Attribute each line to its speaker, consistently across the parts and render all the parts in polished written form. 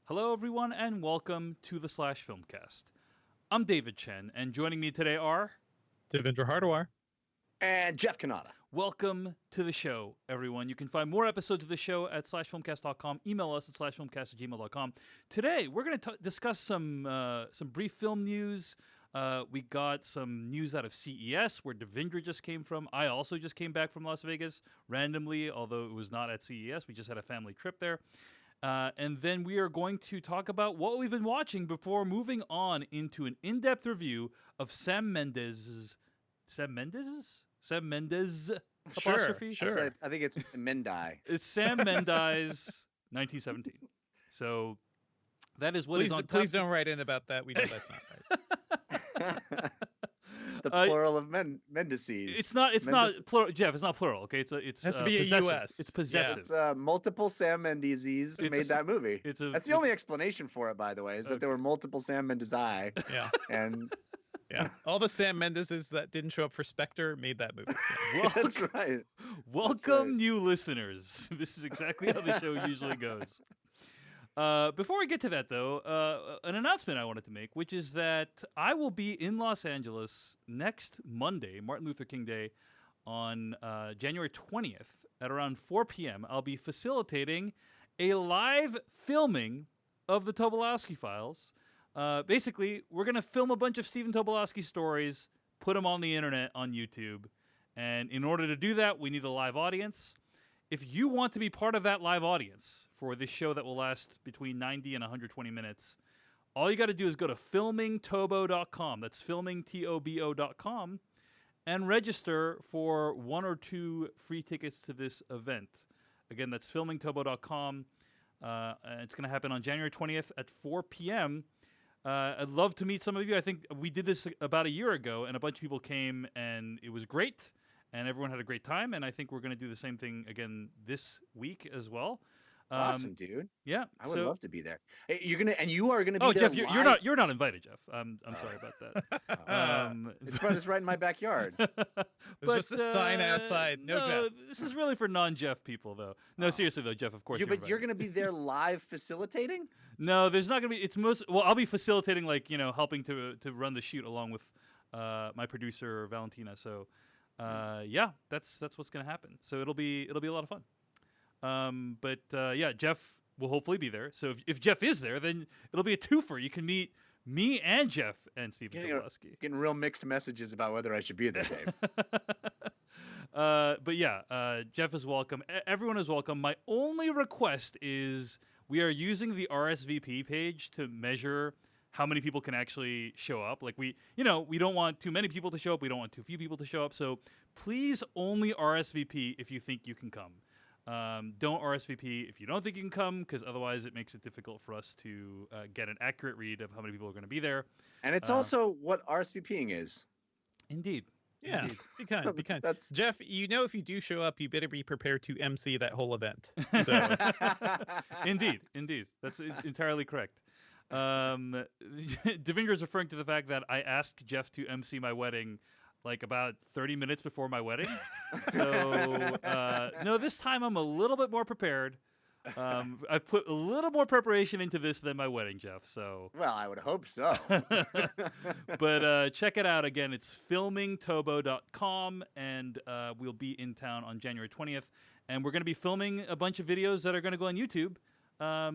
Speaker 1: Hello, everyone, and welcome to the Slash Filmcast. I'm David Chen, and joining me today are...
Speaker 2: Devendra Hardawar.
Speaker 3: And Jeff Kanata.
Speaker 1: Welcome to the show, everyone. You can find more episodes of the show at slashfilmcast.com. Email us at slashfilmcast@gmail.com. Today, we're going to discuss some brief film news. We got some news out of CES, where Devendra just came from. I also just came back from Las Vegas randomly, although it was not at CES. We just had a family trip there. And then we are going to talk about what we've been watching before moving on into an in-depth review of Sam Mendes apostrophe.
Speaker 2: Sure.
Speaker 3: I think it's Mendai.
Speaker 1: It's Sam Mendes 1917. So that is what
Speaker 2: Please,
Speaker 1: is on
Speaker 2: please
Speaker 1: top.
Speaker 2: don't write in about that. We know that's not right.
Speaker 3: The plural of Mendices.
Speaker 1: It's not plural, Jeff. It's not plural. Okay, it's
Speaker 2: It has to be
Speaker 1: possessive.
Speaker 2: a US.
Speaker 1: It's possessive.
Speaker 3: It's, multiple Sam Mendeses made that movie. That's the only explanation for it, by the way, is that there were multiple Sam Mendesi.
Speaker 2: Yeah.
Speaker 3: And
Speaker 2: Yeah. All the Sam Mendeses that didn't show up for Spectre made that movie. Yeah.
Speaker 3: that's right.
Speaker 1: Welcome, new listeners. This is exactly how the show usually goes. Before we get to that, though, an announcement I wanted to make, which is that I will be in Los Angeles next Monday, Martin Luther King Day, on January 20th at around 4 p.m. I'll be facilitating a live filming of the Tobolowsky Files. Basically, we're going to film a bunch of Stephen Tobolowsky stories, put them on the internet on YouTube. And in order to do that, we need a live audience. If you want to be part of that live audience for this show that will last between 90 and 120 minutes, all you got to do is go to filmingtobo.com. That's filmingtobo.com and register for 1 or 2 free tickets to this event. Again, that's filmingtobo.com. And it's going to happen on January 20th at 4 p.m. I'd love to meet some of you. I think we did this about a year ago, and a bunch of people came, and it was great. And everyone had a great time, and I think we're going to do the same thing again this week as well.
Speaker 3: Awesome, dude.
Speaker 1: Yeah,
Speaker 3: I would love to be there. Hey, you are going to be
Speaker 1: Oh,
Speaker 3: there.
Speaker 1: Jeff,
Speaker 3: live?
Speaker 1: you're not invited, Jeff. I'm sorry about that.
Speaker 3: It's right in my backyard.
Speaker 2: There's just a sign outside. No, Jeff.
Speaker 1: This is really for non-Jeff people, though. No, seriously though, Jeff. Of course,
Speaker 3: But you're going to be there live facilitating.
Speaker 1: No, there's not going to be. It's most. Well, I'll be facilitating, like helping to run the shoot along with my producer Valentina. So. Yeah, that's what's gonna happen. So it'll be a lot of fun. But yeah, Jeff will hopefully be there. So if Jeff is there, then it'll be a twofer. You can meet me and Jeff and Stephen Tobolowsky.
Speaker 3: Getting real mixed messages about whether I should be there, Dave.
Speaker 1: But yeah, Jeff is welcome. Everyone is welcome. My only request is we are using the RSVP page to measure how many people can actually show up. Like we don't want too many people to show up. We don't want too few people to show up. So please only RSVP if you think you can come. Don't RSVP if you don't think you can come, because otherwise it makes it difficult for us to get an accurate read of how many people are going to be there.
Speaker 3: And it's also what RSVPing is.
Speaker 1: Indeed.
Speaker 2: Yeah,
Speaker 1: Indeed.
Speaker 2: be kind. Be kind.
Speaker 3: That's...
Speaker 2: Jeff, if you do show up, you better be prepared to MC that whole event. So.
Speaker 1: Indeed. That's entirely correct. Devendra is referring to the fact that I asked Jeff to MC my wedding like about 30 minutes before my wedding. So, no, this time I'm a little bit more prepared. I've put a little more preparation into this than my wedding, Jeff. So,
Speaker 3: well, I would hope so.
Speaker 1: But check it out again. It's filmingtobo.com, and we'll be in town on January 20th. And we're going to be filming a bunch of videos that are going to go on YouTube.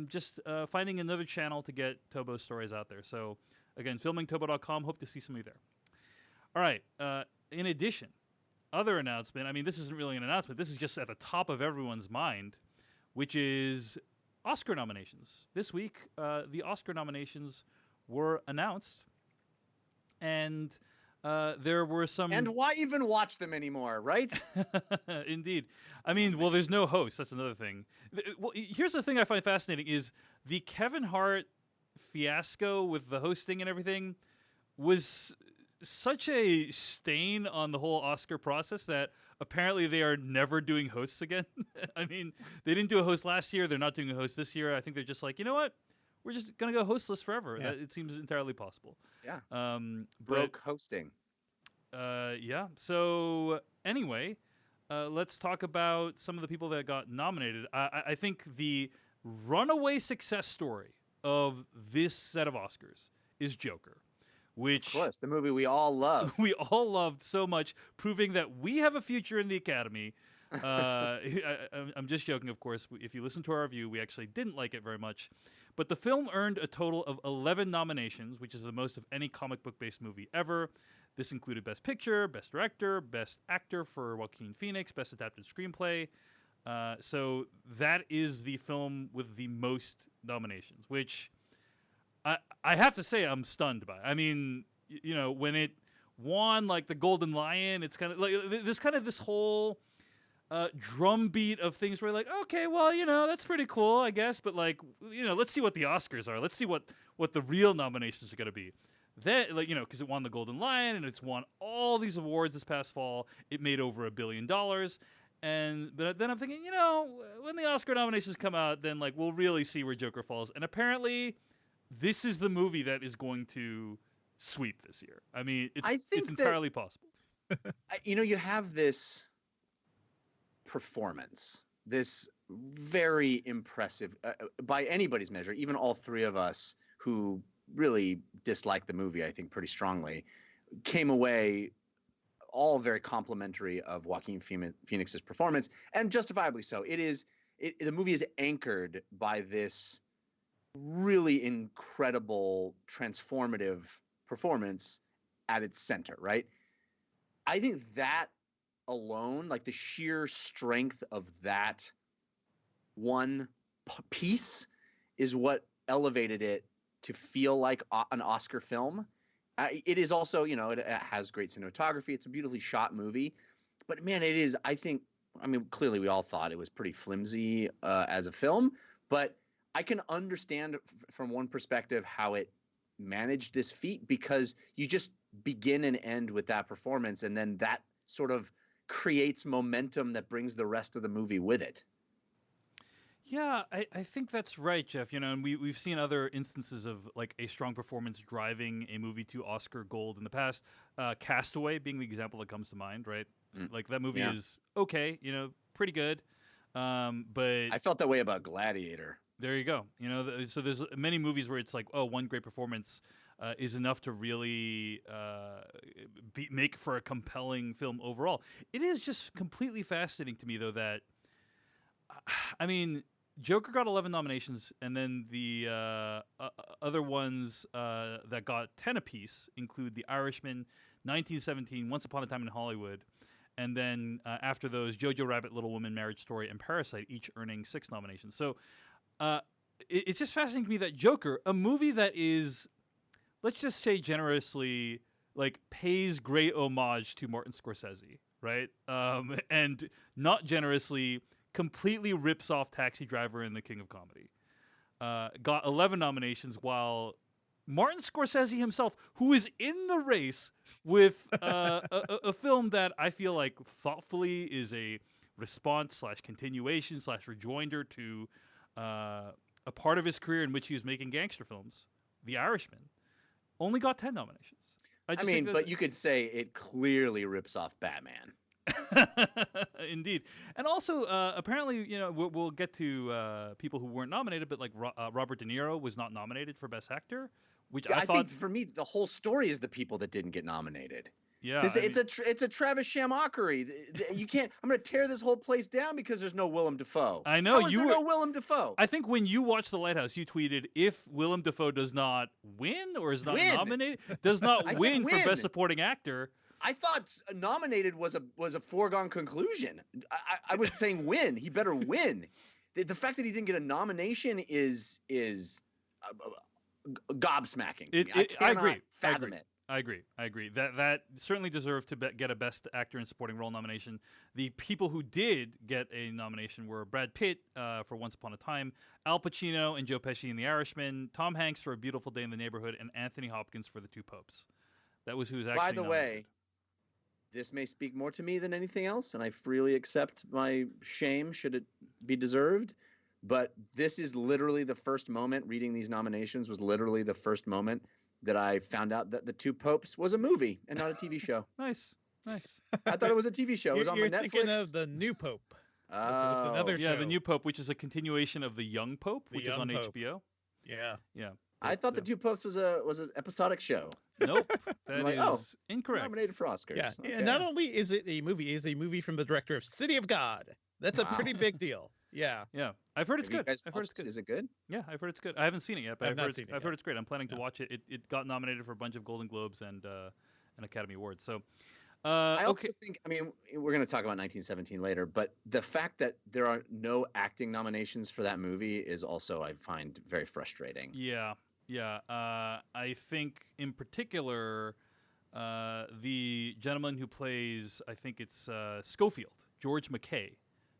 Speaker 1: Just finding another channel to get Tobo stories out there. So, again, filmingtobo.com. Hope to see some of you there. All right. In addition, other announcement. I mean, this isn't really an announcement. This is just at the top of everyone's mind, which is Oscar nominations. This week, the Oscar nominations were announced, and there were some...
Speaker 3: And why even watch them anymore, right?
Speaker 1: Indeed. I mean, well, there's no host. That's another thing. Well, here's the thing I find fascinating is the Kevin Hart fiasco with the hosting and everything was such a stain on the whole Oscar process that apparently they are never doing hosts again. I mean, they didn't do a host last year. They're not doing a host this year. I think they're just like, you know what? We're just going to go hostless forever.
Speaker 2: Yeah.
Speaker 1: It seems entirely possible.
Speaker 3: Yeah.
Speaker 1: Broke
Speaker 3: hosting.
Speaker 1: Yeah. So anyway, let's talk about some of the people that got nominated. I think the runaway success story of this set of Oscars is Joker, which
Speaker 3: of course, the movie we all love.
Speaker 1: we all loved so much, proving that we have a future in the Academy. I'm just joking, of course. If you listen to our review, we actually didn't like it very much. But the film earned a total of 11 nominations, which is the most of any comic book-based movie ever. This included Best Picture, Best Director, Best Actor for Joaquin Phoenix, Best Adapted Screenplay. So that is the film with the most nominations, which I have to say I'm stunned by. I mean, you know, when it won like the Golden Lion, it's kind of like this whole drumbeat of things where like, okay, well, you know, that's pretty cool, I guess, but like, you know, let's see what the Oscars are. Let's see what the real nominations are going to be. Then, like, you know, because it won the Golden Lion and it's won all these awards this past fall. It made over $1 billion. But then I'm thinking, you know, when the Oscar nominations come out, then like we'll really see where Joker falls. And apparently, this is the movie that is going to sweep this year. I mean, it's entirely possible.
Speaker 3: You know, you have this performance, this very impressive, by anybody's measure, even all three of us who really disliked the movie, I think pretty strongly, came away all very complimentary of Joaquin Phoenix's performance, and justifiably so. The movie is anchored by this really incredible, transformative performance at its center, right? I think that alone, like the sheer strength of that one piece, is what elevated it to feel like an Oscar film. It is also, you know, it has great cinematography. It's a beautifully shot movie. But man, it is, I mean, clearly we all thought it was pretty flimsy as a film. But I can understand from one perspective how it managed this feat, because you just begin and end with that performance. And then that sort of creates momentum that brings the rest of the movie with it.
Speaker 1: Yeah, I think that's right, Jeff. You know, and we've seen other instances of like a strong performance driving a movie to Oscar gold in the past. Castaway being the example that comes to mind, right? Like that movie is okay, you know, pretty good. But
Speaker 3: I felt that way about Gladiator.
Speaker 1: There you go. You know, so there's many movies where it's like, oh, one great performance is enough to really make for a compelling film overall. It is just completely fascinating to me, though, that I mean, Joker got 11 nominations, and then the other ones that got 10 apiece include The Irishman, 1917, Once Upon a Time in Hollywood, and then after those, Jojo Rabbit, Little Women, Marriage Story, and Parasite, each earning 6 nominations. So it's just fascinating to me that Joker, a movie that is, let's just say generously, like pays great homage to Martin Scorsese, right? And not generously completely rips off Taxi Driver and The King of Comedy. Got 11 nominations, while Martin Scorsese himself, who is in the race with a film that I feel like thoughtfully is a response / continuation / rejoinder to a part of his career in which he was making gangster films, The Irishman, only got 10 nominations.
Speaker 3: I mean, but you could say it clearly rips off Batman.
Speaker 1: Indeed. And also, apparently, you know, we'll get to people who weren't nominated, but like Robert De Niro was not nominated for Best Actor, which I thought,
Speaker 3: think for me, the whole story is the people that didn't get nominated.
Speaker 1: Yeah,
Speaker 3: it's a Travis Shamockery. You can't. I'm going to tear this whole place down because there's no Willem Dafoe.
Speaker 1: I know.
Speaker 3: No Willem Dafoe.
Speaker 1: I think when you watched The Lighthouse, you tweeted, if Willem Dafoe does not win or is not nominated, does not win for Best Supporting Actor.
Speaker 3: I thought nominated was a foregone conclusion. I was saying win. He better win. The fact that he didn't get a nomination is gobsmacking to me. I cannot fathom it.
Speaker 1: I agree. That certainly deserved to get a Best Actor in Supporting Role nomination. The people who did get a nomination were Brad Pitt for Once Upon a Time, Al Pacino and Joe Pesci in The Irishman, Tom Hanks for A Beautiful Day in the Neighborhood, and Anthony Hopkins for The Two Popes. That was who was actually nominated. By the way,
Speaker 3: this may speak more to me than anything else, and I freely accept my shame should it be deserved. But this is literally the first moment, reading these nominations was literally the first moment that I found out that The Two Popes was a movie and not a TV show.
Speaker 1: Nice.
Speaker 3: I thought it was a TV show. It was on my Netflix.
Speaker 2: You're thinking of The New Pope. That's another show.
Speaker 1: Yeah, The New Pope, which is a continuation of The Young Pope, which is on HBO.
Speaker 2: Yeah.
Speaker 1: Yeah.
Speaker 3: I
Speaker 1: but,
Speaker 3: thought The Two Popes was an episodic show.
Speaker 1: Nope,
Speaker 3: I'm
Speaker 1: that
Speaker 3: like,
Speaker 1: is
Speaker 3: oh,
Speaker 1: incorrect.
Speaker 3: Nominated for Oscars.
Speaker 2: Yeah.
Speaker 3: Okay.
Speaker 2: And not only is it a movie from the director of City of God. That's a
Speaker 3: Wow.
Speaker 2: pretty big deal. Yeah.
Speaker 1: Yeah, I've heard it's
Speaker 3: Have you
Speaker 1: good.
Speaker 3: guys
Speaker 1: I've heard it's
Speaker 3: watched it?
Speaker 1: good.
Speaker 3: Is it good?
Speaker 1: Yeah, I've heard it's good. I haven't seen it yet, but
Speaker 2: I've
Speaker 1: I've
Speaker 2: not
Speaker 1: heard
Speaker 2: seen it
Speaker 1: I've heard
Speaker 2: yet.
Speaker 1: it's great. I'm planning to
Speaker 2: Yeah.
Speaker 1: watch it. It got nominated for a bunch of Golden Globes and an Academy Award. So,
Speaker 3: I also
Speaker 1: okay,
Speaker 3: think, I mean, we're going to talk about 1917 later, but the fact that there are no acting nominations for that movie is also, I find, very frustrating.
Speaker 1: yeah, yeah. I think in particular, the gentleman who plays, I think it's Schofield, George McKay,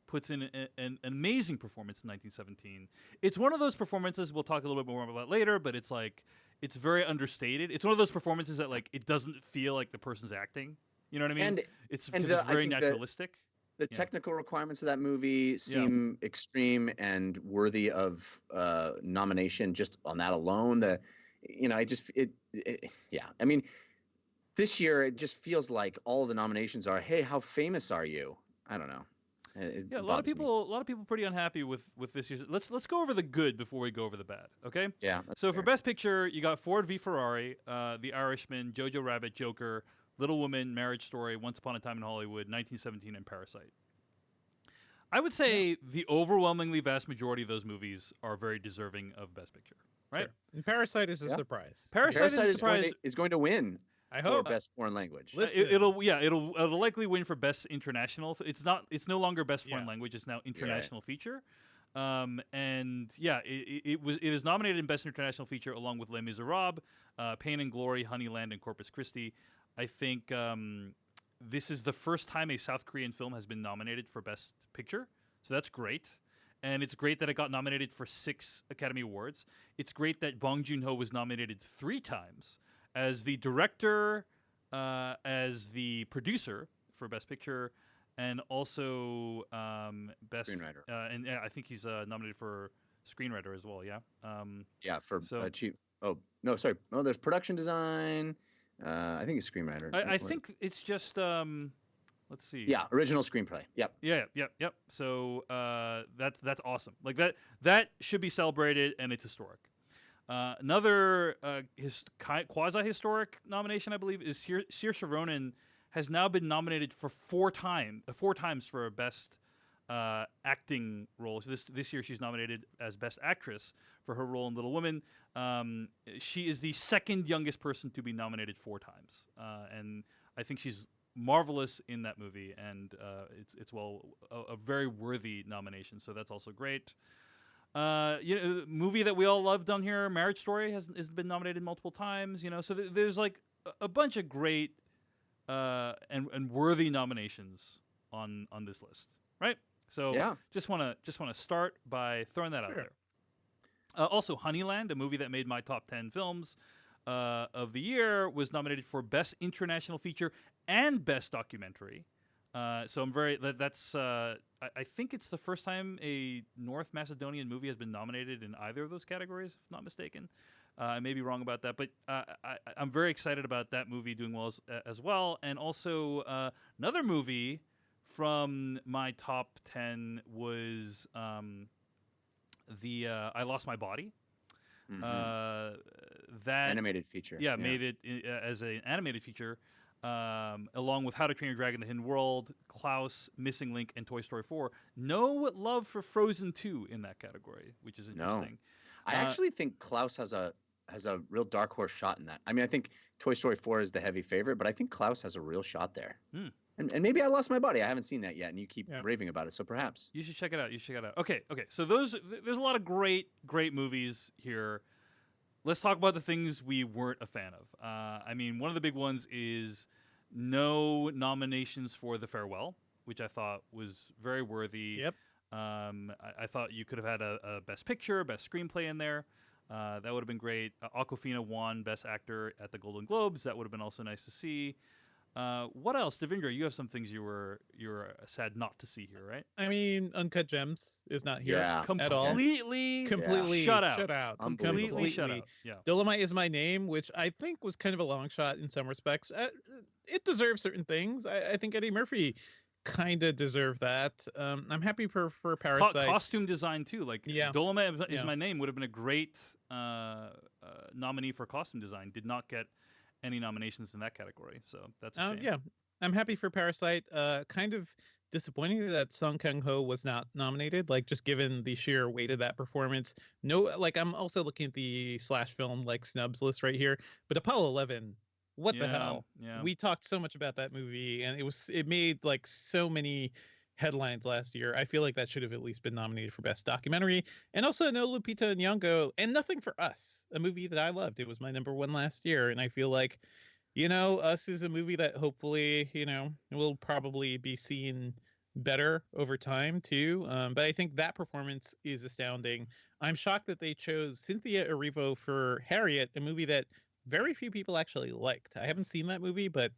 Speaker 1: puts in an amazing performance in 1917. It's one of those performances we'll talk a little bit more about later, but it's like it's very understated. It's one of those performances that like it doesn't feel like the person's acting. You know what I mean?
Speaker 3: And
Speaker 1: It's
Speaker 3: and,
Speaker 1: because it's
Speaker 3: I
Speaker 1: very
Speaker 3: think that-
Speaker 1: naturalistic.
Speaker 3: the
Speaker 1: Yeah.
Speaker 3: technical requirements of that movie seem extreme and worthy of nomination just on that alone. Yeah. I mean, this year it just feels like all the nominations are, hey, how famous are you? I don't know.
Speaker 1: Yeah, a lot of people pretty unhappy with this year's. Let's go over the good before we go over the bad. Okay.
Speaker 3: Yeah. that's
Speaker 1: So for
Speaker 3: fair.
Speaker 1: Best Picture, you got Ford v Ferrari, The Irishman, Jojo Rabbit, Joker, Little Woman, Marriage Story, Once Upon a Time in Hollywood, 1917, and Parasite. I would say the overwhelmingly vast majority of those movies are very deserving of Best Picture, right?
Speaker 2: Sure. And Parasite is a
Speaker 3: Yeah.
Speaker 2: surprise.
Speaker 1: Parasite is a surprise.
Speaker 3: is going to win
Speaker 2: I
Speaker 3: for
Speaker 2: hope.
Speaker 3: best foreign language.
Speaker 2: Listen.
Speaker 1: It'll likely win for Best International. It's no longer Best Foreign
Speaker 2: Yeah.
Speaker 1: Language. It's now International Feature. And yeah, it is nominated in Best International Feature along with Les Miserables, Pain and Glory, Honeyland, and Corpus Christi. I think this is the first time a South Korean film has been nominated for Best Picture, so that's great. And it's great that it got nominated for 6 Academy Awards. It's great that Bong Joon-ho was nominated 3 times as the director, as the producer for Best Picture, and also Best
Speaker 3: Screenwriter.
Speaker 1: And I think he's nominated for screenwriter as well. Yeah.
Speaker 3: Yeah, for
Speaker 1: So-
Speaker 3: cheap. Oh no, sorry. Oh, there's production design. I think he's screenwriter.
Speaker 1: I
Speaker 3: What-
Speaker 1: think it's just let's see.
Speaker 3: Yeah, original screenplay. Yep.
Speaker 1: Yep. So that's awesome. Like that should be celebrated, and it's historic. Another quasi-historic nomination, I believe, is Saoirse Ronan has now been nominated for 4 times for a Best acting role. So this year she's nominated as Best Actress for her role in Little Women. She is the second youngest person to be nominated 4 times, and I think she's marvelous in that movie, and it's a very worthy nomination. So that's also great. Movie that we all loved on here, Marriage Story, has been nominated multiple times. So there's like a bunch of great and worthy nominations on this list, right? So
Speaker 3: Yeah.
Speaker 1: just want to start by throwing that out
Speaker 2: Sure.
Speaker 1: there. Also, Honeyland, a movie that made my top 10 films of the year, was nominated for Best International Feature and Best Documentary. So I'm very that's I think it's the first time a North Macedonian movie has been nominated in either of those categories, if not mistaken. I may be wrong about that, but I'm very excited about that movie doing well as well. And also another movie from my top 10 was the I Lost My Body.
Speaker 3: Mhm.
Speaker 1: That
Speaker 3: Animated feature.
Speaker 1: made it as an animated feature, along with How to Train Your Dragon: The Hidden World, Klaus, Missing Link, and Toy Story 4. No love for Frozen 2 in that category, which is
Speaker 3: No.
Speaker 1: interesting.
Speaker 3: I actually think Klaus has a real dark horse shot in that. I mean, I think Toy Story 4 is the heavy favorite, but I think Klaus has a real shot there.
Speaker 1: Hmm.
Speaker 3: And maybe I Lost My Body. I haven't seen that yet, and you keep
Speaker 2: Yeah.
Speaker 3: raving about it, so perhaps.
Speaker 1: You should check it out. Okay. So there's a lot of great movies here. Let's talk about the things we weren't a fan of. I mean, one of the big ones is no nominations for The Farewell, which I thought was very worthy.
Speaker 2: Yep.
Speaker 1: I thought you could have had a Best Picture, Best Screenplay in there. That would have been great. Awkwafina won Best Actor at the Golden Globes. That would have been also nice to see. What else, Devindra? You have some things you were sad not to see here, right?
Speaker 2: I mean, Uncut Gems is not here
Speaker 3: Yeah.
Speaker 2: at all.
Speaker 1: Completely
Speaker 2: Shut
Speaker 1: shut out.
Speaker 3: Unbelievable.
Speaker 1: Completely shut out. Yeah.
Speaker 2: Dolomite Is My Name, which I think was kind of a long shot in some respects. It deserves certain things. I think Eddie Murphy kind of deserve that. I'm happy for Parasite.
Speaker 1: Costume design too. Like
Speaker 2: Yeah.
Speaker 1: Dolomite is
Speaker 2: Yeah.
Speaker 1: My Name would have been a great nominee for costume design. Did not get any nominations in that category, so that's a shame.
Speaker 2: Yeah, I'm happy for Parasite. Kind of disappointing that Song Kang-ho was not nominated. Like, just given the sheer weight of that performance. No, like I'm also looking at the slash film like snubs list right here. But Apollo 11, what the hell?
Speaker 1: Yeah.
Speaker 2: We talked so much about that movie, and it made like so many headlines last year. I feel like that should have at least been nominated for best documentary. And also no Lupita Nyong'o and Nothing for Us, a movie that I loved. It was my number one last year, and I feel like, Us is a movie that hopefully, will probably be seen better over time too. But I think that performance is astounding. I'm shocked that they chose Cynthia Erivo for Harriet, a movie that very few people actually liked. I haven't seen that movie, but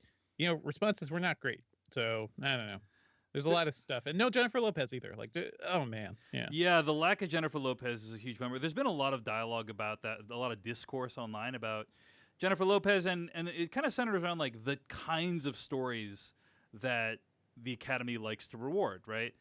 Speaker 2: responses were not great. So I don't know. There's a lot of stuff, and no Jennifer Lopez either. Like, oh man, yeah.
Speaker 1: Yeah, the lack of Jennifer Lopez is a huge bummer. There's been a lot of dialogue about that, a lot of discourse online about Jennifer Lopez, and it kind of centers around like the kinds of stories that the Academy likes to reward, right?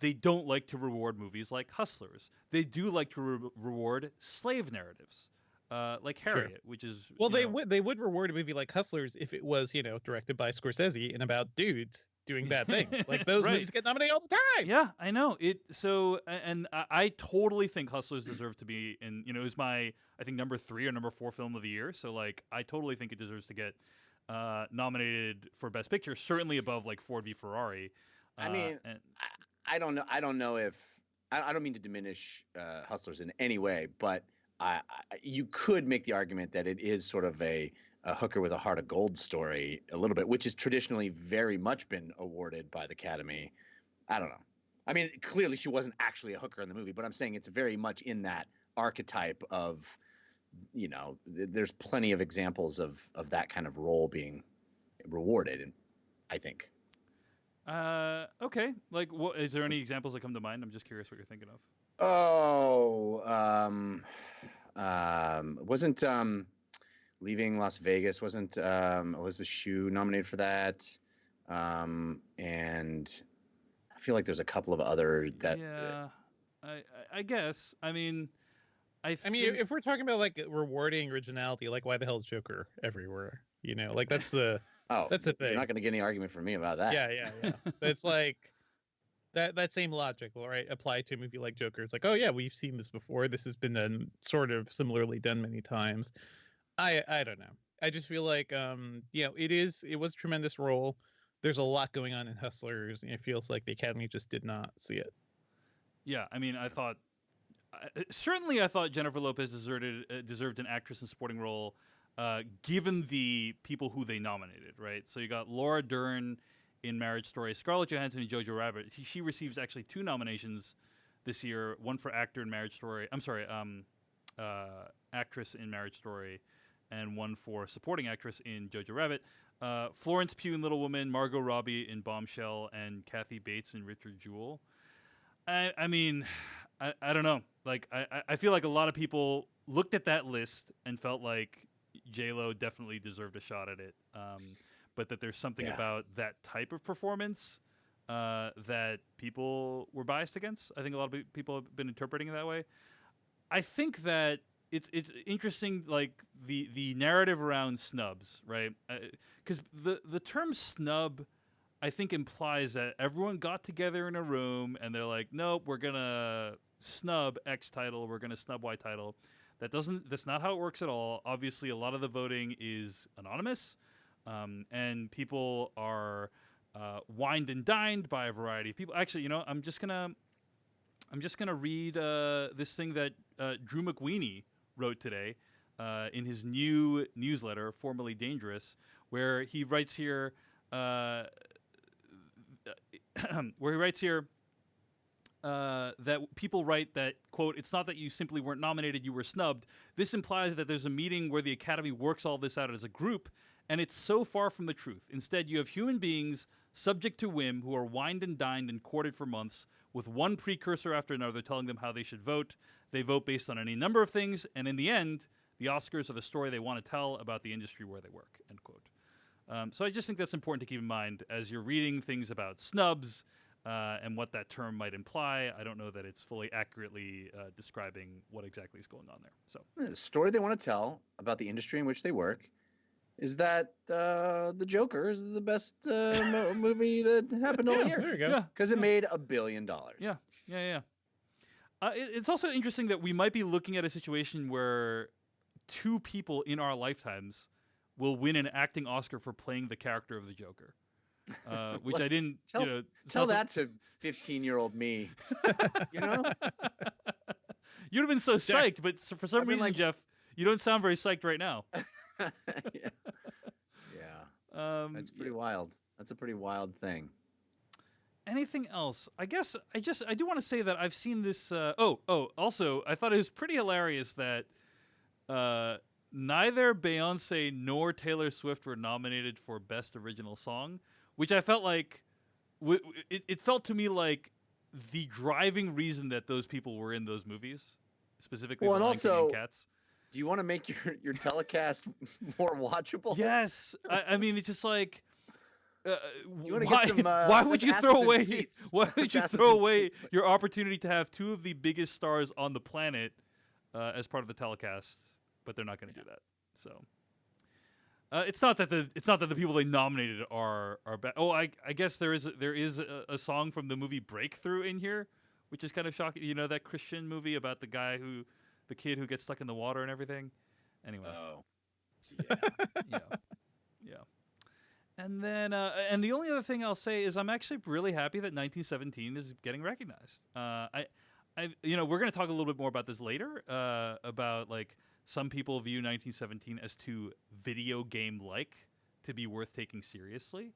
Speaker 1: They don't like to reward movies like Hustlers. They do like to reward slave narratives, like Harriet, which is
Speaker 2: they would reward a movie like Hustlers if it was directed by Scorsese and about dudes doing bad things. Like those
Speaker 1: right.
Speaker 2: movies get nominated all the time.
Speaker 1: Yeah, I know it. So, and I totally think Hustlers deserve to be in. It was my I think number 3 or number 4 film of the year. So like, I totally think it deserves to get nominated for Best Picture. Certainly above like Ford v Ferrari.
Speaker 3: I mean, I don't know. I don't know if I don't mean to diminish Hustlers in any way, but you could make the argument that it is sort of a hooker with a heart of gold story a little bit, which has traditionally very much been awarded by the Academy. I don't know. I mean, clearly she wasn't actually a hooker in the movie, but I'm saying it's very much in that archetype of, there's plenty of examples of that kind of role being rewarded, I think.
Speaker 1: Okay. Like, is there any examples that come to mind? I'm just curious what you're thinking of.
Speaker 3: Oh, wasn't Leaving Las Vegas, wasn't Elizabeth Shue nominated for that? And I feel like there's a couple of other that.
Speaker 1: Yeah, I guess. I mean,
Speaker 2: if we're talking about like rewarding originality, like why the hell is Joker everywhere? Like that's the that's the thing.
Speaker 3: You're not going to get any argument from me about that.
Speaker 2: Yeah. It's like that same logic, right? Applied to a movie like Joker. It's like, oh yeah, we've seen this before. This has been done sort of similarly done many times. I don't know. I just feel like it was a tremendous role. There's a lot going on in Hustlers, and it feels like the Academy just did not see it.
Speaker 1: Yeah, I mean, I thought Jennifer Lopez deserved an actress in supporting role, given the people who they nominated, right? So you got Laura Dern in Marriage Story, Scarlett Johansson in Jojo Rabbit. She receives actually 2 nominations this year, one for actor in Marriage Story. I'm sorry, actress in Marriage Story, and one for supporting actress in Jojo Rabbit. Florence Pugh in Little Woman, Margot Robbie in Bombshell, and Kathy Bates in Richard Jewell. I mean, I don't know. Like, I feel like a lot of people looked at that list and felt like J-Lo definitely deserved a shot at it. But that there's something about that type of performance that people were biased against. I think a lot of people have been interpreting it that way. I think that it's interesting, like the narrative around snubs, right? Because the term snub, I think, implies that everyone got together in a room and they're like, nope, we're gonna snub X title, we're gonna snub Y title. That's not how it works at all. Obviously, a lot of the voting is anonymous, and people are wined and dined by a variety of people. Actually, I'm just gonna read this thing that Drew McWeeny wrote today in his new newsletter, Formerly Dangerous, where he writes here, that people write that, quote, "It's not that you simply weren't nominated, you were snubbed. This implies that there's a meeting where the Academy works all this out as a group, and it's so far from the truth. Instead, you have human beings subject to whim who are wined and dined and courted for months, with one precursor after another telling them how they should vote. They vote based on any number of things, and in the end, the Oscars are the story they want to tell about the industry where they work," end quote. So I just think that's important to keep in mind as you're reading things about snubs and what that term might imply. I don't know that it's fully accurately describing what exactly is going on there. So
Speaker 3: The story they want to tell about the industry in which they work is that the Joker is the best movie that happened all
Speaker 2: Yeah,
Speaker 3: year
Speaker 2: there you go.
Speaker 1: yeah,
Speaker 3: because it made $1 billion.
Speaker 1: yeah. It's also interesting that we might be looking at a situation where two people in our lifetimes will win an acting Oscar for playing the character of the Joker, which I didn't.
Speaker 3: Tell,
Speaker 1: it's
Speaker 3: tell
Speaker 1: also-
Speaker 3: that to 15-year-old me. You know,
Speaker 1: You'd have been so
Speaker 2: Jeff-
Speaker 1: psyched, but for some
Speaker 3: I've been
Speaker 1: reason,
Speaker 3: like-
Speaker 1: Jeff, you don't sound very psyched right now.
Speaker 3: yeah. That's pretty wild. That's a pretty wild thing.
Speaker 1: Anything else? I guess I do want to say that I've seen this. Also, I thought it was pretty hilarious that neither Beyonce nor Taylor Swift were nominated for Best Original Song, which I felt like it felt to me like the driving reason that those people were in those movies, specifically
Speaker 3: Well,
Speaker 1: The
Speaker 3: and
Speaker 1: Lion King and
Speaker 3: also-
Speaker 1: Cats.
Speaker 3: Do you want to make your telecast more watchable?
Speaker 1: Yes, I mean it's just like.
Speaker 3: you wanna
Speaker 1: Why,
Speaker 3: get some,
Speaker 1: why would you
Speaker 3: asses
Speaker 1: throw
Speaker 3: in
Speaker 1: away?
Speaker 3: seats?
Speaker 1: Why would you
Speaker 3: Asses
Speaker 1: throw
Speaker 3: in
Speaker 1: away
Speaker 3: seats.
Speaker 1: your opportunity to have two of the biggest stars on the planet as part of the telecast? But they're not going to do that. So it's not that the people they nominated are bad. Oh, I guess there is a song from the movie Breakthrough in here, which is kind of shocking. You know that Christian movie about the kid who gets stuck in the water and everything. Anyway.
Speaker 3: Oh.
Speaker 1: Yeah. And then, and the only other thing I'll say is I'm actually really happy that 1917 is getting recognized. We're going to talk a little bit more about this later, about like some people view 1917 as too video game-like to be worth taking seriously,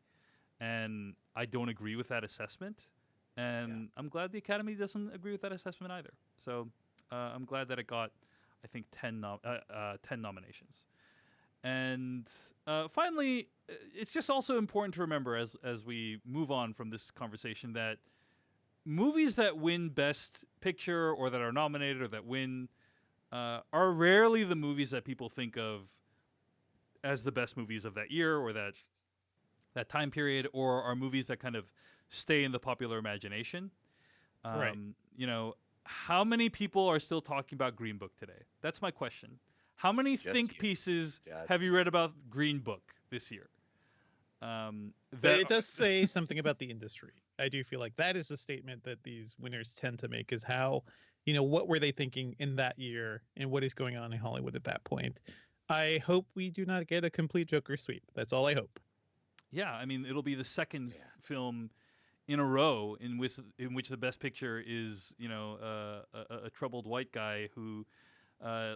Speaker 1: and I don't agree with that assessment. And I'm glad the Academy doesn't agree with that assessment either. So I'm glad that it got, I think, 10 nominations. And finally, it's just also important to remember as we move on from this conversation that movies that win Best Picture or that are nominated or that win are rarely the movies that people think of as the best movies of that year or that time period, or are movies that kind of stay in the popular imagination.
Speaker 2: Right.
Speaker 1: How many people are still talking about Green Book today? That's my question. How many
Speaker 3: Just
Speaker 1: think
Speaker 3: you.
Speaker 1: pieces
Speaker 3: Just
Speaker 1: have you read about Green Book this year?
Speaker 2: But it does say something about the industry. I do feel like that is a statement that these winners tend to make, is how, what were they thinking in that year and what is going on in Hollywood at that point. I hope we do not get a complete Joker sweep. That's all I hope.
Speaker 1: Yeah, I mean, it'll be the second film in a row in which the best picture is, a troubled white guy who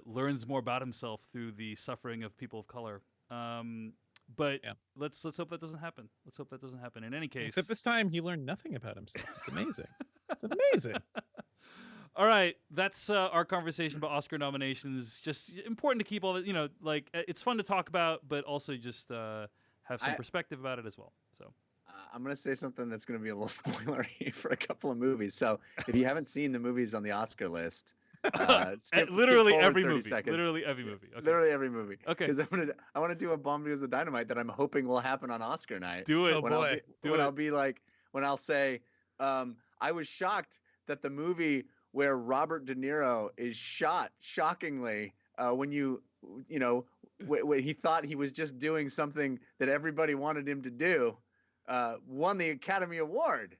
Speaker 1: learns more about himself through the suffering of people of color. But let's hope that doesn't happen. Let's hope that doesn't happen. In any case,
Speaker 2: Except this time he learned nothing about himself. It's amazing. It's amazing.
Speaker 1: All right, that's our conversation about Oscar nominations. Just important to keep all that, it's fun to talk about, but also just have some perspective about it as well. So
Speaker 3: I'm going to say something that's going to be a little spoilery for a couple of movies. So if you haven't seen the movies on the Oscar list, skip
Speaker 1: literally
Speaker 3: forward
Speaker 1: every
Speaker 3: 30
Speaker 1: movie.
Speaker 3: seconds.
Speaker 1: Literally every movie. Okay.
Speaker 3: Literally every movie.
Speaker 1: Okay.
Speaker 3: Because I want to do a Bomb Because of Dynamite that I'm hoping will happen on Oscar night.
Speaker 1: Do it.
Speaker 2: Oh,
Speaker 3: when
Speaker 2: boy.
Speaker 3: I'll say, I was shocked that the movie where Robert De Niro is shot shockingly when when he thought he was just doing something that everybody wanted him to do, won the Academy Award.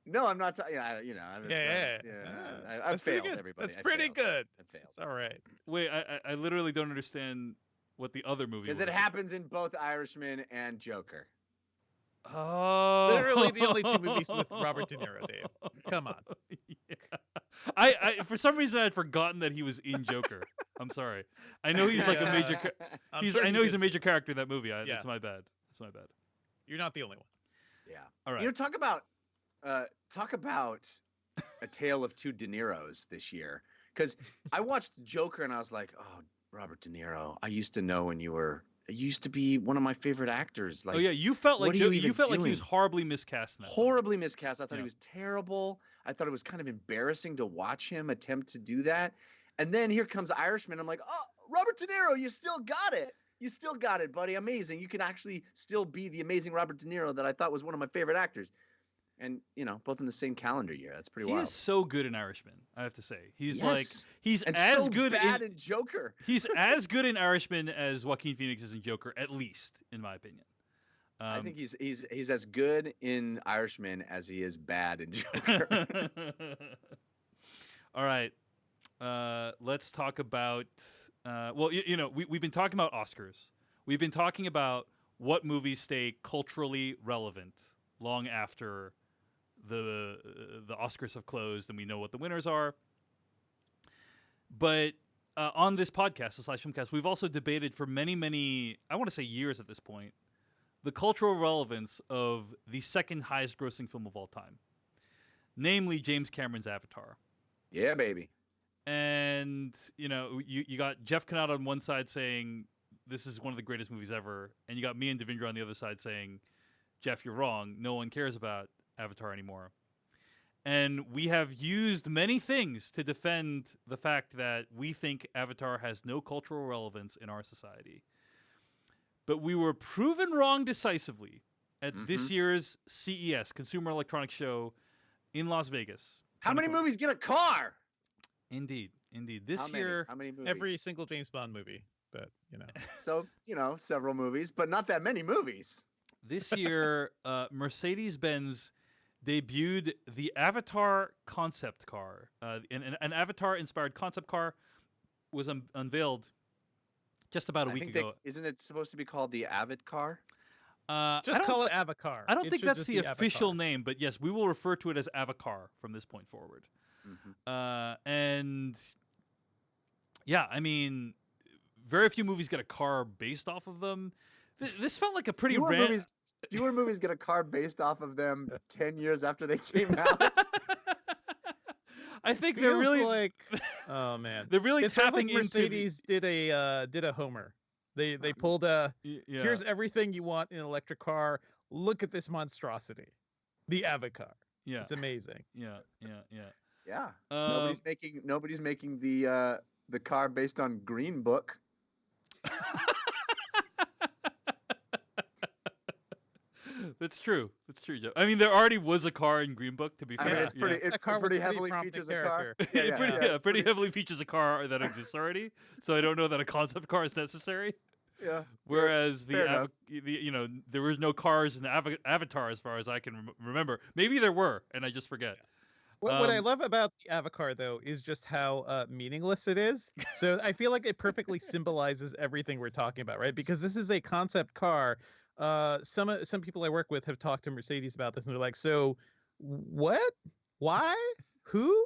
Speaker 3: No, I'm not. I've
Speaker 2: That's pretty
Speaker 3: failed
Speaker 2: good.
Speaker 3: everybody.
Speaker 2: That's
Speaker 3: I
Speaker 2: pretty
Speaker 3: failed.
Speaker 2: good.
Speaker 3: I failed.
Speaker 2: It's all right.
Speaker 1: Wait, I literally don't understand what the other movie
Speaker 3: Because
Speaker 1: was.
Speaker 3: it happens in both Irishman and Joker.
Speaker 1: Oh.
Speaker 2: Literally the only two movies with Robert De Niro, Dave. Come on.
Speaker 1: Yeah. I for some reason I had forgotten that he was in Joker. I'm sorry. I know he's like a major.
Speaker 2: I'm
Speaker 1: He's.
Speaker 2: sure
Speaker 1: I
Speaker 2: he
Speaker 1: know he's a
Speaker 2: did
Speaker 1: major
Speaker 2: too.
Speaker 1: character in that movie.
Speaker 2: Yeah.
Speaker 1: That's my bad. That's my bad.
Speaker 2: You're not the only one.
Speaker 3: Yeah.
Speaker 1: All right.
Speaker 3: Talk about a tale of two De Niros this year. Because I watched Joker and I was like, oh, Robert De Niro. I used to know when you used to be one of my favorite actors. Like,
Speaker 1: oh yeah, you felt like
Speaker 3: what are you
Speaker 1: you
Speaker 3: even
Speaker 1: felt like he was
Speaker 3: doing?
Speaker 1: horribly miscast in that film.
Speaker 3: horribly miscast. I thought
Speaker 1: Yeah.
Speaker 3: he was terrible. I thought it was kind of embarrassing to watch him attempt to do that. And then here comes Irishman. I'm like, oh, Robert De Niro, you still got it. You still got it, buddy. Amazing. You can actually still be the amazing Robert De Niro that I thought was one of my favorite actors. And, both in the same calendar year. That's pretty
Speaker 1: He
Speaker 3: wild.
Speaker 1: is so good in Irishman, I have to say. He's
Speaker 3: Yes.
Speaker 1: he's
Speaker 3: And
Speaker 1: as
Speaker 3: so
Speaker 1: good
Speaker 3: bad in Joker.
Speaker 1: He's as good in Irishman as Joaquin Phoenix is in Joker, at least, in my opinion.
Speaker 3: I think he's as good in Irishman as he is bad in Joker.
Speaker 1: All right. Let's talk about. We've been talking about Oscars. We've been talking about what movies stay culturally relevant long after the Oscars have closed and we know what the winners are. But on this podcast, the Slash Filmcast, we've also debated for many, I want to say years at this point, the cultural relevance of the second highest grossing film of all time, namely James Cameron's Avatar.
Speaker 3: Yeah, baby.
Speaker 1: And, you got Jeff Kanata on one side saying this is one of the greatest movies ever, and you got me and Devindra on the other side saying, Jeff, you're wrong. No one cares about Avatar anymore. And we have used many things to defend the fact that we think Avatar has no cultural relevance in our society. But we were proven wrong decisively at this year's CES, Consumer Electronics Show in Las Vegas.
Speaker 3: How many movies get a car?
Speaker 1: Indeed.
Speaker 3: How many movies?
Speaker 2: Every single James Bond movie, but
Speaker 3: So, several movies, but not that many movies.
Speaker 1: This year, Mercedes-Benz debuted the Avatar concept car. An Avatar-inspired concept car was unveiled just about a week ago.
Speaker 3: Isn't it supposed to be called the Avid car?
Speaker 2: just call it Avacar.
Speaker 1: I don't think
Speaker 2: should
Speaker 1: that's
Speaker 2: just
Speaker 1: the
Speaker 2: be
Speaker 1: official
Speaker 2: Avatar.
Speaker 1: name, but yes, we will refer to it as Avacar from this point forward. And yeah, I mean, very few movies get a car based off of them. This felt like a pretty random.
Speaker 3: Fewer movies get a car based off of them 10 years after they came out.
Speaker 1: I think
Speaker 2: Feels
Speaker 1: they're really
Speaker 2: like, oh man,
Speaker 1: they're really
Speaker 2: it sounds
Speaker 1: tapping
Speaker 2: like Mercedes did a Homer. They pulled a
Speaker 1: Yeah.
Speaker 2: here's everything you want in an electric car. Look at this monstrosity, the Avacar.
Speaker 1: Yeah.
Speaker 2: It's amazing.
Speaker 1: Yeah.
Speaker 3: Yeah. Nobody's making the car based on Green Book.
Speaker 1: That's true, Joe. I mean, there already was a car in Green Book, to be
Speaker 3: I
Speaker 1: fair.
Speaker 3: mean, it's pretty.
Speaker 2: That
Speaker 3: It
Speaker 2: car was
Speaker 3: pretty
Speaker 2: a pretty
Speaker 3: heavily
Speaker 2: prominent
Speaker 3: features a car.
Speaker 2: character.
Speaker 1: It pretty heavily features a car that exists already. So I don't know that a concept car is necessary.
Speaker 3: Yeah.
Speaker 1: Whereas
Speaker 3: fair
Speaker 1: there was no cars in Avatar as far as I can remember. Maybe there were, and I just forget.
Speaker 2: What I love about the Avatar, though, is just how meaningless it is. So I feel like it perfectly symbolizes everything we're talking about, right? Because this is a concept car. Some people I work with have talked to Mercedes about this, and they're like, "So, what? Why? Who?"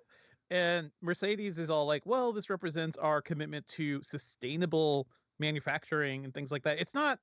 Speaker 2: And Mercedes is all like, "Well, this represents our commitment to sustainable manufacturing and things like that." It's not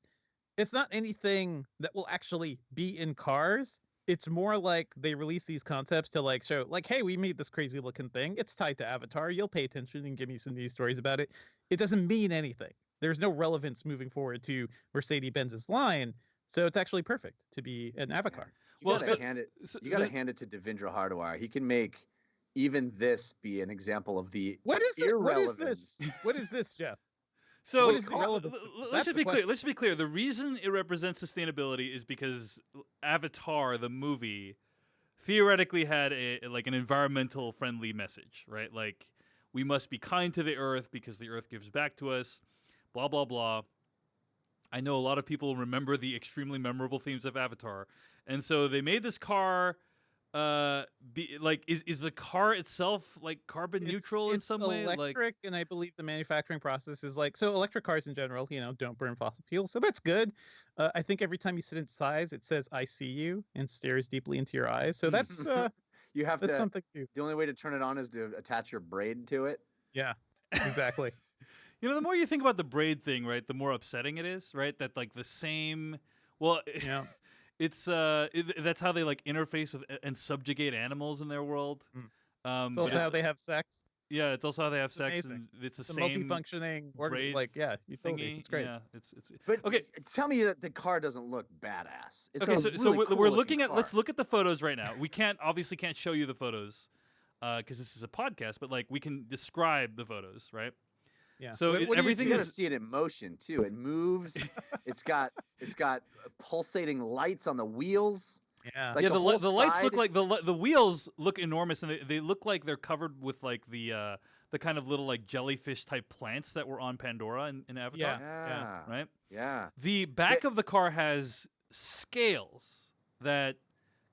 Speaker 2: anything that will actually be in cars. It's more like they release these concepts to like show like, hey, we made this crazy looking thing. It's tied to Avatar. You'll pay attention and give me some news stories about it. It doesn't mean anything. There's no relevance moving forward to Mercedes-Benz's line. So it's actually perfect to be an Avatar.
Speaker 3: You gotta hand it to Devindra Hardawar. He can make even this be an example of the
Speaker 2: What is this?
Speaker 3: irrelevance.
Speaker 2: What is this, Jeff?
Speaker 1: So
Speaker 2: What is the relevance?
Speaker 1: let's
Speaker 2: That's
Speaker 1: just
Speaker 2: the
Speaker 1: be clear. Let's just be clear. The reason it represents sustainability is because Avatar, the movie, theoretically had an environmental friendly message, right? Like, we must be kind to the earth because the earth gives back to us. Blah blah blah. I know a lot of people remember the extremely memorable themes of Avatar, and so they made this car. Is the car itself like carbon neutral in some way?
Speaker 2: Electric, and I believe the manufacturing process is like so. Electric cars in general, don't burn fossil fuels, so that's good. I think every time you sit inside, it says "I see you" and stares deeply into your eyes. So that's
Speaker 3: You have
Speaker 2: that's
Speaker 3: to.
Speaker 2: something to.
Speaker 3: The only way to turn it on is to attach your braid to it.
Speaker 2: Yeah, exactly.
Speaker 1: The more you think about the braid thing, right, the more upsetting it is, right? That like the same. Well,
Speaker 2: Yeah.
Speaker 1: it's that's how they like interface with and subjugate animals in their world.
Speaker 2: It's also how they have sex.
Speaker 1: Yeah, it's also how they have sex,
Speaker 2: amazing.
Speaker 1: and it's the
Speaker 2: It's a
Speaker 1: same
Speaker 2: multifunctioning
Speaker 1: braid
Speaker 2: utility.
Speaker 1: thingy.
Speaker 2: It's great.
Speaker 1: Yeah, it's
Speaker 3: But
Speaker 1: okay.
Speaker 3: tell me that the car doesn't look badass. It's
Speaker 1: Okay,
Speaker 3: a
Speaker 1: so
Speaker 3: really cool
Speaker 1: we're
Speaker 3: looking
Speaker 1: looking at.
Speaker 3: car.
Speaker 1: Let's look at the photos right now. We obviously can't show you the photos because this is a podcast, but like we can describe the photos, right?
Speaker 2: Yeah.
Speaker 1: So
Speaker 2: What do you
Speaker 1: everything
Speaker 3: You
Speaker 2: see?
Speaker 3: got to
Speaker 1: is
Speaker 3: see it in motion too. It moves. It's got pulsating lights on the wheels.
Speaker 2: Yeah.
Speaker 3: Like
Speaker 1: yeah.
Speaker 3: the
Speaker 1: The
Speaker 3: whole
Speaker 1: the lights look
Speaker 3: side.
Speaker 1: like the wheels look enormous, and they look like they're covered with like the kind of little like jellyfish type plants that were on Pandora in Avatar.
Speaker 2: Yeah.
Speaker 1: Right.
Speaker 3: Yeah.
Speaker 1: The back of the car has scales that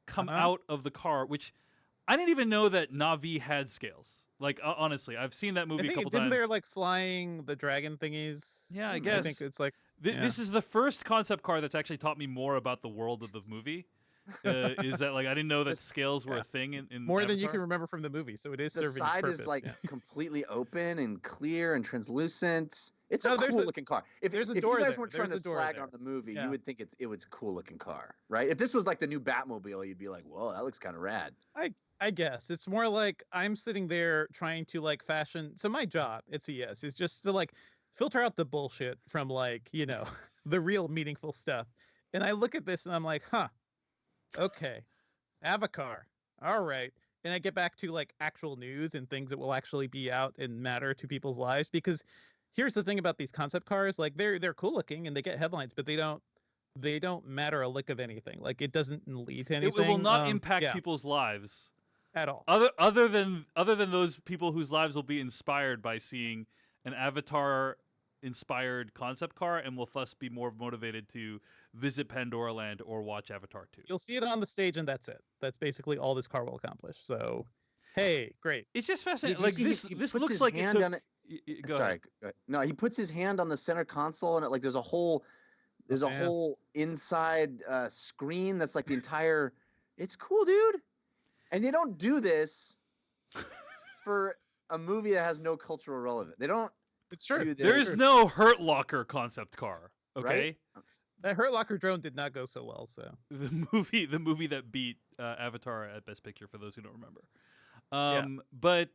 Speaker 1: come
Speaker 2: Uh-huh.
Speaker 1: out of the car, which I didn't even know that Navi had scales. Like honestly, I've seen that
Speaker 2: I
Speaker 1: movie a
Speaker 2: think
Speaker 1: couple
Speaker 2: didn't
Speaker 1: times.
Speaker 2: they're like flying the dragon thingies?
Speaker 1: Yeah, I
Speaker 3: I
Speaker 2: I
Speaker 1: guess
Speaker 2: think it's like yeah.
Speaker 1: this is the first concept car that's actually taught me more about the world of the movie. Is that like I didn't know that
Speaker 3: This-
Speaker 1: scales were
Speaker 2: yeah.
Speaker 1: a thing in
Speaker 2: more than you
Speaker 1: Avatar.
Speaker 2: can remember from the movie, so it is
Speaker 3: The
Speaker 2: serving its
Speaker 3: side
Speaker 2: purpose.
Speaker 3: is like
Speaker 2: yeah.
Speaker 3: completely open and clear and translucent. It's
Speaker 2: No,
Speaker 3: a
Speaker 2: there's
Speaker 3: cool
Speaker 2: a-
Speaker 3: looking car. If
Speaker 2: there's a
Speaker 3: if
Speaker 2: door
Speaker 3: you guys
Speaker 2: there.
Speaker 3: weren't trying
Speaker 2: There's
Speaker 3: to
Speaker 2: a door
Speaker 3: slag
Speaker 2: there.
Speaker 3: on the movie,
Speaker 2: Yeah.
Speaker 3: you would think it was a cool looking car, right? If this was like the new Batmobile, you'd be like, "Whoa, that looks kind of rad."
Speaker 2: I guess it's more like I'm sitting there trying to like fashion. So my job at CES is just to like filter out the bullshit from like the real meaningful stuff. And I look at this and I'm like, huh, okay, Avatar, all right. And I get back to like actual news and things that will actually be out and matter to people's lives. Because here's the thing about these concept cars, like they're cool looking and they get headlines, but they don't matter a lick of anything. Like it doesn't lead to
Speaker 1: It
Speaker 2: anything.
Speaker 1: will not impact
Speaker 2: yeah,
Speaker 1: people's lives.
Speaker 2: at all.
Speaker 1: Other than those people whose lives will be inspired by seeing an Avatar inspired concept car and will thus be more motivated to visit Pandora Land or watch Avatar 2.
Speaker 2: You'll see it on the stage, and that's it. That's basically all this car will accomplish. So, hey, great.
Speaker 1: It's just fascinating.
Speaker 3: Did you
Speaker 1: Like
Speaker 3: see
Speaker 1: this
Speaker 3: he
Speaker 1: this
Speaker 3: puts
Speaker 1: looks
Speaker 3: his
Speaker 1: like it
Speaker 3: hand
Speaker 1: took
Speaker 3: on it?
Speaker 1: go
Speaker 3: Sorry.
Speaker 1: ahead.
Speaker 3: go ahead. No, he puts his hand on the center console and there's a whole
Speaker 2: man.
Speaker 3: inside screen that's like the entire. It's cool, dude. And they don't do this for a movie that has no cultural relevance. They don't
Speaker 2: It's true.
Speaker 3: do this.
Speaker 1: There is no Hurt Locker concept car, okay?
Speaker 3: Right?
Speaker 2: That Hurt Locker drone did not go so well. So
Speaker 1: The movie that beat Avatar at Best Picture for those who don't remember. But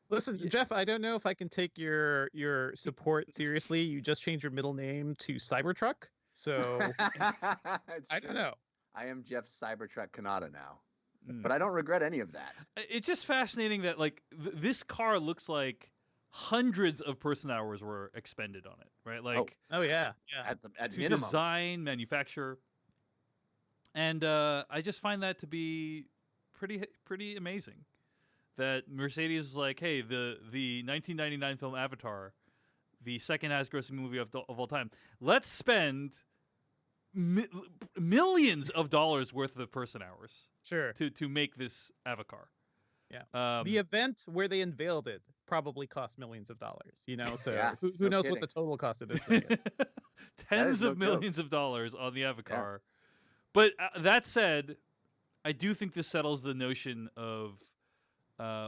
Speaker 2: listen, Jeff, I don't know if I can take your support seriously. You just changed your middle name to Cybertruck, so
Speaker 3: It's
Speaker 2: I
Speaker 3: true.
Speaker 2: don't know.
Speaker 3: I am Jeff Cybertruck Kanata now,
Speaker 1: mm.
Speaker 3: but I don't regret any of that.
Speaker 1: It's just fascinating that like this car looks like hundreds of person hours were expended on it, right? Like
Speaker 2: Oh yeah.
Speaker 3: At
Speaker 1: to
Speaker 3: minimum.
Speaker 1: design, manufacture, and I just find that to be pretty amazing. That Mercedes was like, hey, the 1999 film Avatar, the second highest grossing movie of all time, let's spend millions of dollars worth of person hours
Speaker 2: Sure.
Speaker 1: to make this Avatar.
Speaker 2: Yeah. The event where they unveiled it probably cost millions of dollars. So
Speaker 3: Yeah,
Speaker 2: who
Speaker 3: no
Speaker 2: knows
Speaker 3: kidding.
Speaker 2: what the total cost of this thing is?
Speaker 1: Tens
Speaker 3: no
Speaker 1: of
Speaker 3: joke.
Speaker 1: millions of dollars on the Avatar. But that said, I do think this settles the notion of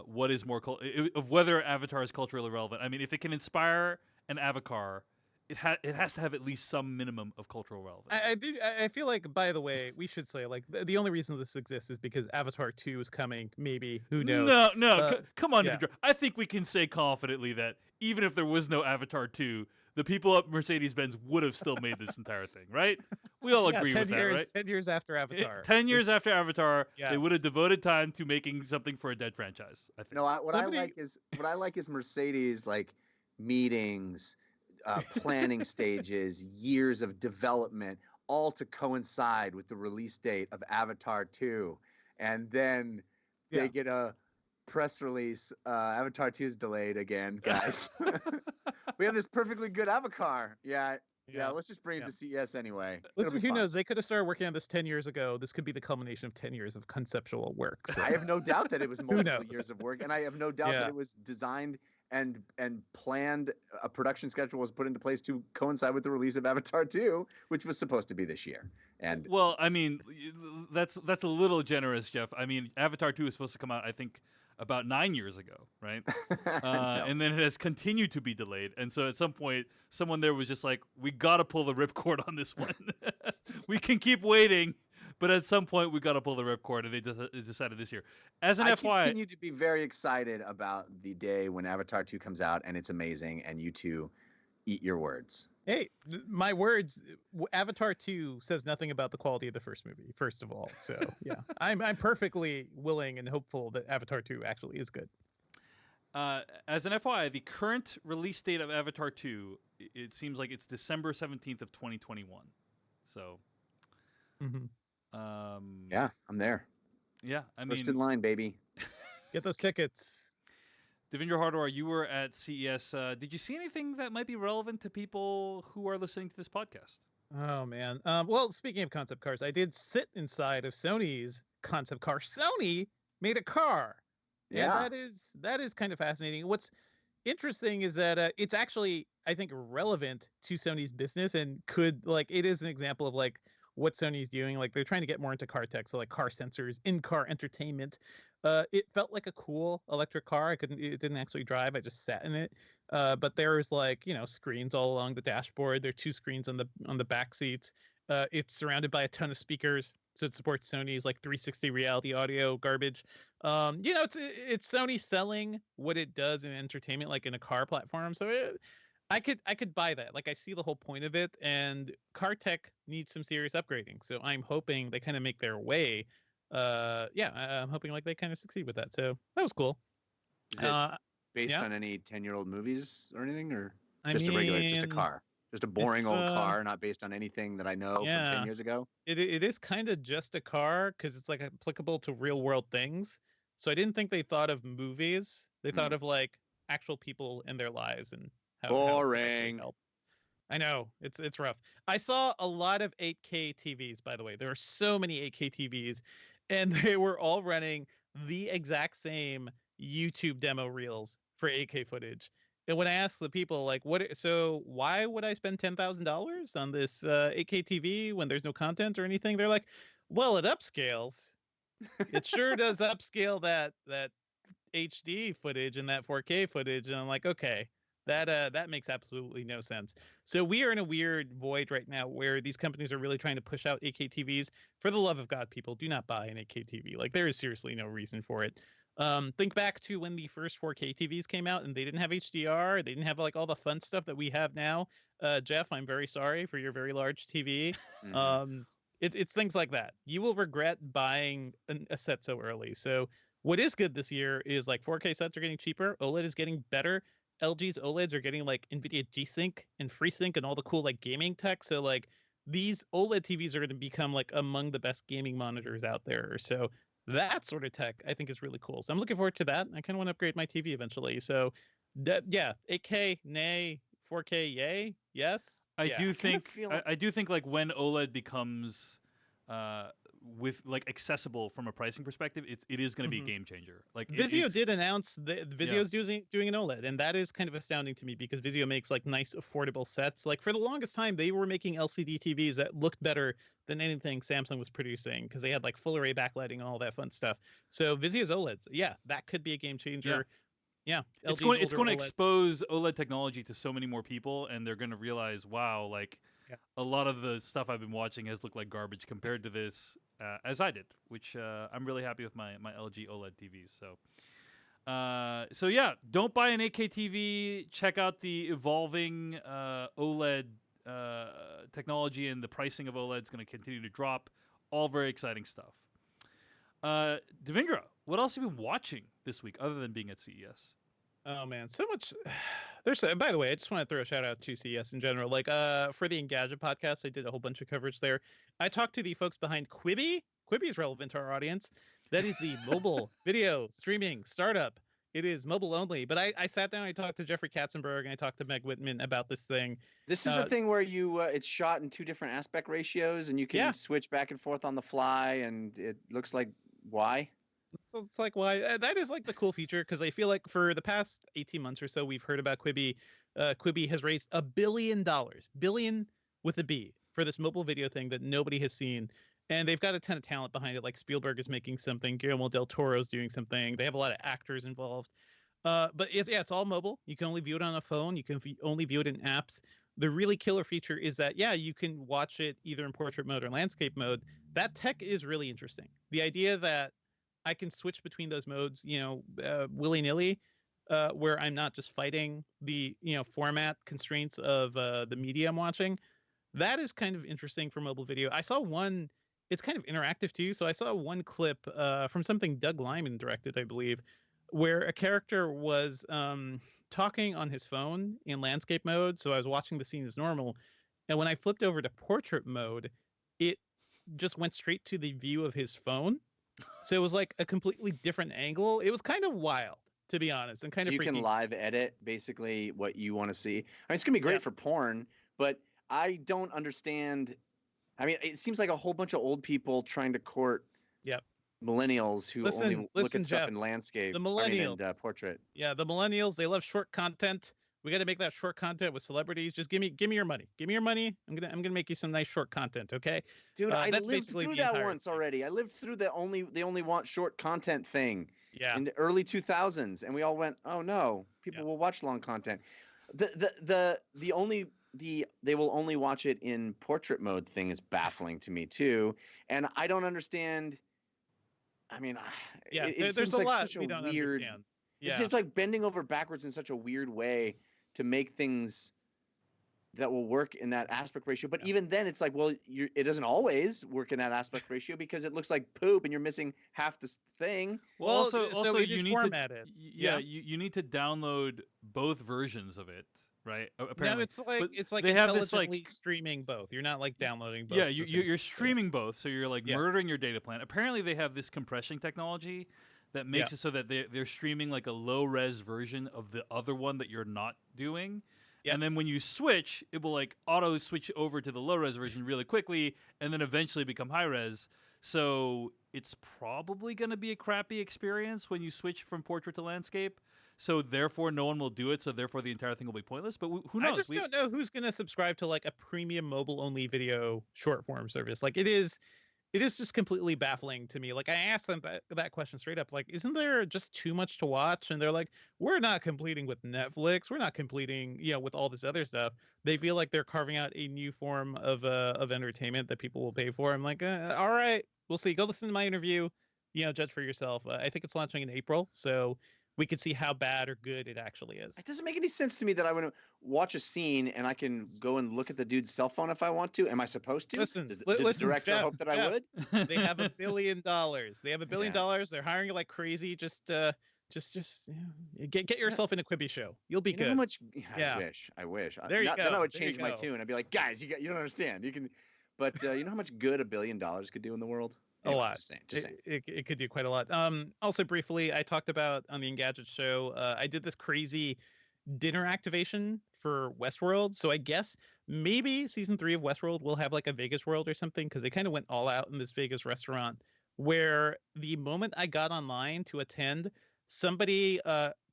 Speaker 1: what is more of whether Avatar is culturally relevant. I mean, if it can inspire an Avatar, it has to have at least some minimum of cultural relevance.
Speaker 2: I feel like, by the way, we should say like the only reason this exists is because Avatar 2 is coming. Maybe, who knows?
Speaker 1: No, come on,
Speaker 2: yeah.
Speaker 1: Vidra. I think we can say confidently that even if there was no Avatar 2, the people at Mercedes-Benz would have still made this entire thing, right? We all
Speaker 2: Yeah,
Speaker 1: agree
Speaker 2: 10
Speaker 1: with that,
Speaker 2: years,
Speaker 1: right?
Speaker 2: 10 years after Avatar.
Speaker 1: 10 years
Speaker 2: This-
Speaker 1: after Avatar, they would have
Speaker 2: Yes.
Speaker 1: devoted time to making something for a dead franchise. I think.
Speaker 3: No, what
Speaker 2: Somebody-
Speaker 3: I like is Mercedes like meetings, planning stages, years of development, all to coincide with the release date of Avatar 2, and then
Speaker 2: Yeah.
Speaker 3: they get a press release. Avatar 2 is delayed again, guys. We have this perfectly good Avatar. Yeah. Let's just bring it
Speaker 2: Yeah.
Speaker 3: to CES anyway. It'll
Speaker 2: Listen,
Speaker 3: be
Speaker 2: who
Speaker 3: fun.
Speaker 2: knows? They could have started working on this 10 years ago. This could be the culmination of 10 years of conceptual work. So.
Speaker 3: I have no doubt that it was multiple
Speaker 2: knows?
Speaker 3: years of work, and I have no doubt
Speaker 2: Yeah.
Speaker 3: that it was designed and planned. A production schedule was put into place to coincide with the release of Avatar 2, which was supposed to be this year. And
Speaker 1: Well, I mean, that's a little generous, Jeff. I mean, Avatar 2 is supposed to come out, I think, about 9 years ago, right?
Speaker 3: No.
Speaker 1: And then it has continued to be delayed. And so at some point, someone there was just like, we got to pull the ripcord on this one. We can keep waiting, but at some point, we got to pull the ripcord. And they decided this year. As an
Speaker 3: I
Speaker 1: FYI,
Speaker 3: continue to be very excited about the day when Avatar 2 comes out and it's amazing, and you two eat your words.
Speaker 2: Hey, my words. Avatar 2 says nothing about the quality of the first movie. First of all, so yeah, I'm perfectly willing and hopeful that Avatar 2 actually is good.
Speaker 1: As an FYI, the current release date of Avatar 2, it seems like it's December 17th of 2021. So,
Speaker 2: Mhm.
Speaker 3: Yeah, I'm there.
Speaker 1: Yeah, I
Speaker 3: First in
Speaker 1: mean,
Speaker 3: line, baby.
Speaker 2: Get those tickets.
Speaker 1: Devindra Hardawar, you were at CES. Did you see anything that might be relevant to people who are listening to this podcast?
Speaker 2: Oh man. Well, speaking of concept cars, I did sit inside of Sony's concept car. Sony made a car, and
Speaker 3: Yeah.
Speaker 2: that is kind of fascinating. What's interesting is that it's actually, I think, relevant to Sony's business and could, like, it is an example of like what Sony's doing. Like they're trying to get more into car tech, so like car sensors, in-car entertainment. It felt like a cool electric car. It didn't actually drive. I just sat in it. But there's like, screens all along the dashboard. There are two screens on the back seats. It's surrounded by a ton of speakers, so it supports Sony's like 360 reality audio garbage. It's Sony selling what it does in entertainment, like in a car platform. So I could buy that. Like I see the whole point of it, and car tech needs some serious upgrading. So I'm hoping they kind of make their way. I'm hoping like they kind of succeed with that. So that was cool.
Speaker 3: Is it based
Speaker 2: yeah.
Speaker 3: on any 10-year-old movies or anything, or
Speaker 2: I
Speaker 3: just a regular, just a
Speaker 2: mean,
Speaker 3: car, just a boring
Speaker 2: it's,
Speaker 3: old car, not based on anything that I know from 10 years ago?
Speaker 2: It is kind of just a car because it's like applicable to real world things. So I didn't think they thought of movies. They thought of like actual people in their lives and how
Speaker 3: Boring.
Speaker 2: they help. I know it's rough. I saw a lot of 8K TVs, by the way. There are so many 8K TVs, and they were all running the exact same YouTube demo reels for 8K footage. And when I asked the people, like, so why would I spend $10,000 on this 8K TV when there's no content or anything? They're like, well, it upscales. It sure does upscale that HD footage and that 4K footage. And I'm like, okay, that makes absolutely no sense. So we are in a weird void right now where these companies are really trying to push out 8K TVs. For the love of God, people, do not buy an 8K TV. Like there is seriously no reason for it. Think back to when the first 4K TVs came out and they didn't have HDR. They didn't have like all the fun stuff that we have now. Jeff, I'm very sorry for your very large TV.
Speaker 3: Mhm.
Speaker 2: It's things like that. You will regret buying a set so early. So what is good this year is like 4K sets are getting cheaper. OLED is getting better. LG's OLEDs are getting like NVIDIA G-Sync and FreeSync and all the cool like gaming tech. So like these OLED TVs are going to become like among the best gaming monitors out there. So that sort of tech I think is really cool. So I'm looking forward to that. I kind of want to upgrade my TV eventually. So yeah, 8K, nay, 4K, yay, yes.
Speaker 1: I
Speaker 2: Yeah.
Speaker 1: do think
Speaker 3: feel
Speaker 1: I do think like when OLED becomes with like accessible from a pricing perspective, it is going to be a
Speaker 2: Mhm.
Speaker 1: game changer. Like
Speaker 2: Vizio did announce Vizio's doing an OLED, and that is kind of astounding to me because Vizio makes like nice, affordable sets. Like for the longest time, they were making LCD TVs that looked better than anything Samsung was producing because they had like full array backlighting and all that fun stuff. So Vizio's OLEDs, yeah, that could be a game changer. Yeah,
Speaker 1: it's
Speaker 2: LG's
Speaker 1: going to
Speaker 2: older OLED.
Speaker 1: expose OLED technology to so many more people, and they're going to realize, wow, like
Speaker 2: Yeah.
Speaker 1: a lot of the stuff I've been watching has looked like garbage compared to this, as I did, which I'm really happy with my LG OLED TVs. So yeah, don't buy an 8K TV. Check out the evolving OLED technology, and the pricing of OLED is going to continue to drop. All very exciting stuff. Devindra, what else have you been watching this week other than being at CES?
Speaker 2: Oh man, so much. By the way, I just want to throw a shout out to CES in general. Like for the Engadget podcast, I did a whole bunch of coverage there. I talked to the folks behind Quibi. Quibi is relevant to our audience. That is the mobile video streaming startup. It is mobile only. But I sat down, I talked to Jeffrey Katzenberg, and I talked to Meg Whitman about this thing.
Speaker 3: This is the thing where you it's shot in 2 different aspect ratios, and you can switch back and forth on the fly, and it looks like why?
Speaker 2: So it's like why that is like the cool feature because I feel like for the past 18 months or so we've heard about Quibi. Quibi has raised $1 billion with a B for this mobile video thing that nobody has seen, and they've got a ton of talent behind it. Like Spielberg is making something, Guillermo del Toro is doing something. They have a lot of actors involved, but it's all mobile. You can only view it on a phone. You can only view it in apps. The really killer feature is that you can watch it either in portrait mode or landscape mode. That tech is really interesting. The idea that I can switch between those modes, willy-nilly, where I'm not just fighting the, format constraints of the media I'm watching. That is kind of interesting for mobile video. I saw one, it's kind of interactive too. So I saw one clip from something Doug Liman directed, I believe, where a character was talking on his phone in landscape mode. So I was watching the scene as normal, and when I flipped over to portrait mode, it just went straight to the view of his phone. So it was like a completely different angle. It was kind of wild, to be honest, and kind
Speaker 3: So
Speaker 2: of
Speaker 3: you can
Speaker 2: freaky.
Speaker 3: live edit basically what you want to see. I mean, it's gonna be
Speaker 2: Yeah.
Speaker 3: great for porn, but I don't understand. I mean, it seems like a whole bunch of old people trying to court
Speaker 2: Yep.
Speaker 3: millennials who only look
Speaker 2: Listen,
Speaker 3: at stuff
Speaker 2: Jeff.
Speaker 3: in landscape.
Speaker 2: The
Speaker 3: I mean, and
Speaker 2: millennials.
Speaker 3: portrait.
Speaker 2: Yeah, the millennials, they love short content. We got to make that short content with celebrities. Just give me your money. Give me your money. I'm gonna make you some nice short content, okay?
Speaker 3: Dude, I
Speaker 2: That's
Speaker 3: lived
Speaker 2: basically
Speaker 3: through
Speaker 2: the
Speaker 3: that
Speaker 2: entire
Speaker 3: once
Speaker 2: thing.
Speaker 3: already. I lived through the they only want short content thing
Speaker 2: Yeah.
Speaker 3: in the early 2000s, and we all went, "Oh no, people will watch long content." The only they will only watch it in portrait mode thing is baffling to me too, and I don't understand. I mean,
Speaker 2: Yeah,
Speaker 3: it
Speaker 2: there's
Speaker 3: seems
Speaker 2: a
Speaker 3: like
Speaker 2: lot
Speaker 3: such a
Speaker 2: we don't
Speaker 3: weird.
Speaker 2: understand.
Speaker 3: It
Speaker 2: Yeah.
Speaker 3: seems like bending over backwards in such a weird way to make things that will work in that aspect ratio. But
Speaker 2: Yeah.
Speaker 3: even then, it's like, well, it doesn't always work in that aspect ratio because it looks like poop and you're missing half the thing.
Speaker 1: Well,
Speaker 2: Well,
Speaker 1: also,
Speaker 2: so it
Speaker 1: you
Speaker 2: is
Speaker 1: need
Speaker 2: formatted.
Speaker 1: to,
Speaker 2: Yeah.
Speaker 1: you need to download both versions of it, right?
Speaker 2: No,
Speaker 1: Apparently,
Speaker 2: it's like
Speaker 1: but
Speaker 2: it's like
Speaker 1: they have this
Speaker 2: intelligently
Speaker 1: like,
Speaker 2: streaming both. You're not like downloading both.
Speaker 1: yeah,
Speaker 2: at the same
Speaker 1: you're
Speaker 2: time.
Speaker 1: streaming both, so you're like
Speaker 2: Yeah.
Speaker 1: murdering your data plan. Apparently, they have this compression technology that makes it so that they're streaming like a low res version of the other one that you're not doing.
Speaker 2: Yeah.
Speaker 1: And then when you switch, it will like auto switch over to the low res version really quickly, and then eventually become high res. So it's probably going to be a crappy experience when you switch from portrait to landscape. So therefore, no one will do it. So therefore, the entire thing will be pointless. But who knows?
Speaker 2: I just don't know who's going to subscribe to like a premium mobile only video short form service. Like it is just completely baffling to me. Like I asked them that question straight up, like, isn't there just too much to watch? And they're like, we're not completing with Netflix. We're not completing, with all this other stuff. They feel like they're carving out a new form of entertainment that people will pay for. I'm like, all right, we'll see. Go listen to my interview, judge for yourself. I think it's launching in April, so we could see how bad or good it actually is.
Speaker 3: It doesn't make any sense to me that I want to watch a scene and I can go and look at the dude's cell phone if I want to. Am I supposed to?
Speaker 2: Listen,
Speaker 3: Did
Speaker 2: listen,
Speaker 3: the director
Speaker 2: Jeff,
Speaker 3: hope that I
Speaker 2: Jeff,
Speaker 3: would?
Speaker 2: They have $1 billion. They have $1 billion.
Speaker 3: Yeah.
Speaker 2: They're hiring like crazy. Just get yourself in a Quibi show. You'll be
Speaker 3: You know
Speaker 2: good.
Speaker 3: how much?
Speaker 2: Yeah.
Speaker 3: I wish.
Speaker 2: There you
Speaker 3: Then I
Speaker 2: go,
Speaker 3: would
Speaker 2: there you
Speaker 3: change my
Speaker 2: go.
Speaker 3: tune. I'd be like, guys, you don't understand. You can, but you know how much good $1 billion could do in the world? Anyway,
Speaker 2: A lot.
Speaker 3: Just saying.
Speaker 2: It could do quite a lot. Also briefly, I talked about on the Engadget show. I did this crazy dinner activation for Westworld. So I guess maybe season 3 of Westworld will have like a Vegas world or something because they kind of went all out in this Vegas restaurant. Where the moment I got online to attend, somebody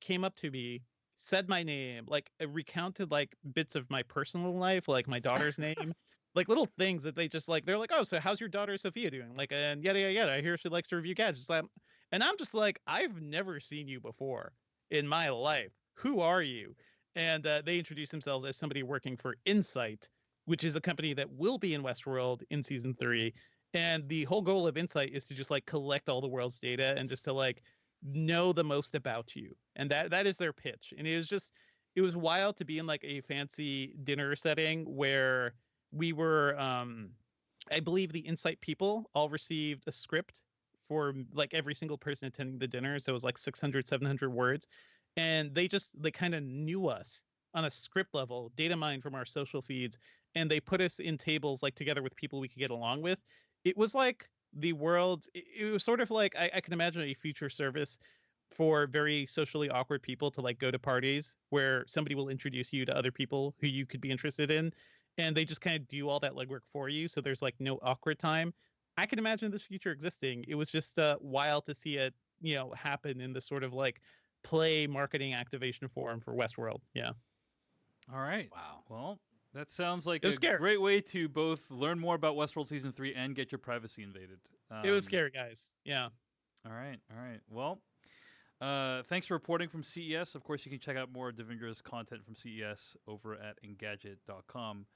Speaker 2: came up to me, said my name, like recounted like bits of my personal life, like my daughter's name, like little things that they just like. They're like, "Oh, so how's your daughter Sophia doing?" Like, and yada yada yada. I hear she likes to review gadgets. And I'm just like, I've never seen you before in my life. Who are you? And they introduced themselves as somebody working for Insight, which is a company that will be in Westworld in season 3. And the whole goal of Insight is to just like collect all the world's data and just to like know the most about you. And that is their pitch. And it was wild to be in like a fancy dinner setting where we were I believe the Insight people all received a script for like every single person attending the dinner. So it was like 600, 700 words. And they kind of knew us on a script level, data mined from our social feeds, and they put us in tables like together with people we could get along with. It was like the world. It was sort of like I can imagine a future service for very socially awkward people to like go to parties where somebody will introduce you to other people who you could be interested in, and they just kind of do all that legwork for you. So there's like no awkward time. I can imagine this future existing. It was just wild to see it, happen in this sort of like play marketing activation forum for Westworld. Yeah.
Speaker 1: All right.
Speaker 3: Wow.
Speaker 1: Well, that sounds like
Speaker 2: It was
Speaker 1: a
Speaker 2: scary.
Speaker 1: great way to both learn more about Westworld season 3 and get your privacy invaded.
Speaker 2: It was scary, guys. Yeah.
Speaker 1: All right. Well, thanks for reporting from CES. Of course, you can check out more Devindra's content from CES over at Engadget.com.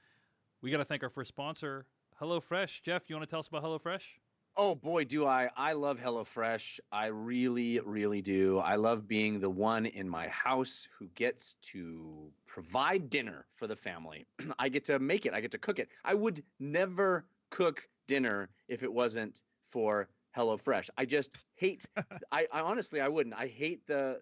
Speaker 1: We got to thank our first sponsor, HelloFresh. Jeff, you want to tell us about HelloFresh?
Speaker 3: Oh boy, do I! I love HelloFresh. I really, really do. I love being the one in my house who gets to provide dinner for the family. I get to make it. I get to cook it. I would never cook dinner if it wasn't for HelloFresh. I just hate. I honestly I wouldn't. I hate the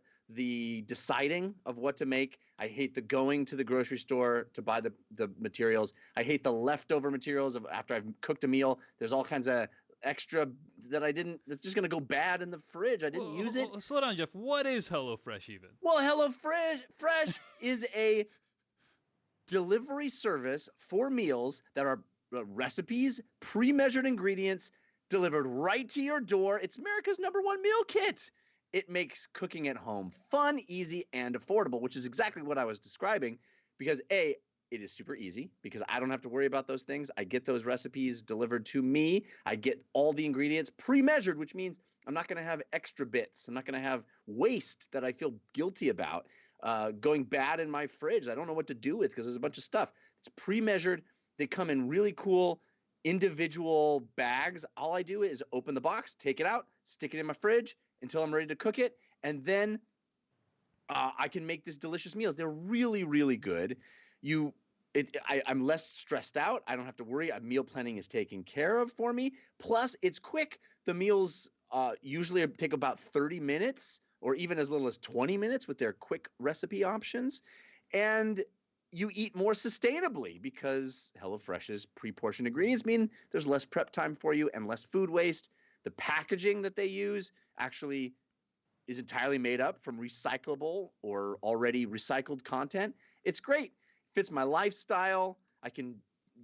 Speaker 3: deciding of what to make. I hate the going to the grocery store to buy the materials. I hate the leftover materials of after I've cooked a meal. There's all kinds of extra that I didn't. That's just gonna go bad in the fridge. I didn't use it.
Speaker 1: Slow down, Jeff. What is HelloFresh even?
Speaker 3: Well, HelloFresh is a delivery service for meals that are recipes, pre-measured ingredients delivered right to your door. It's America's #1 meal kit. It makes cooking at home fun, easy, and affordable, which is exactly what I was describing because A, it is super easy because I don't have to worry about those things. I get those recipes delivered to me. I get all the ingredients pre-measured, which means I'm not going to have extra bits. I'm not going to have waste that I feel guilty about going bad in my fridge. I don't know what to do with because there's a bunch of stuff. It's pre-measured. They come in really cool individual bags. All I do is open the box, take it out, stick it in my fridge until I'm ready to cook it, and then I can make these delicious meals. They're really, really good. I'm less stressed out. I don't have to worry. Meal planning is taken care of for me. Plus, it's quick. The meals usually take about 30 minutes or even as little as 20 minutes with their quick recipe options. And you eat more sustainably because HelloFresh's pre-portioned ingredients mean there's less prep time for you and less food waste. The packaging that they use actually is entirely made up from recyclable or already recycled content. It's great. Fits my lifestyle. I can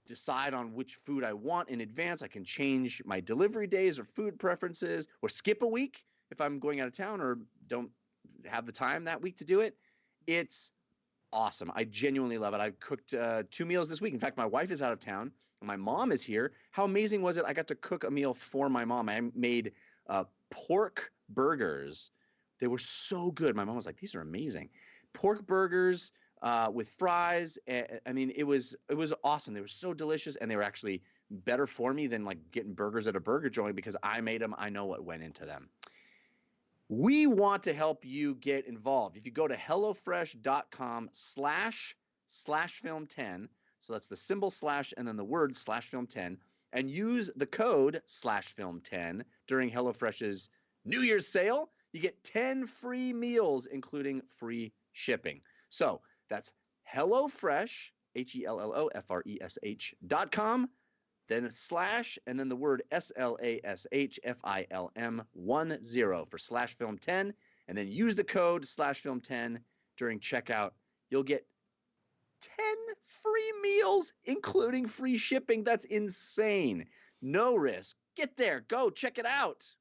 Speaker 3: decide on which food I want in advance. I can change my delivery days or food preferences or skip a week if I'm going out of town or don't have the time that week to do it. It's awesome. I genuinely love it. I cooked 2 meals this week. In fact, my wife is out of town and my mom is here. How amazing was it? I got to cook a meal for my mom. I made pork burgers. They were so good. My mom was like, these are amazing. Pork burgers with fries. I mean, it was awesome. They were so delicious, and they were actually better for me than like getting burgers at a burger joint because I made them. I know what went into them. We want to help you get involved. If you go to hellofresh.com/film10, so that's the symbol slash and then the word /film10, and use the code /film10 during HelloFresh's New Year's sale, you get 10 free meals, including free shipping. So that's HelloFresh, HelloFresh.com, then slash, and then the word SLASHFILM10 for /film10, and then use the code /film10 during checkout. You'll get 10 free meals, including free shipping. That's insane. No risk. Get there. Go check it out.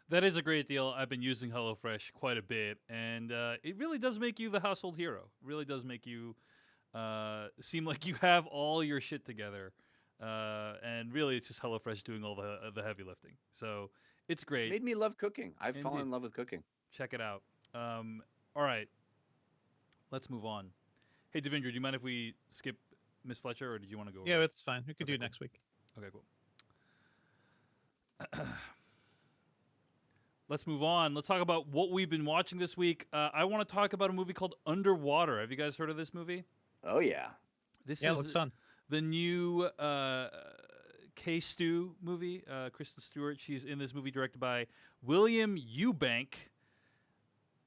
Speaker 1: That is a great deal. I've been using HelloFresh quite a bit, and it really does make you the household hero. It really does make you seem like you have all your shit together. And really, it's just HelloFresh doing all the heavy lifting. So it's great.
Speaker 3: It's made me love cooking. I've fallen in love with cooking.
Speaker 1: Check it out. All right. Let's move on. Hey, Devindra, do you mind if we skip Miss Fletcher, or did you want to go over
Speaker 2: Yeah,
Speaker 1: it?
Speaker 2: it's fine. We could do it next week.
Speaker 1: Okay, cool. Let's move on. Let's talk about what we've been watching this week. I want to talk about a movie called Underwater. Have you guys heard of this movie?
Speaker 3: Oh, yeah.
Speaker 1: This
Speaker 2: Yeah, it
Speaker 1: is
Speaker 2: looks fun.
Speaker 1: the new K-Stew movie. Kristen Stewart, she's in this movie directed by William Eubank.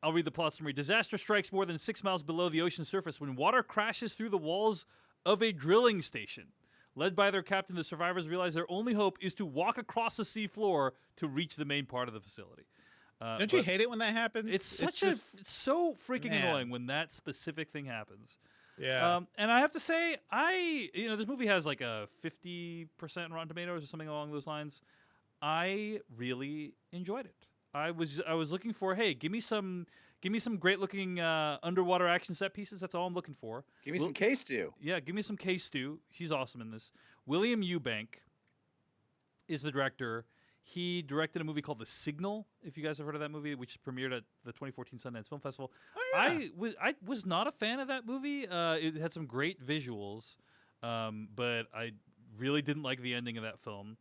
Speaker 1: I'll read the plot summary. Disaster strikes more than 6 miles below the ocean surface when water crashes through the walls of a drilling station. Led by their captain, the survivors realize their only hope is to walk across the sea floor to reach the main part of the facility.
Speaker 2: Don't you hate it when that happens?
Speaker 1: It's so freaking annoying when that specific thing happens.
Speaker 2: Yeah.
Speaker 1: And I have to say, this movie has like a 50% Rotten Tomatoes or something along those lines. I really enjoyed it. I was looking for, hey, give me some great looking underwater action set pieces. That's all I'm looking for.
Speaker 3: Give me some K-Stew.
Speaker 1: Yeah, give me some K-Stew. He's awesome in this. William Eubank is the director. He directed a movie called The Signal, if you guys have heard of that movie, which premiered at the 2014 Sundance Film Festival.
Speaker 2: Oh, yeah.
Speaker 1: I was not a fan of that movie. It had some great visuals, but I really didn't like the ending of that film.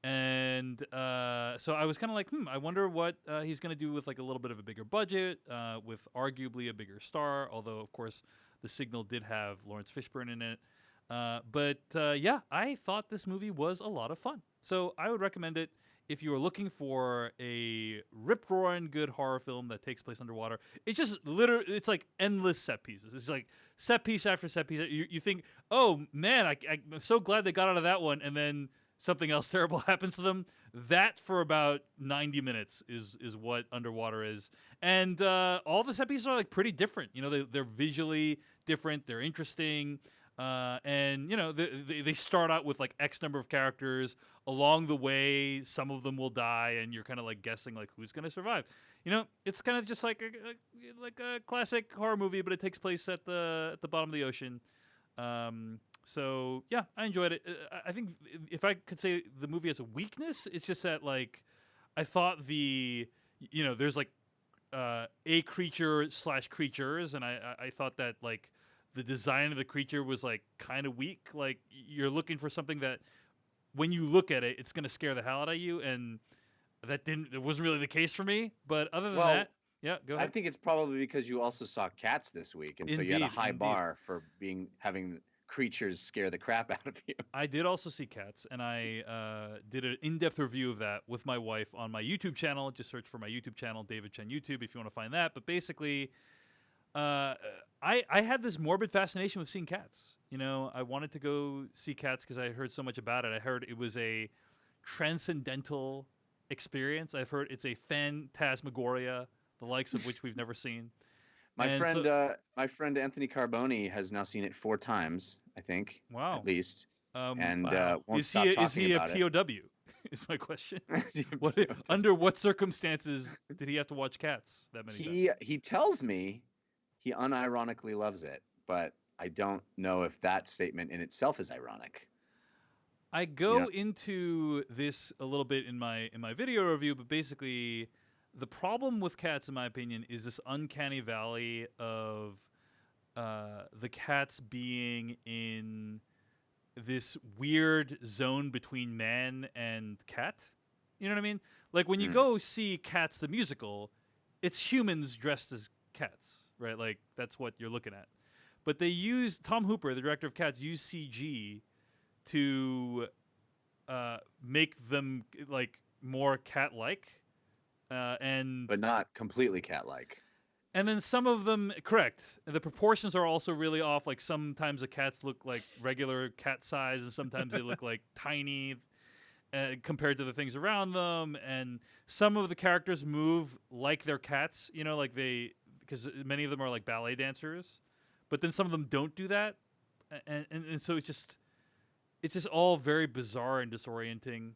Speaker 1: And so I was kind of like, I wonder what he's going to do with like a little bit of a bigger budget, with arguably a bigger star, although, of course, The Signal did have Lawrence Fishburne in it. But I thought this movie was a lot of fun. So I would recommend it if you are looking for a rip-roaring good horror film that takes place underwater, it's just literally, it's like endless set pieces. It's like set piece after set piece. You think, oh man, I'm so glad they got out of that one, and then something else terrible happens to them. That for about 90 minutes is what Underwater is, and all the set pieces are like pretty different. You know, they're visually different. They're interesting. And you know they start out with like X number of characters. Along the way, some of them will die, and you're kind of like guessing like who's gonna survive. You know, it's kind of just like a classic horror movie, but it takes place at the bottom of the ocean. So yeah, I enjoyed it. I think if I could say the movie has a weakness, it's just that like I thought there's like a creature / creatures, and I thought that like the design of the creature was like kind of weak. Like you're looking for something that when you look at it, it's gonna scare the hell out of you, and it wasn't really the case for me. But other than that, yeah, go ahead.
Speaker 3: I think it's probably because you also saw Cats this week, and so you had a high bar for having creatures scare the crap out of you.
Speaker 1: I did also see Cats, and I did an in-depth review of that with my wife on my YouTube channel. Just search for my YouTube channel, David Chen YouTube, if you want to find that. But basically, I had this morbid fascination with seeing Cats. You know, I wanted to go see Cats because I heard so much about it. I heard it was a transcendental experience. I've heard it's a phantasmagoria, the likes of which we've never seen.
Speaker 3: My friend Anthony Carboni has now seen it 4 times, I think.
Speaker 1: Wow.
Speaker 3: At least. And
Speaker 1: wow.
Speaker 3: won't stop talking
Speaker 1: is he
Speaker 3: about
Speaker 1: a POW? Is my question. Under what circumstances did he have to watch Cats that many times?
Speaker 3: He tells me he unironically loves it, but I don't know if that statement in itself is ironic.
Speaker 1: I go into this a little bit in my video review, but basically the problem with Cats, in my opinion, is this uncanny valley of the cats being in this weird zone between man and cat. You know what I mean? Like when you go see Cats the musical, it's humans dressed as cats, right? Like that's what you're looking at. But Tom Hooper, the director of Cats, used CG to make them like more cat-like,
Speaker 3: but not completely cat-like.
Speaker 1: And then some of them, correct. The proportions are also really off. Like sometimes the cats look like regular cat size, and sometimes they look like tiny compared to the things around them. And some of the characters move like they're cats, you know, like because many of them are like ballet dancers. But then some of them don't do that, and so it's just all very bizarre and disorienting.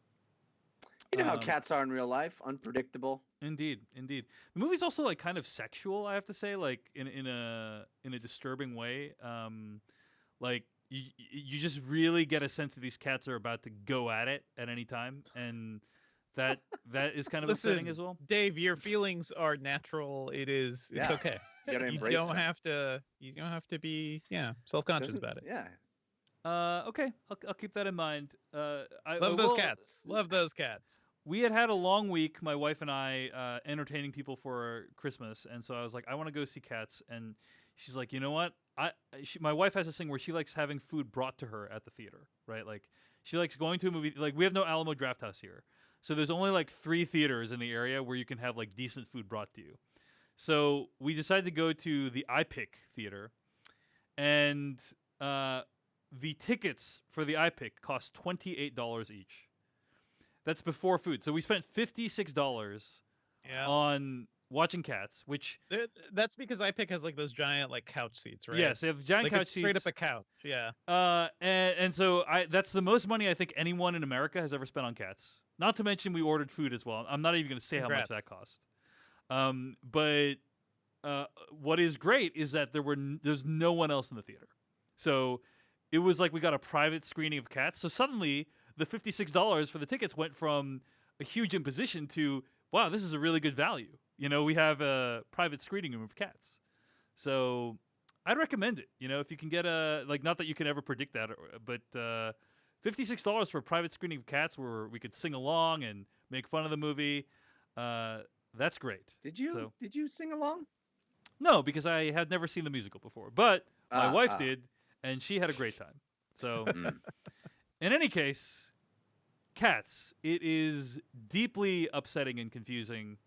Speaker 3: You know how cats are in real life, unpredictable.
Speaker 1: Indeed. The movie's also like kind of sexual, I have to say, like in a disturbing way. Like you just really get a sense that these cats are about to go at it at any time, and that is kind of upsetting as well.
Speaker 2: Dave, your feelings are natural. It's okay.
Speaker 3: You gotta embrace
Speaker 2: you don't have to be self-conscious about it.
Speaker 3: Yeah.
Speaker 1: Okay, I'll keep that in mind.
Speaker 2: Love those cats. Love those cats.
Speaker 1: We had a long week, my wife and I, entertaining people for Christmas, and so I was like, I want to go see Cats, and she's like, you know what? My wife has this thing where she likes having food brought to her at the theater, right? Like she likes going to a movie. Like we have no Alamo Drafthouse here, so there's only like 3 theaters in the area where you can have like decent food brought to you. So we decided to go to the iPic theater, and the tickets for the iPic cost $28 each. That's before food. So we spent $56 on watching Cats, which
Speaker 2: that's because iPic has like those giant like couch seats, right?
Speaker 1: Yes, they have giant couch seats.
Speaker 2: Straight up a couch, yeah.
Speaker 1: And so that's the most money I think anyone in America has ever spent on Cats. Not to mention we ordered food as well. I'm not even going to say how much that cost. But what is great is that there's no one else in the theater. So it was like we got a private screening of Cats. So suddenly the $56 for the tickets went from a huge imposition to, wow, this is a really good value. You know, we have a private screening room of Cats. So I'd recommend it. You know, if you can get not that you can ever predict that, but $56 for a private screening of Cats where we could sing along and make fun of the movie. That's great.
Speaker 3: Did you sing along?
Speaker 1: No, because I had never seen the musical before. But my wife did, and she had a great time. So, in any case, Cats. It is deeply upsetting and confusing.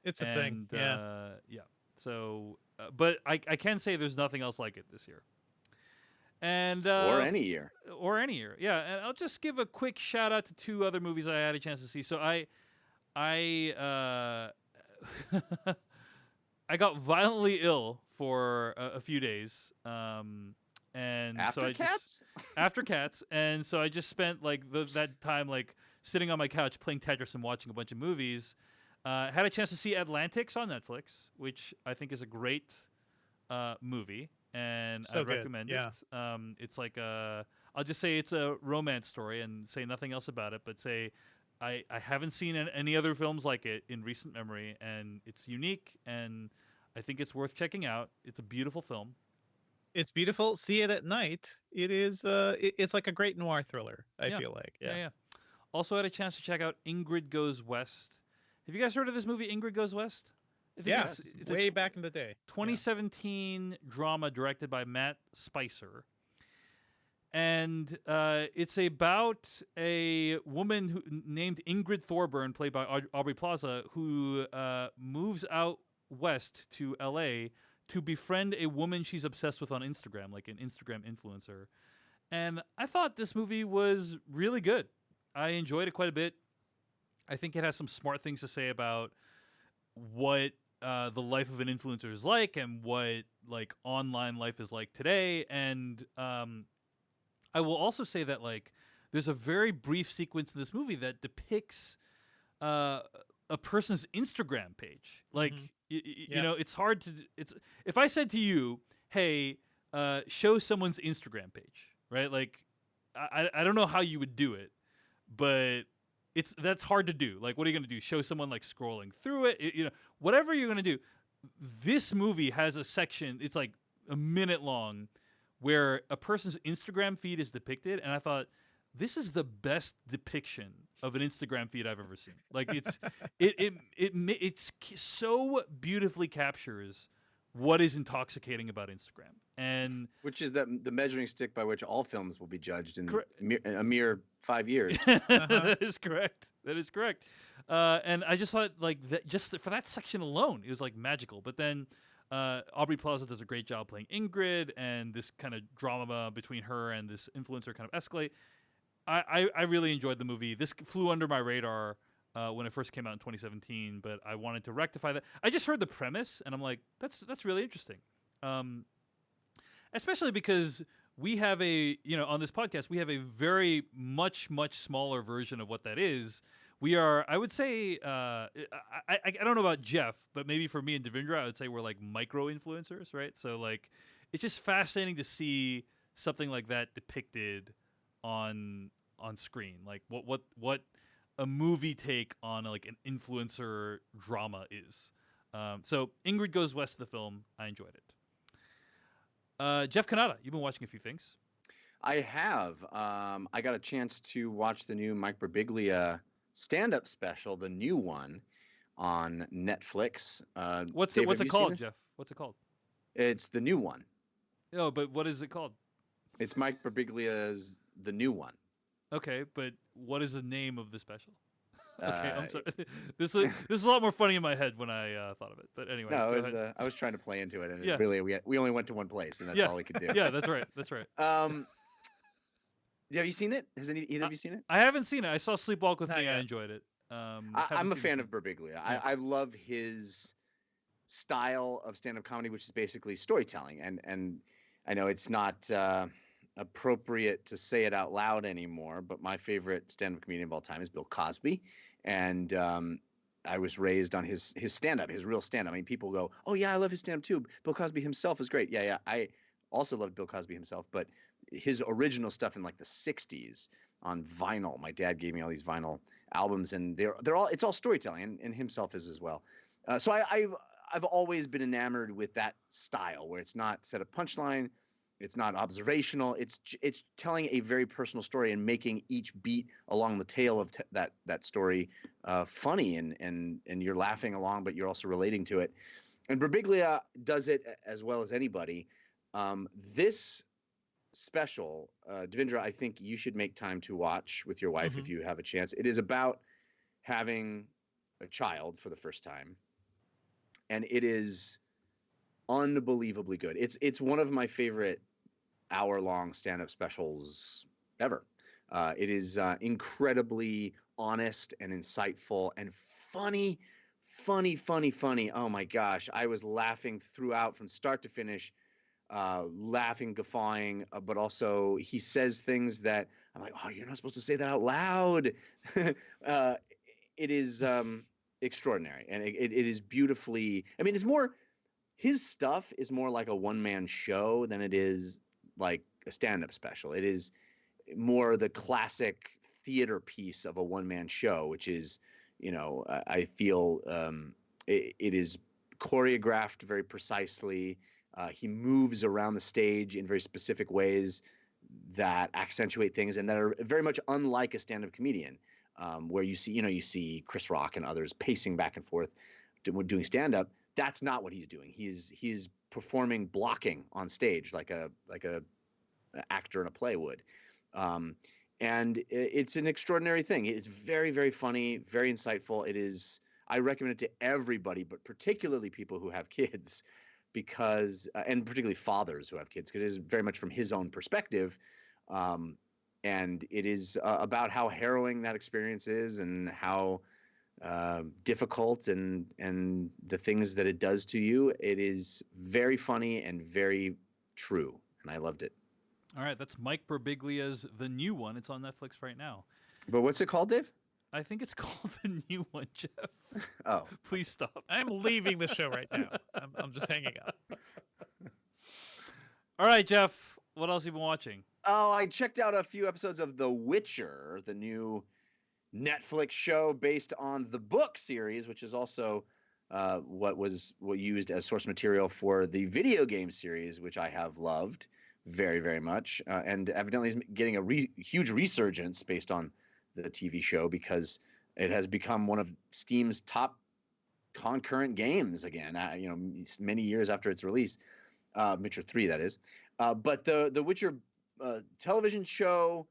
Speaker 2: It's a
Speaker 1: and
Speaker 2: thing. Yeah.
Speaker 1: Yeah. So, but I can say there's nothing else like it this year. And
Speaker 3: Or any year.
Speaker 1: or any year, yeah. And I'll just give a quick shout out to two other movies I had a chance to see. So I I got violently ill for a few days. And
Speaker 3: After
Speaker 1: so I
Speaker 3: Cats?
Speaker 1: after Cats, and so I just spent like that time like sitting on my couch playing Tetris and watching a bunch of movies. Had a chance to see Atlantics on Netflix, which I think is a great movie, and
Speaker 2: So
Speaker 1: I'd
Speaker 2: good,
Speaker 1: recommend
Speaker 2: yeah.
Speaker 1: it. It's like I'll just say it's a romance story and say nothing else about it, but say I haven't seen any other films like it in recent memory, and it's unique, and I think it's worth checking out. It's a beautiful film.
Speaker 2: It's beautiful. See it at night. It is. It's like a great noir thriller. I
Speaker 1: Yeah.
Speaker 2: feel like.
Speaker 1: Yeah,
Speaker 2: Yeah.
Speaker 1: yeah. Also had a chance to check out Ingrid Goes West. Have you guys heard of this movie, Ingrid Goes West? I think
Speaker 2: Yeah.
Speaker 1: it's a
Speaker 2: Way back in the day.
Speaker 1: 2017 drama directed by Matt Spicer. And it's about a woman named Ingrid Thorburn, played by Aubrey Plaza, who moves out west to LA to befriend a woman she's obsessed with on Instagram, like an Instagram influencer. And I thought this movie was really good. I enjoyed it quite a bit. I think it has some smart things to say about what the life of an influencer is like and what like online life is like today. And I will also say that like there's a very brief sequence in this movie that depicts a person's Instagram page. Like you
Speaker 2: Yeah.
Speaker 1: know, it's hard to it's if I said to you, "Hey, show someone's Instagram page," right? Like I don't know how you would do it, but that's hard to do. Like, what are you going to do? Show someone like scrolling through it? You know, whatever you're going to do. This movie has a section. It's like a minute long, where a person's Instagram feed is depicted, and I thought this is the best depiction of an Instagram feed I've ever seen. Like, it's so beautifully captures what is intoxicating about Instagram. And
Speaker 3: Which is the measuring stick by which all films will be judged in
Speaker 1: Correct.
Speaker 3: a mere 5 years.
Speaker 1: That is correct. That is correct. And I just thought like that just for that section alone, it was like magical. But then Aubrey Plaza does a great job playing Ingrid, and this kind of drama between her and this influencer kind of escalate. I really enjoyed the movie. This flew under my radar when it first came out in 2017, but I wanted to rectify that. I just heard the premise, and I'm like, that's really interesting. Especially because we have on this podcast, we have a very much smaller version of what that is. We are, I would say, I don't know about Jeff, but maybe for me and Devindra, I would say we're like micro influencers, right? So like, it's just fascinating to see something like that depicted on screen. Like what a movie take on like an influencer drama is. So Ingrid Goes West, the film, I enjoyed it. Jeff Kanata, you've been watching a few things.
Speaker 3: I have. I got a chance to watch the new Mike Birbiglia stand-up special, the new one, on Netflix.
Speaker 1: What's
Speaker 3: Dave,
Speaker 1: it
Speaker 3: have you seen
Speaker 1: called,
Speaker 3: this?
Speaker 1: Jeff? What's it called?
Speaker 3: It's the new one.
Speaker 1: No, but what is it called?
Speaker 3: It's Mike Birbiglia's The New One.
Speaker 1: Okay, but what is the name of the special? Okay, I'm
Speaker 3: Uh,
Speaker 1: sorry. This is a lot more funny in my head when I thought of it. But anyway,
Speaker 3: No,
Speaker 1: go
Speaker 3: it was,
Speaker 1: ahead.
Speaker 3: I was trying to play into it, and
Speaker 1: Yeah.
Speaker 3: really we only went to one place, and that's
Speaker 1: Yeah.
Speaker 3: all we could do.
Speaker 1: Yeah, that's right. That's right.
Speaker 3: Have you seen it? Has either of you seen it?
Speaker 1: I haven't seen it. I saw Sleepwalk with
Speaker 2: Not
Speaker 1: Me. I
Speaker 2: yet.
Speaker 1: enjoyed it.
Speaker 3: I'm
Speaker 1: haven't
Speaker 3: a
Speaker 1: seen
Speaker 3: fan
Speaker 1: this
Speaker 3: of Birbiglia.
Speaker 1: Yeah.
Speaker 3: I love his style of stand-up comedy, which is basically storytelling. And I know it's not appropriate to say it out loud anymore, but my favorite stand-up comedian of all time is Bill Cosby, and I was raised on his stand-up, his real stand-up. I mean, people go, "Oh yeah, I love his stand-up too." Bill Cosby himself is great. Yeah. I also loved Bill Cosby himself, but his original stuff in like the '60s on vinyl. My dad gave me all these vinyl albums, and it's all storytelling, and himself is as well. So I've always been enamored with that style where it's not set up punchline, it's not observational, it's telling a very personal story and making each beat along the tail of that story funny, and you're laughing along, but you're also relating to it. And Birbiglia does it as well as anybody. This special, Devindra, I think you should make time to watch with your wife if
Speaker 2: Mhm.
Speaker 3: you have a chance. It is about having a child for the first time, and it is unbelievably good. It's one of my favorite hour-long stand-up specials ever. It is incredibly honest and insightful and funny, funny, funny, funny. Oh my gosh, I was laughing throughout from start to finish, laughing, guffawing, but also he says things that I'm like, oh, you're not supposed to say that out loud. uh, it is extraordinary, and it is beautifully. I mean, it's more his stuff is more like a one-man show than it is like a stand-up special. It is more the classic theater piece of a one-man show, which is, I feel it is choreographed very precisely. He moves around the stage in very specific ways that accentuate things and that are very much unlike a stand-up comedian, where you see Chris Rock and others pacing back and forth doing stand-up. That's not what he's doing. He's performing blocking on stage like a actor in a play would. Um, and it's an extraordinary thing. It's very, very funny, very insightful. It is. I recommend it to everybody, but particularly people who have kids, because and particularly fathers who have kids, because it is very much from his own perspective, um, and it is about how harrowing that experience is and how difficult and the things that it does to you. It is very funny and very true, and I loved it.
Speaker 1: All right, that's Mike Birbiglia's The New One. It's on Netflix right now.
Speaker 3: But what's it called, Dave?
Speaker 1: I think it's called The New One, Jeff.
Speaker 3: Oh,
Speaker 1: Please stop.
Speaker 2: I'm leaving the show right now. I'm just hanging up.
Speaker 1: All right, Jeff. What else have you been watching?
Speaker 3: oh, I checked out a few episodes of The Witcher, the new Netflix show based on the book series, which is also what used as source material for the video game series, which I have loved very, very much, and evidently is getting a huge resurgence based on the TV show because it has become one of Steam's top concurrent games again. Many years after its release, Witcher 3, that is. But the Witcher television show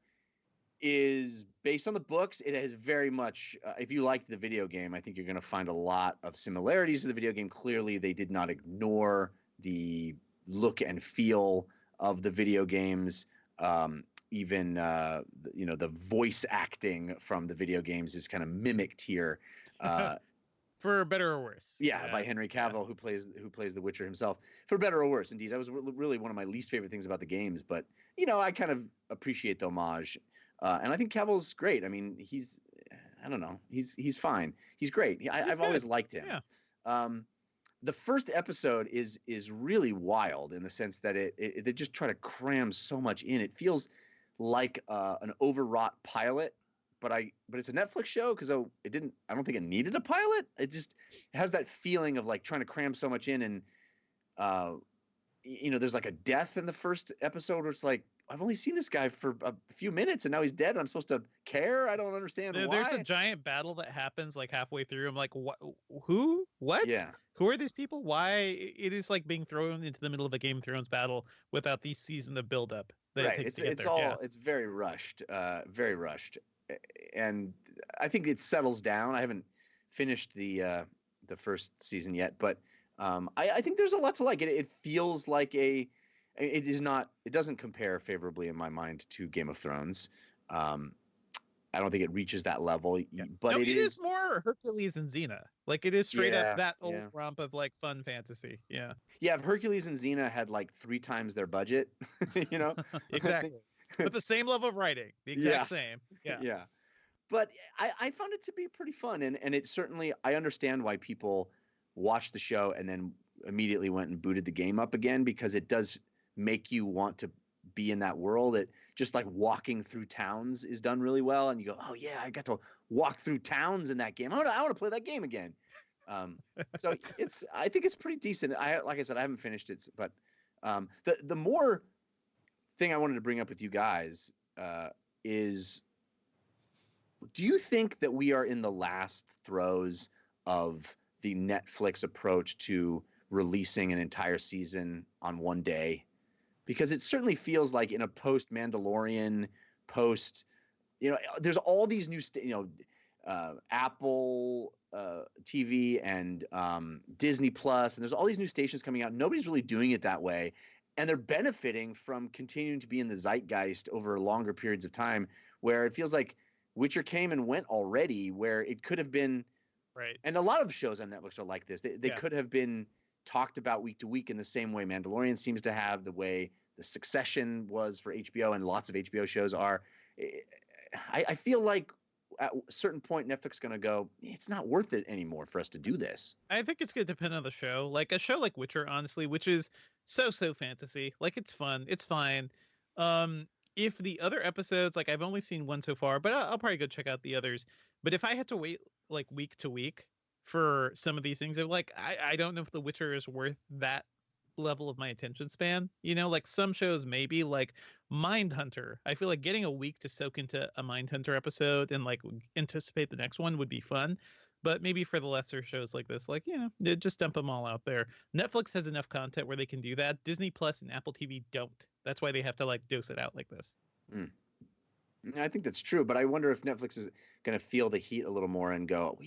Speaker 3: is based on the books. It has very much, if you liked the video game, I think you're going to find a lot of similarities to the video game. Clearly, they did not ignore the look and feel of the video games. Even the voice acting from the video games is kind of mimicked here.
Speaker 2: For better or worse.
Speaker 3: Yeah, by Henry Cavill, who plays the Witcher himself, for better or worse. Indeed, that was really one of my least favorite things about the games, but I kind of appreciate the homage, and I think Cavill's great. I mean, I don't know, he's fine. He's great. I've always liked him.
Speaker 2: Yeah.
Speaker 3: The first episode is really wild in the sense that they just try to cram so much in. It feels like an overwrought pilot. But it's a Netflix show because I don't think it needed a pilot. It just has that feeling of like trying to cram so much in, and there's like a death in the first episode where it's like, I've only seen this guy for a few minutes and now he's dead and I'm supposed to care. I don't understand why.
Speaker 2: There's a giant battle that happens like halfway through. I'm like, what? Who? What?
Speaker 3: Yeah.
Speaker 2: Who are these people? Why? It is like being thrown into the middle of a Game of Thrones battle without the season of buildup that it takes to get there.
Speaker 3: It's very rushed, very rushed. And I think it settles down. I haven't finished the first season yet, but I think there's a lot to like. It feels like it doesn't compare favorably in my mind to Game of Thrones. I don't think it reaches that level, but it is
Speaker 2: more Hercules and Xena. Like it is straight up that old romp of like fun fantasy. Yeah.
Speaker 3: Yeah. If Hercules and Xena had like 3 times their budget,
Speaker 2: Exactly. With the same level of writing, the exact same. Yeah.
Speaker 3: Yeah. But I found it to be pretty fun. And it certainly, I understand why people watched the show and then immediately went and booted the game up again, because it does make you want to be in that world. It just like walking through towns is done really well. And you go, oh yeah, I got to walk through towns in that game. I want to play that game again. So I think it's pretty decent. Like I said, I haven't finished it, but the more thing I wanted to bring up with you guys is, do you think that we are in the last throes of the Netflix approach to releasing an entire season on one day? because it certainly feels like in a post Mandalorian, post, there's all these new, Apple TV and Disney Plus, and there's all these new stations coming out. Nobody's really doing it that way, and they're benefiting from continuing to be in the zeitgeist over longer periods of time, where it feels like Witcher came and went already, where it could have been.
Speaker 2: Right.
Speaker 3: And a lot of shows on Netflix are like this. They
Speaker 2: Yeah.
Speaker 3: could have been talked about week to week in the same way Mandalorian seems to have, the way the Succession was for HBO, and lots of HBO shows are. I feel like at a certain point Netflix is going to go, it's not worth it anymore for us to do this.
Speaker 2: I think it's going to depend on the show. Like a show like Witcher, honestly, which is so fantasy. Like it's fun, it's fine. If the other episodes, like I've only seen one so far, but I'll probably go check out the others. But if I had to wait like week to week for some of these things, like I don't know if The Witcher is worth that level of my attention span. Like some shows maybe, like Mindhunter. I feel like getting a week to soak into a Mindhunter episode and like anticipate the next one would be fun. But maybe for the lesser shows like this, like, just dump them all out there. Netflix has enough content where they can do that. Disney Plus and Apple TV don't. That's why they have to like dose it out like this.
Speaker 3: I think that's true, but I wonder if Netflix is going to feel the heat a little more and go,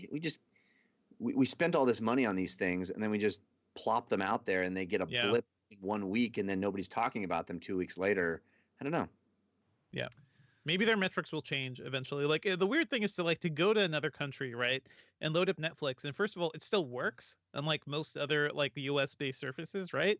Speaker 3: we spent all this money on these things, and then we just plop them out there, and they get a blip 1 week, and then nobody's talking about them 2 weeks later. I don't know.
Speaker 2: Yeah. Maybe their metrics will change eventually. Like the weird thing is to go to another country, right, and load up Netflix. And first of all, it still works, unlike most other like US-based services, right?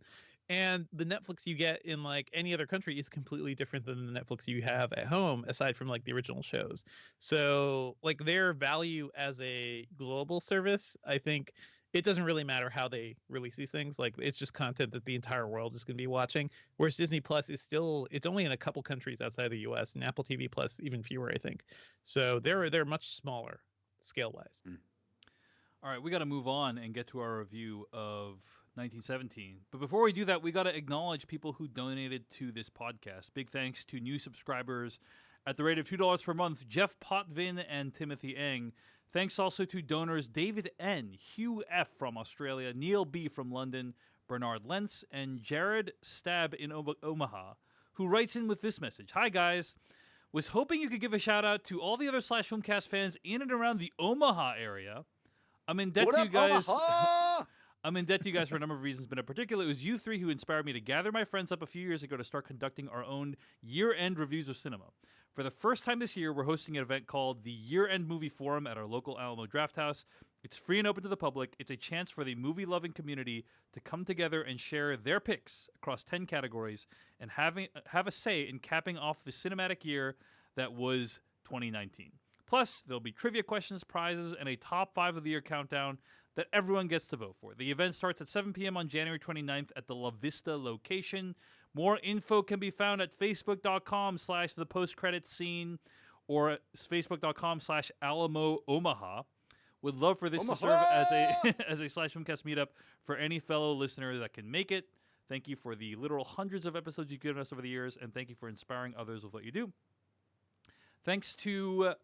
Speaker 2: And the Netflix you get in like any other country is completely different than the Netflix you have at home, aside from like the original shows. So like their value as a global service, I think it doesn't really matter how they release these things. Like it's just content that the entire world is going to be watching. Whereas Disney Plus is it's only in a couple countries outside the US, and Apple TV Plus even fewer, I think. So they're much smaller scale wise.
Speaker 1: All right, we got to move on and get to our review of 1917. But before we do that, we got to acknowledge people who donated to this podcast. Big thanks to new subscribers at the rate of $2 per month, Jeff Potvin and Timothy Eng. Thanks also to donors David N., Hugh F. from Australia, Neil B. from London, Bernard Lentz, and Jared Stab in Omaha, who writes in with this message. Hi, guys. Was hoping you could give a shout-out to all the other Slash Filmcast fans in and around the Omaha area. I'm in debt to you guys. I'm in debt to you guys for a number of reasons, but in particular, it was you three who inspired me to gather my friends up a few years ago to start conducting our own year-end reviews of cinema. For the first time this year, we're hosting an event called the Year-End Movie Forum at our local Alamo Draft House. It's free and open to the public. It's a chance for the movie-loving community to come together and share their picks across 10 categories and have a say in capping off the cinematic year that was 2019. Plus, there'll be trivia questions, prizes, and a top 5 of the year countdown that everyone gets to vote for. The event starts at 7 p.m. on January 29th at the La Vista location. More info can be found at facebook.com/thepostcreditscene or at facebook.com/Alamo Omaha. Would love for this to serve as a Slash Filmcast meetup for any fellow listener that can make it. Thank you for the literal hundreds of episodes you've given us over the years, and thank you for inspiring others with what you do. Thanks to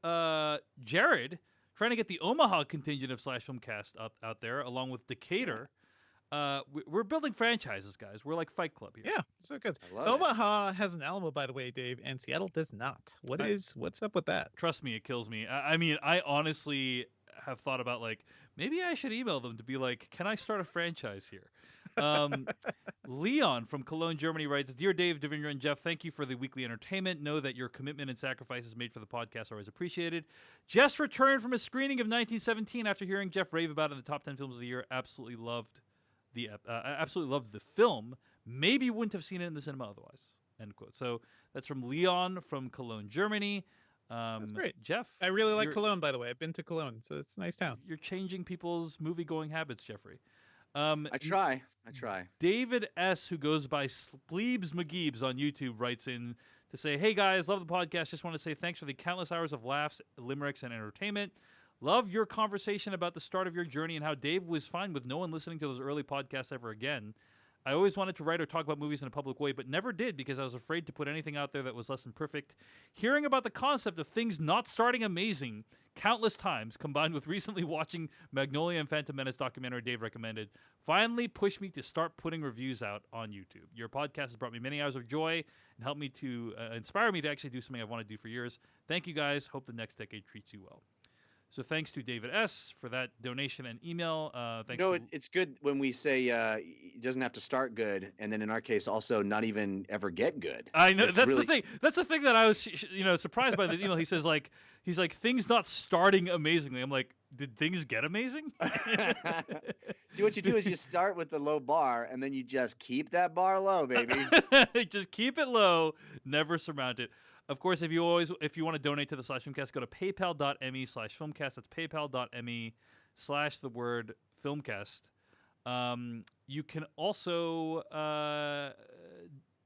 Speaker 1: Jared, trying to get the Omaha contingent of Slash Filmcast out there, along with Decatur. We're building franchises, guys. We're like Fight Club here.
Speaker 2: Yeah, so good. Omaha has an Alamo, by the way, Dave, and Seattle does not. What's up with that?
Speaker 1: Trust me, it kills me. I mean, I honestly have thought about like maybe I should email them to be like, can I start a franchise here? Leon from Cologne, Germany writes, Dear Dave, Devindra, and Jeff, thank you for the weekly entertainment. Know that your commitment and sacrifices made for the podcast are always appreciated. Just returned from a screening of 1917 after hearing Jeff rave about it in the top 10 films of the year. Absolutely loved the film. Maybe wouldn't have seen it in the cinema otherwise. End quote. So that's from Leon from Cologne, Germany.
Speaker 2: That's great.
Speaker 1: Jeff,
Speaker 2: I really like Cologne, by the way. I've been to Cologne, so it's a nice town.
Speaker 1: You're changing people's movie-going habits, Jeffrey.
Speaker 3: I try.
Speaker 1: David S., who goes by Spleebs McGeebs on YouTube, writes in to say, hey, guys, love the podcast. Just want to say thanks for the countless hours of laughs, limericks, and entertainment. Love your conversation about the start of your journey and how Dave was fine with no one listening to those early podcasts ever again. I always wanted to write or talk about movies in a public way, but never did because I was afraid to put anything out there that was less than perfect. Hearing about the concept of things not starting amazing countless times, combined with recently watching Magnolia and Phantom Menace documentary Dave recommended, finally pushed me to start putting reviews out on YouTube. Your podcast has brought me many hours of joy and helped me to inspire me to actually do something I've wanted to do for years. Thank you guys. Hope the next decade treats you well. So thanks to David S. for that donation and email. Thanks.
Speaker 3: It's good when we say it doesn't have to start good, and then in our case, also not even ever get good.
Speaker 1: I know
Speaker 3: It's
Speaker 1: that's
Speaker 3: really-
Speaker 1: the thing. That's the thing that I was, surprised by this email. He says he's like things not starting amazingly. I'm like, did things get amazing?
Speaker 3: See, what you do is you start with the low bar, and then you just keep that bar low, baby.
Speaker 1: Just keep it low, never surmount it. Of course, if you want to donate to the /filmcast, go to paypal.me/filmcast. That's paypal.me/filmcast. You can also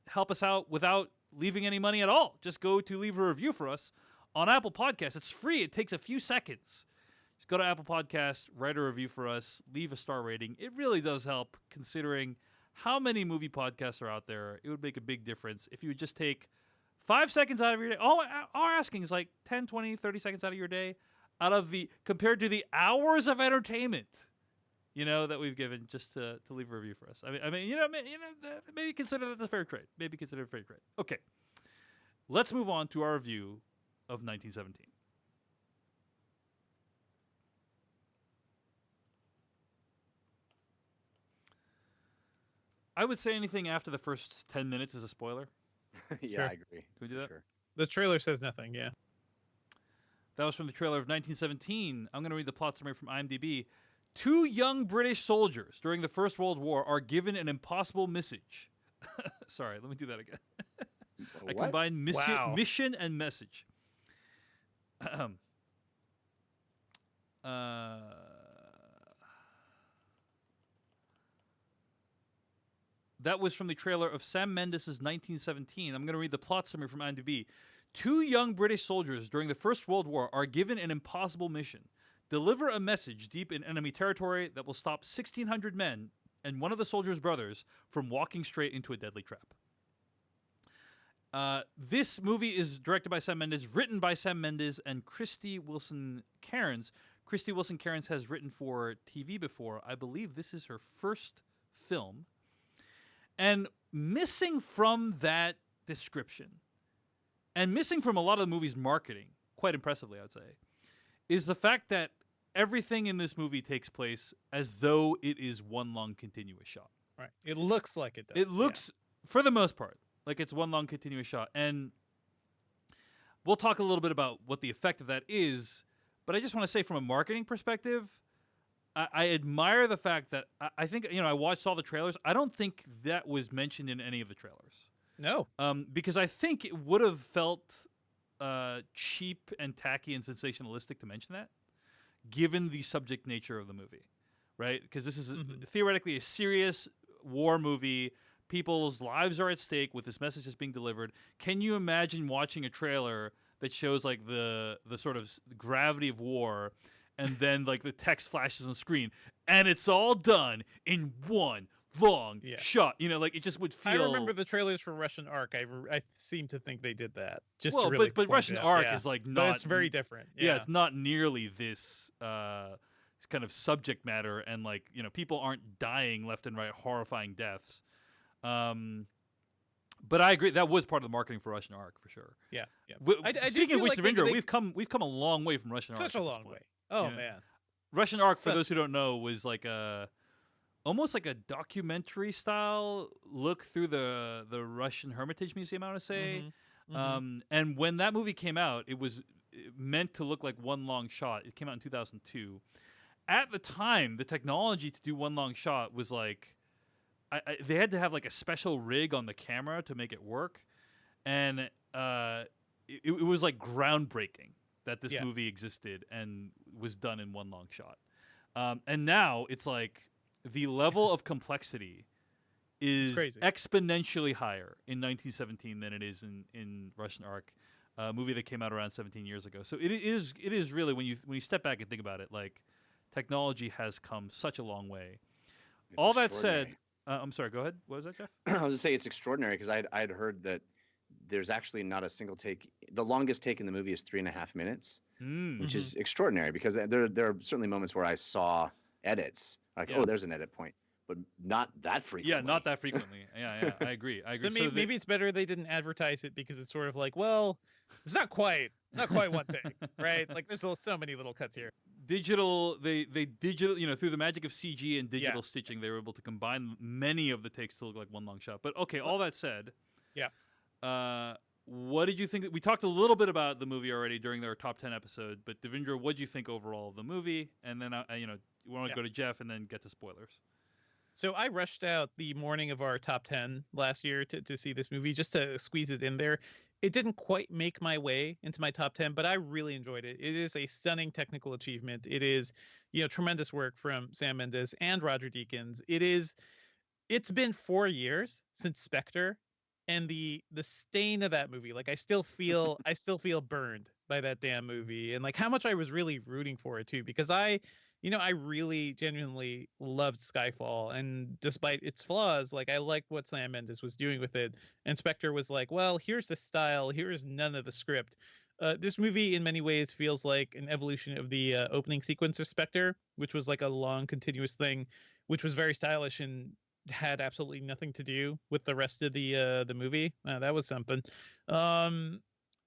Speaker 1: help us out without leaving any money at all. Just go to leave a review for us on Apple Podcasts. It's free. It takes a few seconds. Just go to Apple Podcasts, write a review for us, leave a star rating. It really does help, considering how many movie podcasts are out there. It would make a big difference if you would just take 5 seconds out of your day. All asking is like 10, 20, 30 seconds out of your day, compared to the hours of entertainment, that we've given just to leave a review for us. I mean, maybe consider that a fair trade. Okay, let's move on to our review of 1917. I would say anything after the first 10 minutes is a spoiler.
Speaker 3: Yeah,
Speaker 2: Sure.
Speaker 3: I agree.
Speaker 1: Can we do that?
Speaker 3: Sure.
Speaker 2: The trailer says nothing. Yeah.
Speaker 1: That was from the trailer of 1917. I'm going to read the plot summary from IMDb. 2 young British soldiers during the First World War are given an impossible message. Sorry, let me do that again. I
Speaker 3: What?
Speaker 1: combined
Speaker 2: Wow.
Speaker 1: mission and message. That was from the trailer of Sam Mendes' 1917. I'm going to read the plot summary from IMDb. 2 young British soldiers during the First World War are given an impossible mission. Deliver a message deep in enemy territory that will stop 1,600 men and one of the soldiers' brothers from walking straight into a deadly trap. This movie is directed by Sam Mendes, written by Sam Mendes and Christy Wilson Cairns. Christy Wilson Cairns has written for TV before. I believe this is her first film. And missing from that description, and missing from a lot of the movie's marketing, quite impressively, I would say, is the fact that everything in this movie takes place as though it is one long continuous shot.
Speaker 2: Right. It looks like it does.
Speaker 1: It looks, for the most part, like it's one long continuous shot. And we'll talk a little bit about what the effect of that is, but I just want to say from a marketing perspective, I admire the fact that I think, I watched all the trailers. I don't think that was mentioned in any of the trailers.
Speaker 2: No.
Speaker 1: Because I think it would have felt cheap and tacky and sensationalistic to mention that, given the subject nature of the movie, right? Because this is theoretically a serious war movie. People's lives are at stake with this message that's being delivered. Can you imagine watching a trailer that shows like the sort of gravity of war, and then like the text flashes on the screen, and it's all done in one long shot? Like it just would feel.
Speaker 2: I remember the trailers for Russian Ark. I seem to think they did that. Just
Speaker 1: well,
Speaker 2: to really
Speaker 1: but
Speaker 2: point
Speaker 1: Russian
Speaker 2: it out.
Speaker 1: Ark
Speaker 2: Yeah.
Speaker 1: is like
Speaker 2: But
Speaker 1: not.
Speaker 2: it's very different.
Speaker 1: Yeah, it's not nearly this kind of subject matter, and like people aren't dying left and right, horrifying deaths. But I agree that was part of the marketing for Russian Ark for sure.
Speaker 2: Yeah.
Speaker 1: I
Speaker 2: do
Speaker 1: speaking
Speaker 2: feel
Speaker 1: of which,
Speaker 2: like
Speaker 1: Devendra,
Speaker 2: they-
Speaker 1: we've come a long way from Russian Ark.
Speaker 2: Such a
Speaker 1: at this
Speaker 2: long
Speaker 1: point.
Speaker 2: way. Oh
Speaker 1: You know?
Speaker 2: man.
Speaker 1: Russian Ark, for
Speaker 2: So-
Speaker 1: those who don't know, was like almost like a documentary style look through the Russian Hermitage Museum, I want to say. And when that movie came out, it was meant to look like one long shot. It came out in 2002. At the time, the technology to do one long shot was like, they had to have like a special rig on the camera to make it work, and it was like groundbreaking that this movie existed and was done in one long shot. And now it's like the level of complexity is
Speaker 2: crazy.
Speaker 1: exponentially higher in 1917 than it is in Russian Ark, a movie that came out around 17 years ago. So it is really, when you step back and think about it, like technology has come such a long way.
Speaker 3: It's
Speaker 1: All that said,
Speaker 3: extraordinary.
Speaker 1: I'm sorry. Go ahead. What was that, Jeff?
Speaker 3: I was gonna say it's extraordinary because I'd heard that there's actually not a single take. The longest take in the movie is 3.5 minutes,
Speaker 1: Mm.
Speaker 3: which
Speaker 2: Mhm.
Speaker 3: is extraordinary because there are certainly moments where I saw edits like,
Speaker 1: Yeah.
Speaker 3: oh, there's an edit point, but not that frequently.
Speaker 1: Yeah, not that frequently. Yeah, I agree. I agree.
Speaker 2: So maybe it's better they didn't advertise it because it's sort of like, well, it's not quite one thing, right? Like there's so many little cuts here.
Speaker 1: digital they digital, through the magic of CG and digital
Speaker 2: Yeah.
Speaker 1: stitching, they were able to combine many of the takes to look like one long shot. But okay, all that said,
Speaker 2: Yeah.
Speaker 1: what did you think? We talked a little bit about the movie already during our top 10 episode, but Devindra, what did you think overall of the movie? And then we want to
Speaker 2: Yeah.
Speaker 1: go to Jeff and then get to spoilers.
Speaker 2: So I rushed out the morning of our top 10 last year to see this movie just to squeeze it in there. It didn't quite make my way into my top 10, but I really enjoyed it. It is a stunning technical achievement. It is, tremendous work from Sam Mendes and Roger Deakins. It's been 4 years since Spectre, and the stain of that movie, like I still feel burned by that damn movie, and like how much I was really rooting for it too, because I really genuinely loved Skyfall, and despite its flaws, like I liked what Sam Mendes was doing with it. And Spectre was like, well, here's the style, here's none of the script. This movie, in many ways, feels like an evolution of the opening sequence of Spectre, which was like a long, continuous thing, which was very stylish and had absolutely nothing to do with the rest of the movie. That was something.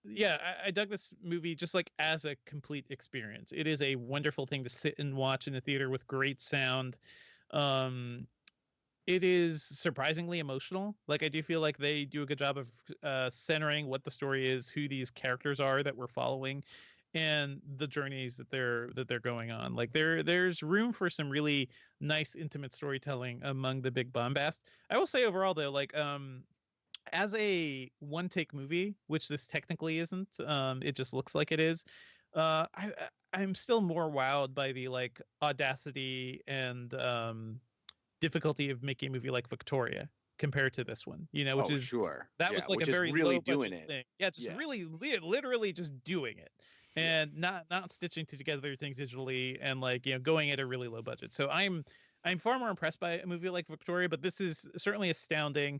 Speaker 2: Yeah, I dug this movie just like as a complete experience. It is a wonderful thing to sit and watch in a theater with great sound. Um, it is surprisingly emotional. Like I do feel like they do a good job of centering what the story is, who these characters are that we're following, and the journeys that they're going on. Like there's room for some really nice intimate storytelling among the big bombast. I will say overall though, like as a one take movie, which this technically isn't, it just looks like it is. I'm still more wowed by the like audacity and difficulty of making a movie like Victoria compared to this one. Which
Speaker 3: Oh,
Speaker 2: is
Speaker 3: sure.
Speaker 2: that
Speaker 3: Yeah,
Speaker 2: was like a
Speaker 3: which is
Speaker 2: very
Speaker 3: really
Speaker 2: low
Speaker 3: doing
Speaker 2: budget
Speaker 3: it.
Speaker 2: thing. Yeah, just
Speaker 3: Yeah.
Speaker 2: really literally just doing it.
Speaker 3: Yeah.
Speaker 2: And not stitching together things digitally and like going at a really low budget. So I'm far more impressed by a movie like Victoria, but this is certainly astounding.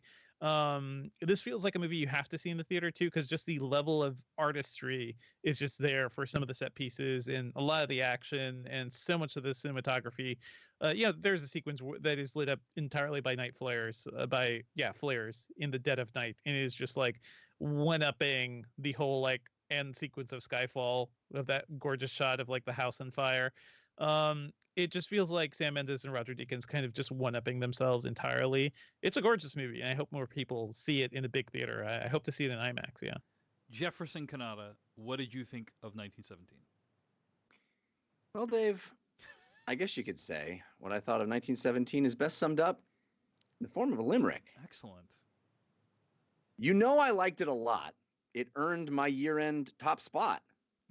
Speaker 2: This feels like a movie you have to see in the theater too, because just the level of artistry is just there for some of the set pieces and a lot of the action and so much of the cinematography. There's a sequence that is lit up entirely by night flares, flares in the dead of night, and it is just like one-upping the whole like end sequence of Skyfall, of that gorgeous shot of like the house on fire. It just feels like Sam Mendes and Roger Deakins kind of just one-upping themselves entirely. It's a gorgeous movie, and I hope more people see it in a big theater. I hope to see it in IMAX. Yeah.
Speaker 1: Jefferson Kanata, what did you think of 1917?
Speaker 3: Well, Dave, I guess you could say what I thought of 1917 is best summed up in the form of a limerick.
Speaker 1: Excellent.
Speaker 3: I liked it a lot. It earned my year-end top spot.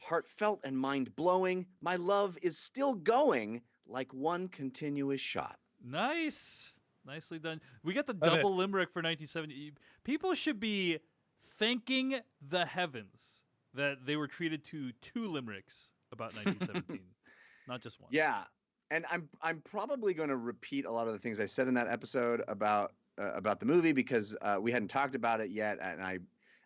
Speaker 3: Heartfelt and mind-blowing, my love is still going like one continuous shot.
Speaker 1: Nice. Nicely done. We got the
Speaker 2: Love
Speaker 1: double limerick for 1970. People should be thanking the heavens that they were treated to 2 limericks about 1917, not just one.
Speaker 3: Yeah, and I'm probably going to repeat a lot of the things I said in that episode about the movie because we hadn't talked about it yet, and I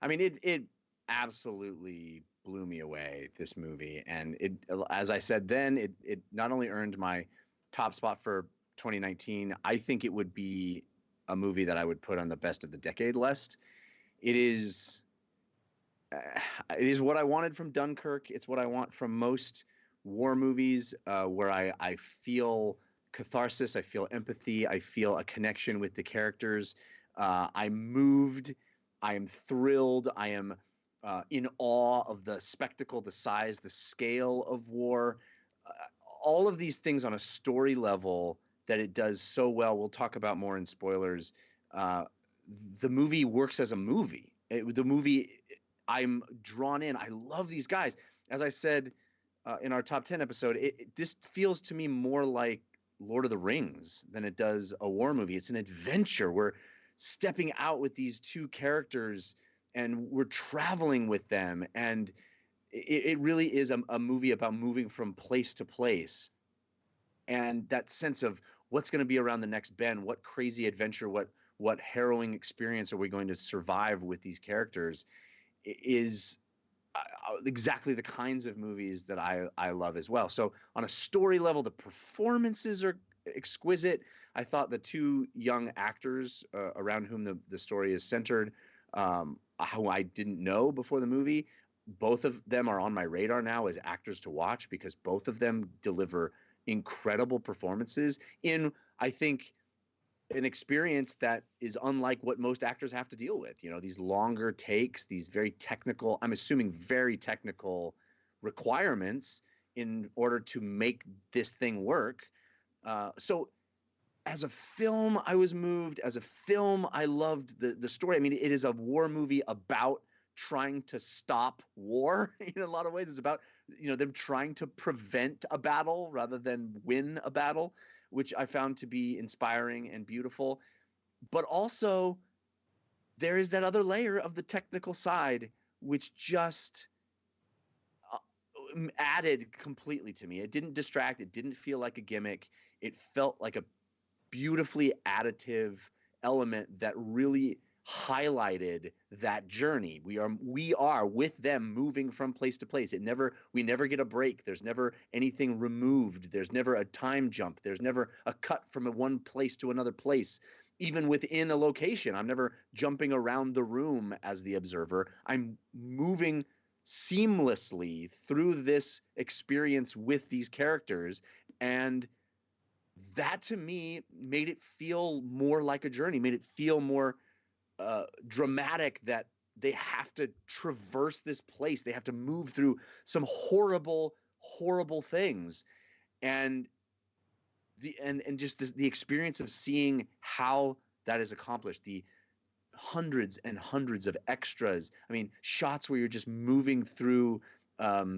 Speaker 3: mean it absolutely blew me away, this movie, and it, as I said then, it not only earned my top spot for 2019, I think it would be a movie that I would put on the best of the decade list. It is what I wanted from Dunkirk. It's what I want from most war movies, where I feel catharsis, I feel empathy, I feel a connection with the characters. I'm moved, I am thrilled, I am in awe of the spectacle, the size, the scale of war. All of these things on a story level that it does so well. We'll talk about more in spoilers. The movie works as a movie. The movie, I'm drawn in. I love these guys. As I said in our top 10 episode, this feels to me more like Lord of the Rings than it does a war movie. It's an adventure. We're stepping out with these 2 characters and we're traveling with them. And it really is a movie about moving from place to place. And that sense of what's going to be around the next bend, what crazy adventure, what harrowing experience are we going to survive with these characters, is exactly the kinds of movies that I love as well. So on a story level, the performances are exquisite. I thought the two young actors around whom the story is centered, who I didn't know before the movie, both of them are on my radar now as actors to watch, because both of them deliver incredible performances in, I think, an experience that is unlike what most actors have to deal with. These longer takes, these very technical, I'm assuming very technical requirements in order to make this thing work. So as a film, I was moved. As a film, I loved the story. I mean, it is a war movie about trying to stop war. In a lot of ways, it's about them trying to prevent a battle rather than win a battle, which I found to be inspiring and beautiful. But also, there is that other layer of the technical side, which just added completely to me. It didn't distract. It didn't feel like a gimmick. It felt like a beautifully additive element that really highlighted that journey. We are with them, moving from place to place. We never get a break. There's never anything removed. There's never a time jump. There's never a cut from one place to another place. Even within a location, I'm never jumping around the room as the observer. I'm moving seamlessly through this experience with these characters, and that to me made it feel more like a journey, made it feel more dramatic, that they have to traverse this place. They have to move through some horrible, horrible things. And just the experience of seeing how that is accomplished, the hundreds and hundreds of extras. I mean, shots where you're just moving through a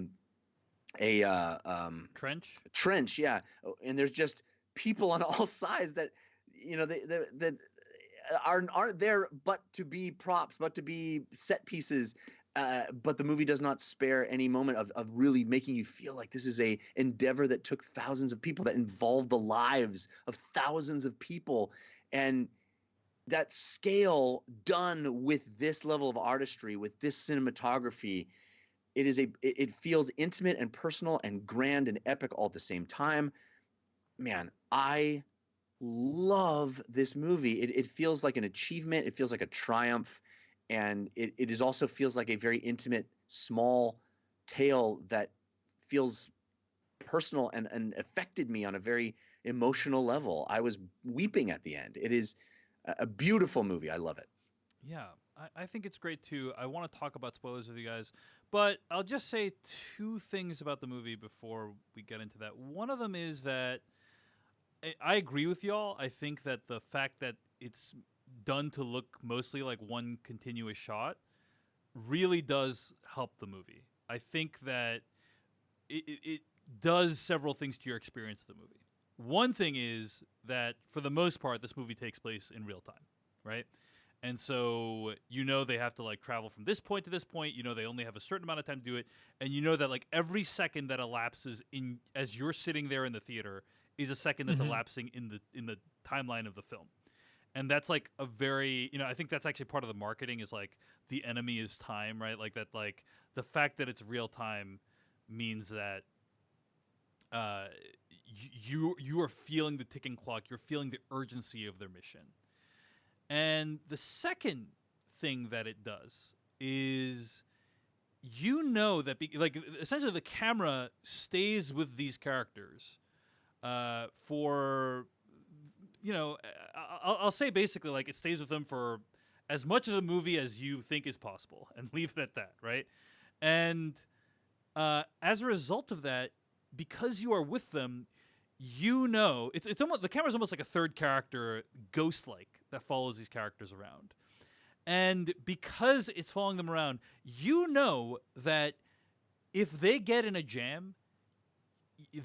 Speaker 3: trench, yeah, and there's just people on all sides that that aren't there but to be props, but to be set pieces. But the movie does not spare any moment of really making you feel like this is a endeavor that took thousands of people, that involved the lives of thousands of people. And that scale done with this level of artistry, with this cinematography, it feels intimate and personal and grand and epic all at the same time. Man, I love this movie. It feels like an achievement. It feels like a triumph. And it is also feels like a very intimate, small tale that feels personal and affected me on a very emotional level. I was weeping at the end. It is a beautiful movie. I love it.
Speaker 1: Yeah, I think it's great too. I want to talk about spoilers with you guys, but I'll just say two things about the movie before we get into that. One of them is that I agree with y'all. I think that the fact that it's done to look mostly like one continuous shot really does help the movie. I think that it does several things to your experience of the movie. One thing is that for the most part, this movie takes place in real time, right? And so they have to like travel from this point to this point. They only have a certain amount of time to do it, and that like every second that elapses as you're sitting there in the theater is a second that's elapsing in the timeline of the film. And that's like a very, I think that's actually part of the marketing, is like the enemy is time, right? Like that, like the fact that it's real time means that you are feeling the ticking clock. You're feeling the urgency of their mission. And the second thing that it does is, that like essentially the camera stays with these characters for, I'll say basically like it stays with them for as much of the movie as you think is possible, and leave it at that, right? And as a result of that, because you are with them, it's almost, the camera's almost like a third character, ghost-like, that follows these characters around. And because it's following them around, that if they get in a jam,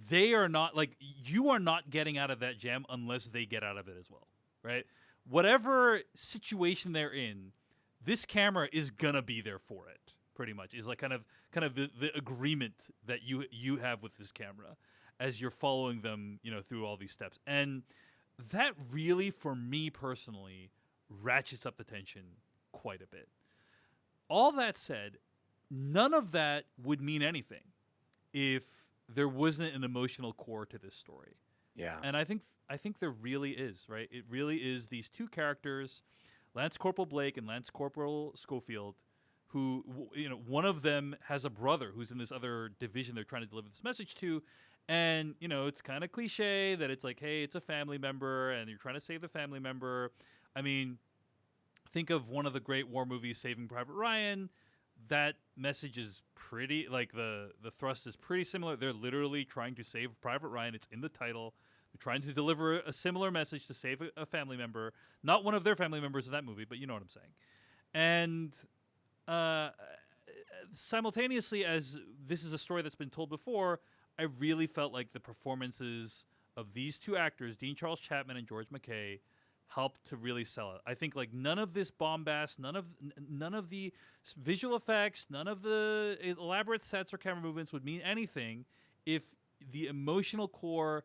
Speaker 1: they are not, like, you are not getting out of that jam unless they get out of it as well, right? Whatever situation they're in, this camera is gonna be there for it, pretty much. Is like kind of the agreement that you have with this camera as you're following them, through all these steps. And that really, for me personally, ratchets up the tension quite a bit. All that said, none of that would mean anything if there wasn't an emotional core to this story.
Speaker 3: Yeah.
Speaker 1: And I think there really is, right? It really is these two characters, Lance Corporal Blake and Lance Corporal Schofield, who one of them has a brother who's in this other division they're trying to deliver this message to, and it's kind of cliche that it's like, hey, it's a family member and you're trying to save the family member. I mean, think of one of the great war movies, Saving Private Ryan. That message is pretty, like the thrust is pretty similar. They're literally trying to save Private Ryan. It's in the title. They're trying to deliver a similar message to save a family member, not one of their family members in that movie, but you know what I'm saying. And simultaneously, as this is a story that's been told before, I really felt like the performances of these two actors, Dean Charles Chapman and George McKay, helped to really sell it. I think like none of this bombast, none of the visual effects, none of the elaborate sets or camera movements would mean anything if the emotional core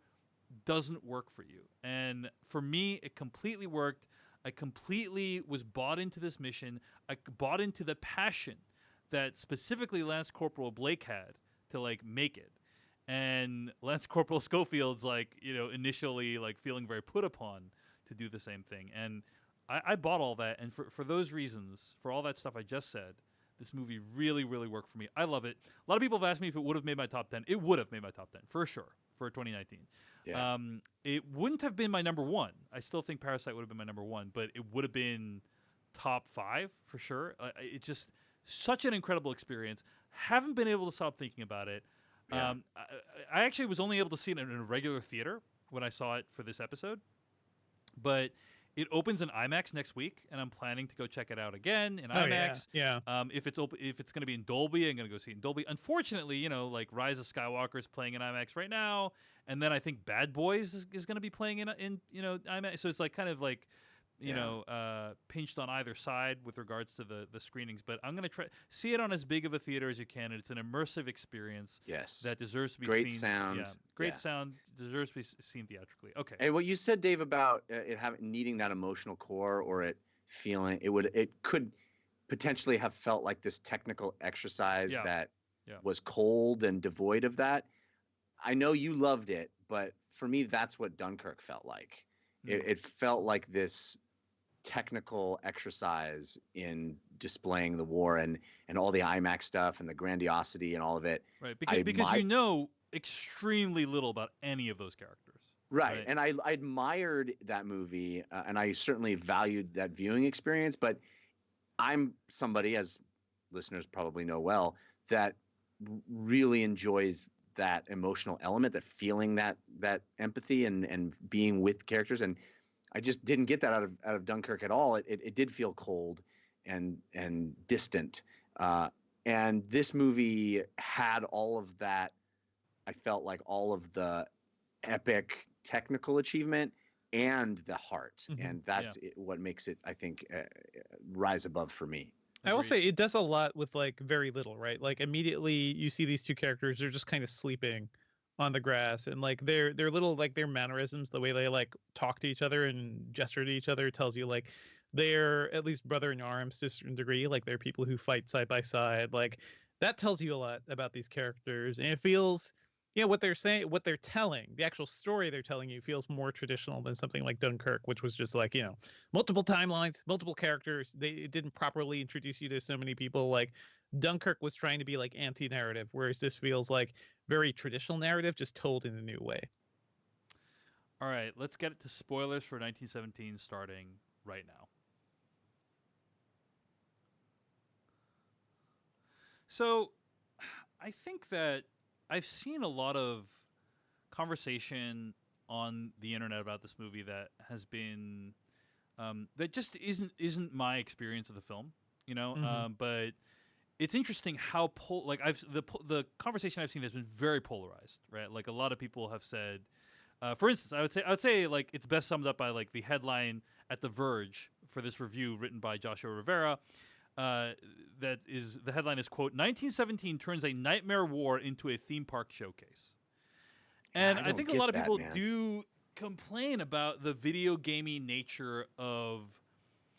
Speaker 1: doesn't work for you. And for me, it completely worked. I completely was bought into this mission. I bought into the passion that specifically Lance Corporal Blake had to like make it. And Lance Corporal Schofield's like, initially like feeling very put upon to do the same thing. And I bought all that. And for those reasons, for all that stuff I just said, this movie really, really worked for me. I love it. A lot of people have asked me if it would have made my top 10. It would have made my top 10, for sure, for 2019.
Speaker 3: Yeah.
Speaker 1: It wouldn't have been my number one. I still think Parasite would have been my number one, but it would have been top 5 for sure. It's just such an incredible experience. Haven't been able to stop thinking about it.
Speaker 3: Yeah.
Speaker 1: I actually was only able to see it in a regular theater when I saw it for this episode. But it opens in IMAX next week, and I'm planning to go check it out again in IMAX.
Speaker 2: Yeah.
Speaker 1: If it's going to be in Dolby, I'm going to go see it in Dolby. Unfortunately, like Rise of Skywalker is playing in IMAX right now, and then I think Bad Boys is going to be playing in IMAX. So it's like kind of like pinched on either side with regards to the screenings. But I'm going to try see it on as big of a theater as you can, and it's an immersive experience.
Speaker 3: Yes.
Speaker 1: That deserves to be
Speaker 3: Great
Speaker 1: seen.
Speaker 3: sound.
Speaker 1: Yeah, great
Speaker 3: Yeah.
Speaker 1: sound deserves to be seen theatrically. Okay.
Speaker 3: And what you said, Dave, about it having needing that emotional core, or it feeling it could potentially have felt like this technical exercise
Speaker 1: Yeah.
Speaker 3: that
Speaker 1: Yeah.
Speaker 3: was cold and devoid of that. I know you loved it, but for me, that's what Dunkirk felt like. It felt like this technical exercise in displaying the war and all the IMAX stuff and the grandiosity and all of it.
Speaker 1: Right, because you know extremely little about any of those characters.
Speaker 3: Right. And I admired that movie, and I certainly valued that viewing experience. But I'm somebody, as listeners probably know well, that really enjoys that emotional element, that feeling that empathy and being with characters. And I just didn't get that out of Dunkirk at all. It did feel cold and distant. And this movie had all of that. I felt like all of the epic technical achievement and the heart.
Speaker 2: Mhm.
Speaker 3: And that's what makes it, I think, rise above for me.
Speaker 2: I will
Speaker 1: Agreed.
Speaker 2: say it does a lot with like very little, right? Like immediately you see these two characters, they're just kind of sleeping on the grass, and like their little like their mannerisms, the way they like talk to each other and gesture to each other tells you like they're at least brother in arms to a certain degree. Like they're people who fight side by side. Like that tells you a lot about these characters, and it feels what they're saying, what they're telling, the actual story they're telling you feels more traditional than something like Dunkirk, which was just like, multiple timelines, multiple characters. It didn't properly introduce you to so many people. Like Dunkirk was trying to be like anti-narrative, whereas this feels like very traditional narrative, just told in a new way.
Speaker 1: All right, let's get to spoilers for 1917 starting right now. So, I think that I've seen a lot of conversation on the internet about this movie that has been that just isn't my experience of the film, but it's interesting how the conversation I've seen has been very polarized, right? Like a lot of people have said, for instance, I would say like it's best summed up by like the headline at The Verge for this review written by Joshua Rivera. That is, the headline is, quote, 1917 turns a nightmare war into a theme park showcase. And I think a lot of people do complain about the video gamey nature of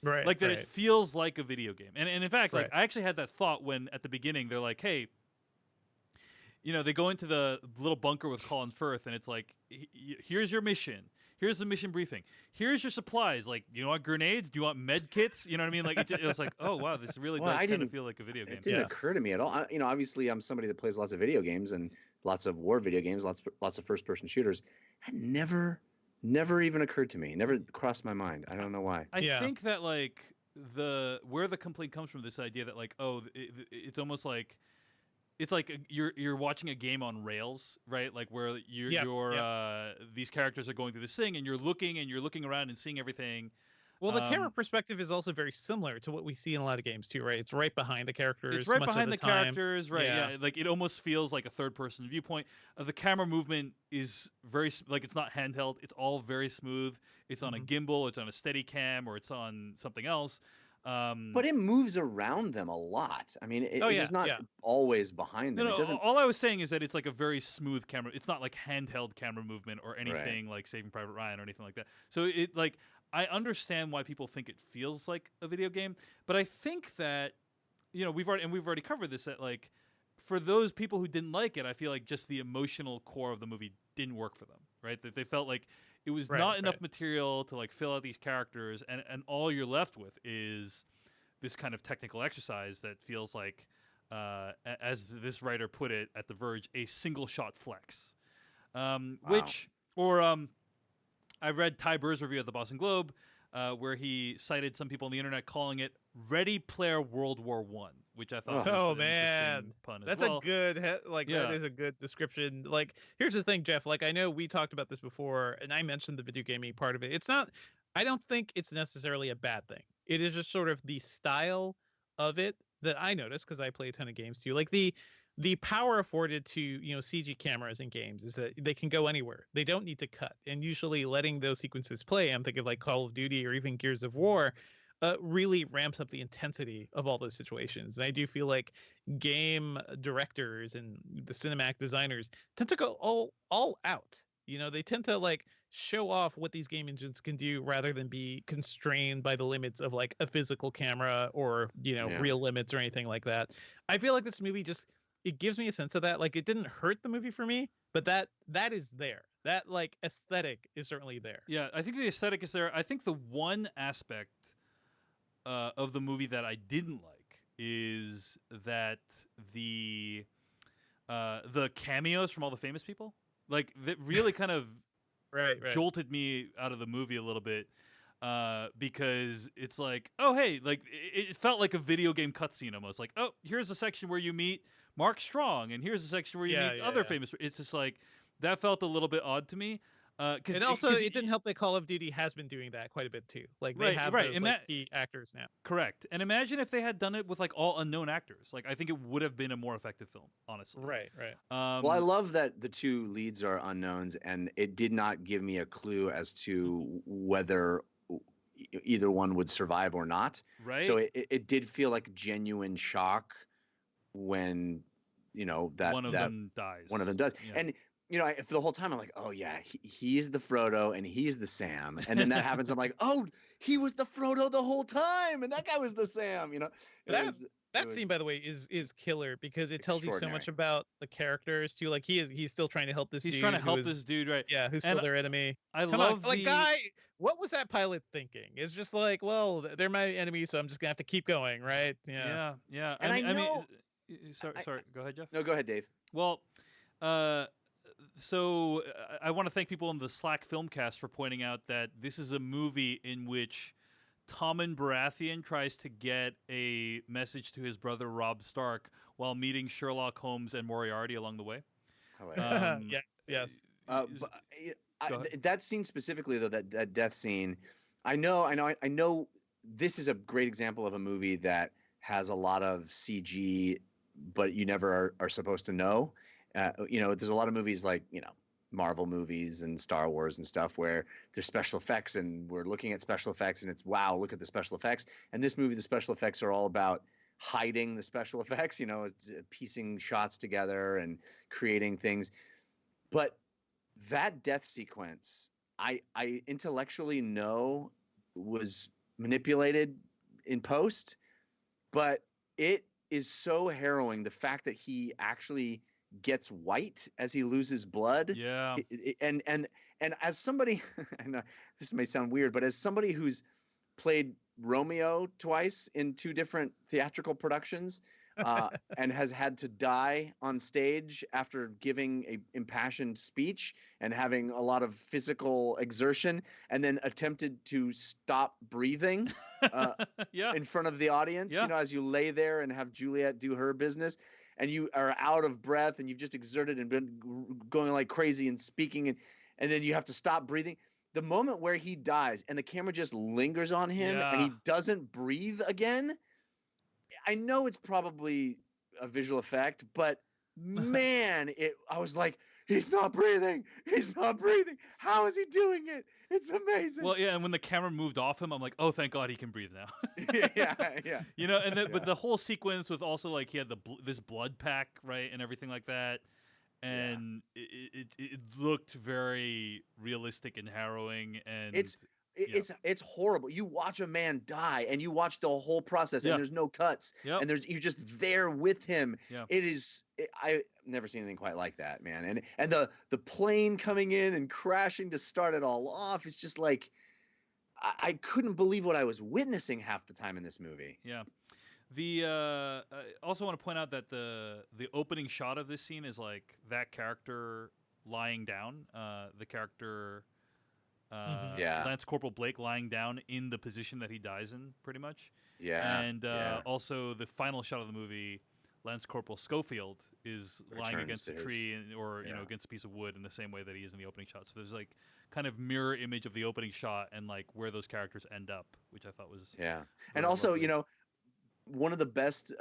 Speaker 2: Right.
Speaker 1: like that
Speaker 2: right.
Speaker 1: it feels like a video game. And in fact, like
Speaker 2: Right.
Speaker 1: I actually had that thought when at the beginning they're like, "Hey, they go into the little bunker with Colin Firth, and it's like, here's your mission. Here's the mission briefing. Here's your supplies. Like, you want grenades? Do you want med kits? You know what I mean? Like, it was like, oh wow, this really
Speaker 3: Well,
Speaker 1: does
Speaker 3: I
Speaker 1: kind of
Speaker 3: didn't-
Speaker 1: feel like a video game.
Speaker 3: It didn't occur to me at all. Obviously, I'm somebody that plays lots of video games and lots of war video games, lots of first-person shooters. It never even occurred to me. Never crossed my mind. I don't know why.
Speaker 1: I
Speaker 2: Yeah.
Speaker 1: think that like where the complaint comes from, this idea that like, oh, it's almost like it's like you're watching a game on rails, right? Like where these characters are going through this thing, and you're looking around and seeing everything.
Speaker 2: Well, the camera
Speaker 1: Um,
Speaker 2: perspective is also very similar to what we see in a lot of games too, right? It's right behind the characters.
Speaker 1: It's right
Speaker 2: much
Speaker 1: behind
Speaker 2: of
Speaker 1: the
Speaker 2: time.
Speaker 1: characters, right?
Speaker 2: Yeah.
Speaker 1: Yeah, like it almost feels like a third-person viewpoint. The camera movement is very like it's not handheld. It's all very smooth. It's on a gimbal. It's on a steady cam, or it's on something else.
Speaker 3: But it moves around them a lot. I mean, it is not
Speaker 2: yeah.
Speaker 3: always behind them.
Speaker 1: No,
Speaker 3: It doesn't.
Speaker 1: all I was saying is that it's like a very smooth camera. It's not like handheld camera movement or anything like Saving Private Ryan or anything like that. So it like I understand why people think it feels like a video game, but I think that we've already covered this, that like for those people who didn't like it, I feel like just the emotional core of the movie didn't work for them, right? That they felt like it was not enough material to like fill out these characters, and all you're left with is this kind of technical exercise that feels like, as this writer put it at The Verge, a single shot flex. I read Ty Burr's review at the Boston Globe, where he cited some people on the internet calling it Ready Player World War One, which I thought was
Speaker 2: Oh,
Speaker 1: an
Speaker 2: man.
Speaker 1: interesting pun as
Speaker 2: That's
Speaker 1: well.
Speaker 2: a good that
Speaker 1: Yeah.
Speaker 2: is a good description. Like, here's the thing, Jeff. Like, I know we talked about this before, and I mentioned the video gaming part of it. It's not. I don't think it's necessarily a bad thing. It is just sort of the style of it that I noticed because I play a ton of games too. Like the power afforded to CG cameras in games is that they can go anywhere. They don't need to cut, and usually letting those sequences play. I'm thinking of like Call of Duty or even Gears of War. Really ramps up the intensity of all those situations. And I do feel like game directors and the cinematic designers tend to go all out. They tend to like show off what these game engines can do rather than be constrained by the limits of like a physical camera or real limits or anything like that. I feel like this movie just it gives me a sense of that. Like, it didn't hurt the movie for me, but that is there. That like aesthetic is certainly there.
Speaker 1: Yeah, I think the aesthetic is there. I think the one aspect of the movie that I didn't like is that the cameos from all the famous people, like, that really kind of
Speaker 2: Right.
Speaker 1: jolted me out of the movie a little bit, because it's like, oh hey, like it felt like a video game cutscene almost. Like, oh, here's a section where you meet Mark Strong, and here's a section where you meet other famous. It's just like that felt a little bit odd to me.
Speaker 2: And also, it didn't help that Call of Duty has been doing that quite a bit too. Like, they have those like, key actors now.
Speaker 1: Correct. And imagine if they had done it with like all unknown actors. Like, I think it would have been a more effective film, honestly.
Speaker 2: Right.
Speaker 3: Well, I love that the two leads are unknowns, and it did not give me a clue as to whether either one would survive or not.
Speaker 1: Right.
Speaker 3: So it did feel like genuine shock when that
Speaker 1: one of them dies.
Speaker 3: One of them does.
Speaker 1: Yeah.
Speaker 3: And for the whole time I'm like, oh yeah, he's the Frodo and he's the Sam. And then that happens, I'm like, oh, he was the Frodo the whole time, and that guy was the Sam.
Speaker 2: That scene, by the way, is killer because it tells you so much about the characters too. Like, he's still trying to help this dude.
Speaker 1: He's trying to help this dude, right?
Speaker 2: Yeah, who's still their enemy.
Speaker 1: Come on,
Speaker 2: like, guy, what was that pilot thinking? It's just like, well, they're my enemy, so I'm just gonna have to keep going, right?
Speaker 1: Yeah.
Speaker 3: And I know.
Speaker 1: Sorry. Go ahead, Jeff.
Speaker 3: No, go ahead, Dave.
Speaker 1: Well, so I want to thank people in the Slack Filmcast for pointing out that this is a movie in which Tommen Baratheon tries to get a message to his brother Robb Stark while meeting Sherlock Holmes and Moriarty along the way.
Speaker 2: Yes.
Speaker 3: That scene specifically, though, that death scene, I know. This is a great example of a movie that has a lot of CG, but you never are supposed to know. There's a lot of movies like Marvel movies and Star Wars and stuff where there's special effects, and we're looking at special effects, and it's wow, look at the special effects. And this movie, the special effects are all about hiding the special effects. It's piecing shots together and creating things. But that death sequence I intellectually know was manipulated in post, but it is so harrowing. The fact that he actually gets white as he loses blood.
Speaker 1: Yeah.
Speaker 3: And as somebody, and this may sound weird, but as somebody who's played Romeo twice in 2 different theatrical productions, and has had to die on stage after giving a impassioned speech and having a lot of physical exertion, and then attempted to stop breathing
Speaker 1: Yeah.
Speaker 3: in front of the audience,
Speaker 1: Yeah.
Speaker 3: as you lay there and have Juliet do her business, and you are out of breath and you've just exerted and been going like crazy and speaking, and then you have to stop breathing. The moment where he dies and the camera just lingers on him and he
Speaker 1: Yeah.
Speaker 3: doesn't breathe again, I know it's probably a visual effect, but man, I was like, he's not breathing. He's not breathing. How is he doing it? It's amazing.
Speaker 1: Well, yeah, and when the camera moved off him, I'm like, oh, thank God he can breathe now.
Speaker 3: yeah, yeah.
Speaker 1: You know, and then, but
Speaker 3: Yeah.
Speaker 1: the whole sequence with also like he had this blood pack, right, and everything like that, and it looked very realistic and harrowing, and
Speaker 3: It's
Speaker 1: yeah.
Speaker 3: it's horrible. You watch a man die and you watch the whole process
Speaker 1: Yeah.
Speaker 3: and there's no cuts
Speaker 1: Yep.
Speaker 3: and you're just there with him.
Speaker 1: Yeah.
Speaker 3: I've never seen anything quite like that, man. And the plane coming in and crashing to start it all off is just like I couldn't believe what I was witnessing half the time in this movie.
Speaker 1: Yeah. I also want to point out that the opening shot of this scene is like that character lying down, the character
Speaker 3: Yeah.
Speaker 1: Lance Corporal Blake lying down in the position that he dies in, pretty much.
Speaker 3: Yeah.
Speaker 1: And
Speaker 3: yeah.
Speaker 1: also the final shot of the movie, Lance Corporal Schofield is lying
Speaker 3: Returns
Speaker 1: against
Speaker 3: to
Speaker 1: a
Speaker 3: his-
Speaker 1: tree or
Speaker 3: yeah.
Speaker 1: against a piece of wood in the same way that he is in the opening shot. So there's like kind of mirror image of the opening shot and like where those characters end up, which I thought was
Speaker 3: Yeah.
Speaker 1: very
Speaker 3: And also,
Speaker 1: lovely.
Speaker 3: one of the best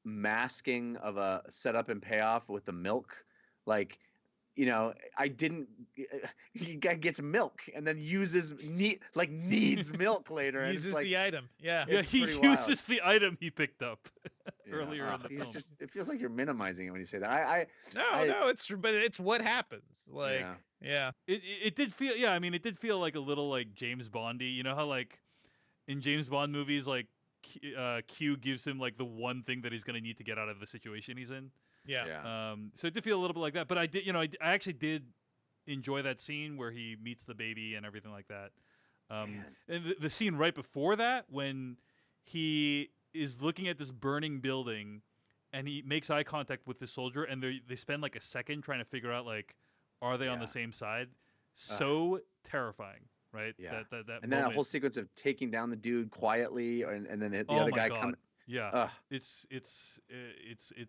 Speaker 3: masking of a setup and payoff with the milk, like, I didn't. He gets milk and then needs milk later. And
Speaker 2: Uses
Speaker 3: it's like,
Speaker 2: the item. Yeah.
Speaker 1: Yeah,
Speaker 3: it's
Speaker 1: he
Speaker 3: pretty wild.
Speaker 1: uses the item he picked up
Speaker 3: yeah,
Speaker 1: earlier in the
Speaker 3: he's
Speaker 1: film.
Speaker 3: it feels like you're minimizing it when you say that.
Speaker 2: No, it's true, but it's what happens. Like,
Speaker 3: Yeah.
Speaker 2: yeah.
Speaker 1: It did feel, yeah, I mean, it did feel like a little like James Bondy. You know how like in James Bond movies, like Q gives him like the one thing that he's gonna need to get out of the situation he's in.
Speaker 2: Yeah.
Speaker 1: So it did feel a little bit like that, but I did, I actually did enjoy that scene where he meets the baby and everything like that.
Speaker 3: Man.
Speaker 1: And the scene right before that, when he is looking at this burning building, and he makes eye contact with the soldier, and they spend like a second trying to figure out like, are they on the
Speaker 3: Yeah.
Speaker 1: same side? So terrifying, right?
Speaker 3: Yeah.
Speaker 1: That
Speaker 3: And then a
Speaker 1: moment.
Speaker 3: whole sequence of taking down the dude quietly, and then the
Speaker 1: Oh
Speaker 3: other
Speaker 1: my
Speaker 3: guy
Speaker 1: God.
Speaker 3: coming.
Speaker 1: Yeah, it's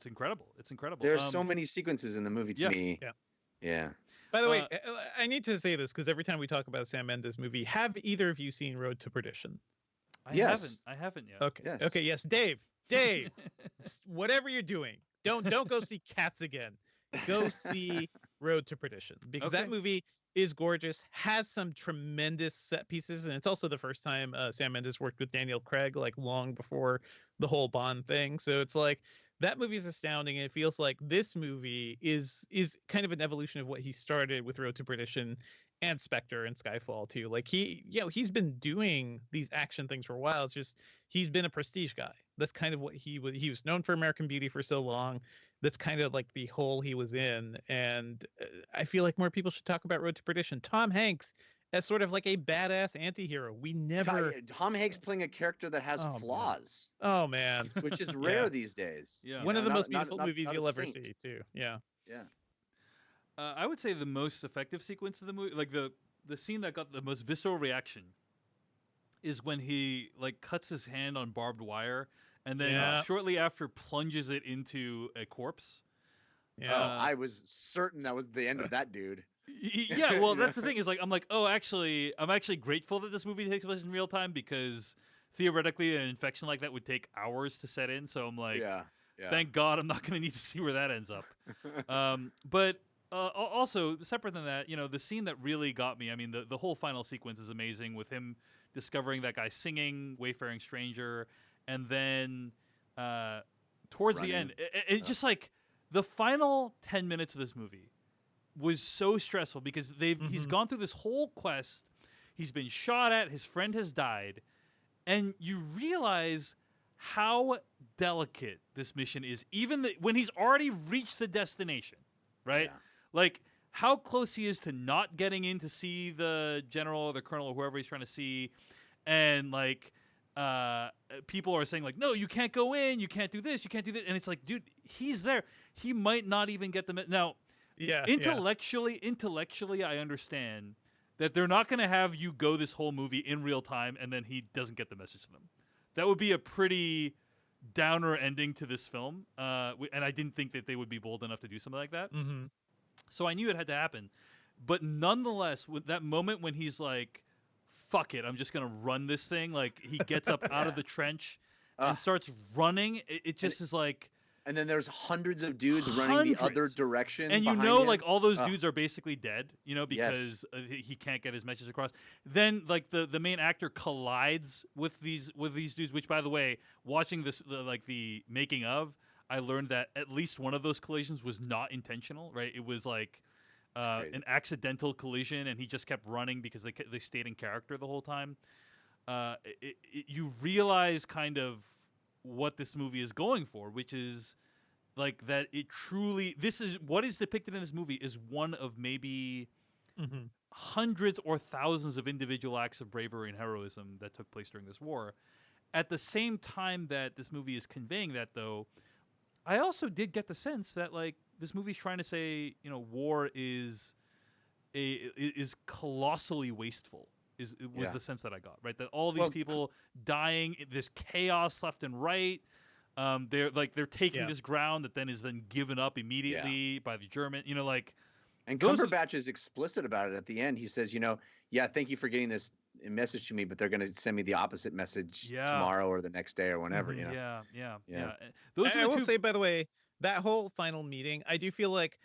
Speaker 1: incredible. It's incredible.
Speaker 3: There's so many sequences in the movie to
Speaker 1: yeah.
Speaker 3: me.
Speaker 2: Yeah.
Speaker 3: Yeah.
Speaker 2: By the way, I need to say this because every time we talk about a Sam Mendes movie, have either of you seen Road to Perdition?
Speaker 3: Yes.
Speaker 1: I haven't yet.
Speaker 2: Okay.
Speaker 3: Yes.
Speaker 2: Okay. Yes, Dave. Dave, whatever you're doing, don't go see Cats again. Go see Road to Perdition because that
Speaker 1: Okay.
Speaker 2: movie is gorgeous, has some tremendous set pieces, and it's also the first time Sam Mendes worked with Daniel Craig, like long before the whole Bond thing. So it's like that movie is astounding, and it feels like this movie is kind of an evolution of what he started with Road to Perdition and Spectre and Skyfall too. Like he's been doing these action things for a while. It's just he's been a prestige guy. That's kind of what he was known for American Beauty for so long. That's kind of like the hole he was in, and I feel like more people should talk about Road to Perdition. Tom Hanks as sort of like a badass anti-hero. We never.
Speaker 3: Tom Hanks playing a character that has
Speaker 2: Oh, man.
Speaker 3: flaws,
Speaker 2: Oh man,
Speaker 3: which is rare
Speaker 2: Yeah.
Speaker 3: these days.
Speaker 1: Yeah.
Speaker 2: one of the
Speaker 3: Not-
Speaker 2: most
Speaker 3: not-
Speaker 2: beautiful
Speaker 3: not-
Speaker 2: movies
Speaker 3: not a
Speaker 2: you'll ever
Speaker 3: saint.
Speaker 2: see too. Yeah.
Speaker 3: Yeah.
Speaker 1: I would say the most effective sequence of the movie, like the scene that got the most visceral reaction, is when he like cuts his hand on barbed wire and then
Speaker 2: Yeah.
Speaker 1: shortly after plunges it into a corpse.
Speaker 2: Yeah.
Speaker 3: I was certain that was the end of that dude.
Speaker 1: Yeah, well, that's the thing is like I'm actually grateful that this movie takes place in real time because theoretically an infection like that would take hours to set in. So I'm like,
Speaker 3: Yeah. Yeah.
Speaker 1: thank God I'm not going to need to see where that ends up. But also separate than that, the scene that really got me. I mean, the whole final sequence is amazing with him discovering that guy singing "Wayfaring Stranger," and then towards the
Speaker 3: Running.
Speaker 1: end, it just like the final 10 minutes of this movie was so stressful because he's
Speaker 2: Mhm.
Speaker 1: gone through this whole quest. He's been shot at. His friend has died, and you realize how delicate this mission is, even when he's already reached the destination, right?
Speaker 3: Yeah.
Speaker 1: Like how close he is to not getting in to see the general or the colonel or whoever he's trying to see, and like people are saying like, no, you can't go in, you can't do this, you can't do this, and it's like, dude, he's there. He might not even get the now.
Speaker 2: Yeah.
Speaker 1: Intellectually, I understand that they're not going to have you go this whole movie in real time and then he doesn't get the message to them. That would be a pretty downer ending to this film, and I didn't think that they would be bold enough to do something like that.
Speaker 2: Mm-hmm.
Speaker 1: So I knew it had to happen. But nonetheless, with that moment when he's like, fuck it, I'm just going to run this thing, like he gets up out of the trench and starts running, it just is like...
Speaker 3: And then there's hundreds of dudes running the other
Speaker 1: Hundreds.
Speaker 3: direction.
Speaker 1: And you
Speaker 3: behind
Speaker 1: know,
Speaker 3: him.
Speaker 1: like all those dudes are basically dead, you know,
Speaker 3: Yes.
Speaker 1: because he can't get his message across. Then, like the main actor collides with these dudes. Which, by the way, watching this the making of, I learned that at least one of those collisions was not intentional. Right? It was like an accidental collision, and he just kept running because they stayed in character the whole time. You realize kind of what this movie is going for, which is like that it truly, this is what is depicted in this movie is one of maybe
Speaker 2: Mm-hmm.
Speaker 1: hundreds or thousands of individual acts of bravery and heroism that took place during this war. At the same time that this movie is conveying that, though, I also did get the sense that like this movie's trying to say, you know, war is colossally wasteful. Was the sense that I got, right? That all these people dying, this chaos left and right. They're taking this ground that then is then given up immediately by the German. You know, like.
Speaker 3: And Cumberbatch is explicit about it at the end. He says, you know, thank you for getting this message to me, but they're going to send me the opposite message tomorrow or the next day or whenever.
Speaker 2: Mm-hmm.
Speaker 3: You know.
Speaker 1: Yeah.
Speaker 2: I will say, by the way, that whole final meeting, I do feel like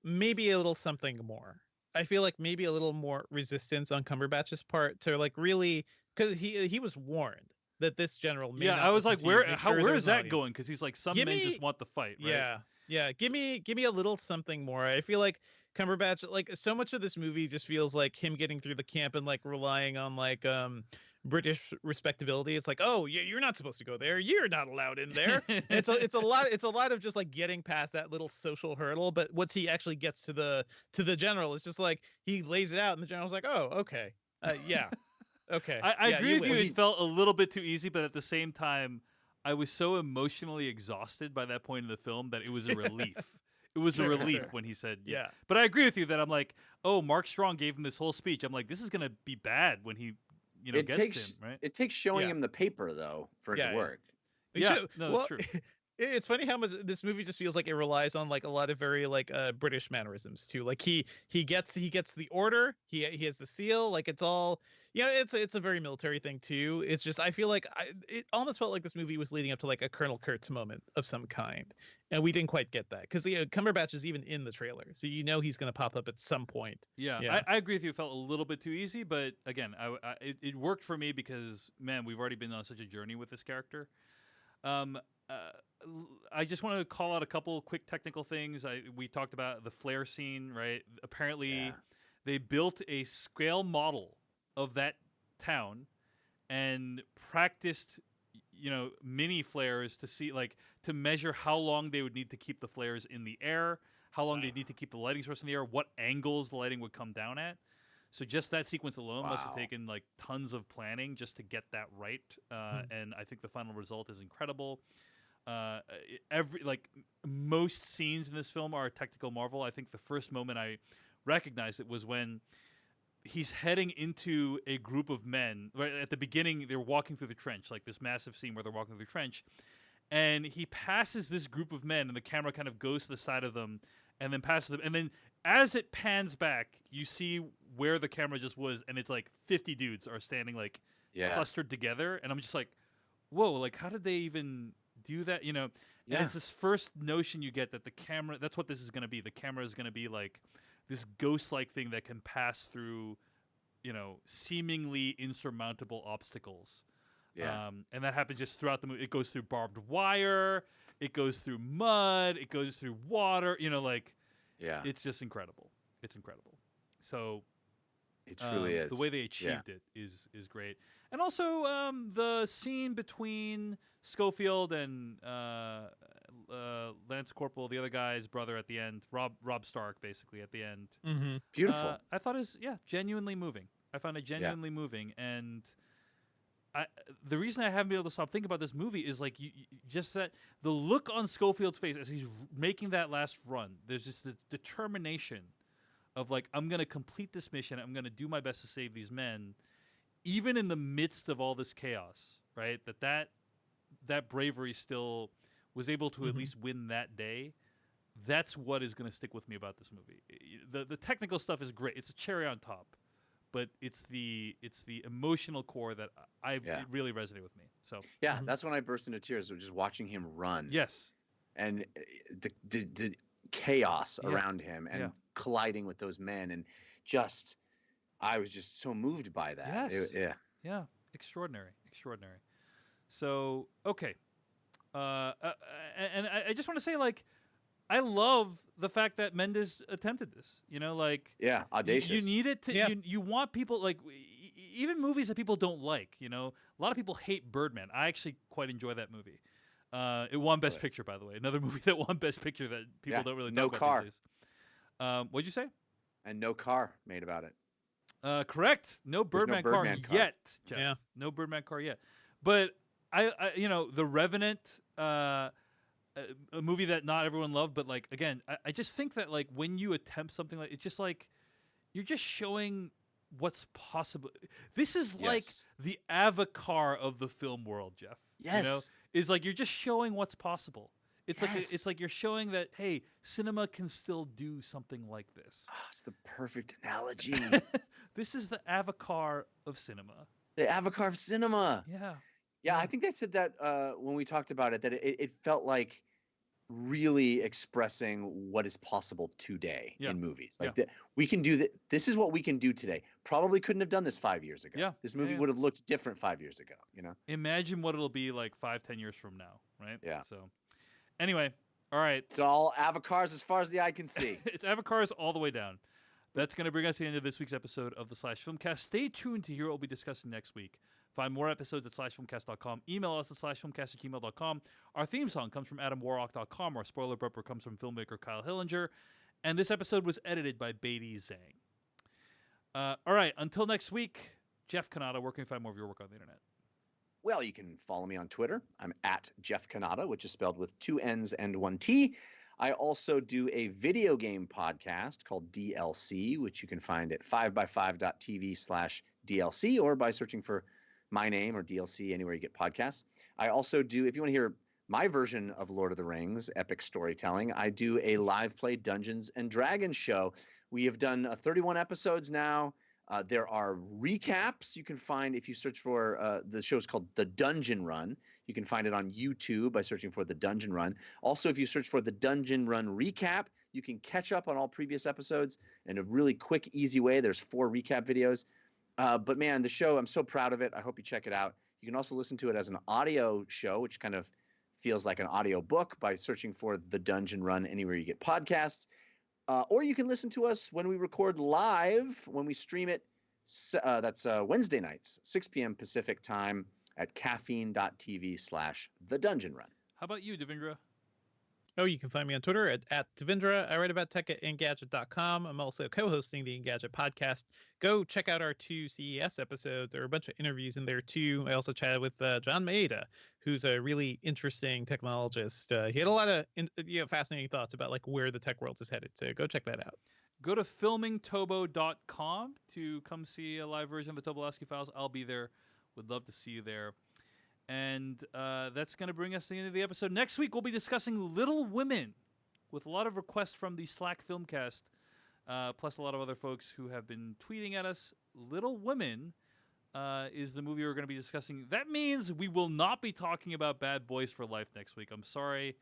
Speaker 2: maybe a little something more. I feel like maybe a little more resistance on Cumberbatch's part to like really, because he was warned that this general may not
Speaker 1: I was like, where is that
Speaker 2: audience.
Speaker 1: going? Because he's like, some men just want the fight, right?
Speaker 2: Yeah. Give me a little something more. I feel like Cumberbatch, like so much of this movie just feels like him getting through the camp and like relying on like British respectability. It's like, oh, you're not supposed to go there. You're not allowed in there. it's a lot of just like getting past that little social hurdle. But once he actually gets to the general, it's just like he lays it out, and the general's like, oh, okay, yeah, okay.
Speaker 1: I agree with you.
Speaker 3: win.
Speaker 1: It felt a little bit too easy, but at the same time, I was so emotionally exhausted by that point in the film that it was a relief. It was a relief when he said,
Speaker 2: yeah.
Speaker 1: But I agree with you that I'm like, oh, Mark Strong gave him this whole speech. I'm like, this is gonna be bad when he, gets to him, right?
Speaker 3: It takes showing him the paper though for it to work.
Speaker 1: That's true.
Speaker 2: It's funny how much this movie just feels like it relies on like a lot of very like British mannerisms too. Like he gets the order, he has the seal, like it's all it's a very military thing too. It's just I feel like it almost felt like this movie was leading up to like a Colonel Kurtz moment of some kind, and we didn't quite get that because Cumberbatch is even in the trailer, so he's going to pop up at some point.
Speaker 1: Yeah. I agree with you. It felt a little bit too easy, but again, it worked for me because man, we've already been on such a journey with this character. I just want to call out a couple quick technical things. We talked about the flare scene, right? Apparently, they built a scale model of that town and practiced, mini flares to see, to measure how long they would need to keep the flares in the air, how long they'd need to keep the lighting source in the air, what angles the lighting would come down at. So just that sequence alone must have taken tons of planning just to get that right. And I think the final result is incredible. Most scenes in this film are a technical marvel. I think the first moment I recognized it was when he's heading into a group of men. Right at the beginning, they're walking through the trench, like this massive scene where they're walking through the trench, and he passes this group of men, and the camera kind of goes to the side of them, and then passes them, and then as it pans back, you see where the camera just was, and it's like 50 dudes are standing clustered together, and I'm just like, whoa, like how did they even do that? And it's this first notion you get that the camera, that's what this is going to be. The camera is going to be like this ghost-like thing that can pass through, seemingly insurmountable obstacles.
Speaker 3: Yeah.
Speaker 1: And that happens just throughout the movie. It goes through barbed wire, it goes through mud, it goes through water, it's just incredible. It's incredible. So
Speaker 3: It truly is.
Speaker 1: the way they
Speaker 3: Yeah.
Speaker 1: achieved it is great, and also the scene between Schofield and Lance Corporal, the other guy's brother at the end, Rob Stark, basically at the end.
Speaker 2: Mm-hmm.
Speaker 3: Beautiful.
Speaker 1: I thought is genuinely moving. I found it genuinely moving, and the reason I haven't been able to stop thinking about this movie is like just that the look on Schofield's face as he's making that last run. There's just the determination of like, I'm gonna complete this mission. I'm gonna do my best to save these men, even in the midst of all this chaos. Right? That bravery still was able to at least win that day. That's what is gonna stick with me about this movie. The technical stuff is great. It's a cherry on top. But it's the emotional core that it really resonated with me. So
Speaker 3: Yeah, that's when I burst into tears, just watching him run.
Speaker 1: yes,
Speaker 3: And the chaos
Speaker 1: Yeah.
Speaker 3: around him and colliding with those men, and I was just so moved by that.
Speaker 1: Yes. Yeah, extraordinary. So okay, and I just want to say, like, I love the fact that Mendes attempted this. You know, like,
Speaker 3: audacious.
Speaker 1: you need it to.
Speaker 2: Yeah.
Speaker 1: You want people like even movies that people don't like. You know, a lot of people hate Birdman. I actually quite enjoy that movie. It won Best Picture, by the way. Another movie that won Best Picture that people don't really
Speaker 3: No
Speaker 1: talk
Speaker 3: car.
Speaker 1: about these days. What'd you say?
Speaker 3: And no car made about it.
Speaker 1: Correct. No Birdman, car
Speaker 3: Birdman car.
Speaker 1: yet, Jeff.
Speaker 2: Yeah.
Speaker 1: No Birdman car yet. But I The Revenant, a movie that not everyone loved, but like again, I just think that like when you attempt something like it's just like you're just showing what's possible. This is like
Speaker 3: Yes.
Speaker 1: the Avatar of the film world, Jeff.
Speaker 3: Yes.
Speaker 1: You know, is like you're just showing what's possible. It's
Speaker 3: Yes.
Speaker 1: it's like you're showing that hey, cinema can still do something like this.
Speaker 3: It's the perfect analogy.
Speaker 1: This is the Avatar of cinema.
Speaker 3: The Avatar of cinema.
Speaker 1: Yeah.
Speaker 3: Yeah, I think they said that when we talked about it, that it felt like really expressing what is possible today
Speaker 1: Yeah.
Speaker 3: in movies. Like we can do that. This is what we can do today. Probably couldn't have done this 5 years ago.
Speaker 1: Yeah.
Speaker 3: This movie
Speaker 1: Yeah.
Speaker 3: would have looked different 5 years ago. You know.
Speaker 1: Imagine what it'll be like 5-10 years from now, right?
Speaker 3: Yeah.
Speaker 1: So anyway, all right.
Speaker 3: It's all avatars as far as the eye can see.
Speaker 1: It's Avatars all the way down. That's going to bring us to the end of this week's episode of the Slash Filmcast. Stay tuned to hear what we'll be discussing next week. Find more episodes at slashfilmcast.com. Email us at slashfilmcast@gmail.com. Our theme song comes from AdamWarrock.com. Our spoiler bumper comes from filmmaker Kyle Hillinger. And this episode was edited by Beatty Zhang. All right, until next week, Jeff Kanata, where can we find more of your work on the internet?
Speaker 3: Well, you can follow me on Twitter. I'm at Jeff Kanata, which is spelled with 2 N's and 1 T. I also do a video game podcast called DLC, which you can find at 5by5.tv/DLC or by searching for my name or DLC anywhere you get podcasts. I also do, if you want to hear my version of Lord of the Rings, epic storytelling, I do a live play Dungeons and Dragons show. We have done 31 episodes now. There are recaps you can find if you search for the show's called The Dungeon Run. You can find it on YouTube by searching for The Dungeon Run. Also, if you search for The Dungeon Run Recap, you can catch up on all previous episodes in a really quick, easy way. There's 4 recap videos. But man, the show, I'm so proud of it. I hope you check it out. You can also listen to it as an audio show, which kind of feels like an audio book by searching for The Dungeon Run anywhere you get podcasts. Or you can listen to us when we record live, when we stream it. That's Wednesday nights, 6 p.m. Pacific time at caffeine.tv/The Dungeon Run.
Speaker 1: How about you, Devindra?
Speaker 2: Oh, you can find me on Twitter at Devindra. I write about tech at Engadget.com. I'm also co-hosting the Engadget podcast. Go check out our 2 CES episodes. There are a bunch of interviews in there too. I also chatted with John Maeda, who's a really interesting technologist. He had a lot of fascinating thoughts about like where the tech world is headed. So go check that out.
Speaker 1: Go to filmingtobo.com to come see a live version of the Tobolowsky Files. I'll be there. Would love to see you there. And that's going to bring us to the end of the episode. Next week, we'll be discussing Little Women with a lot of requests from the Slack Filmcast, plus a lot of other folks who have been tweeting at us. Little Women is the movie we're going to be discussing. That means we will not be talking about Bad Boys for Life next week. I'm sorry.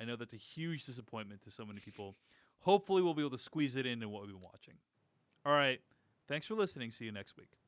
Speaker 1: I know that's a huge disappointment to so many people. Hopefully, we'll be able to squeeze it in what we've been watching. All right. Thanks for listening. See you next week.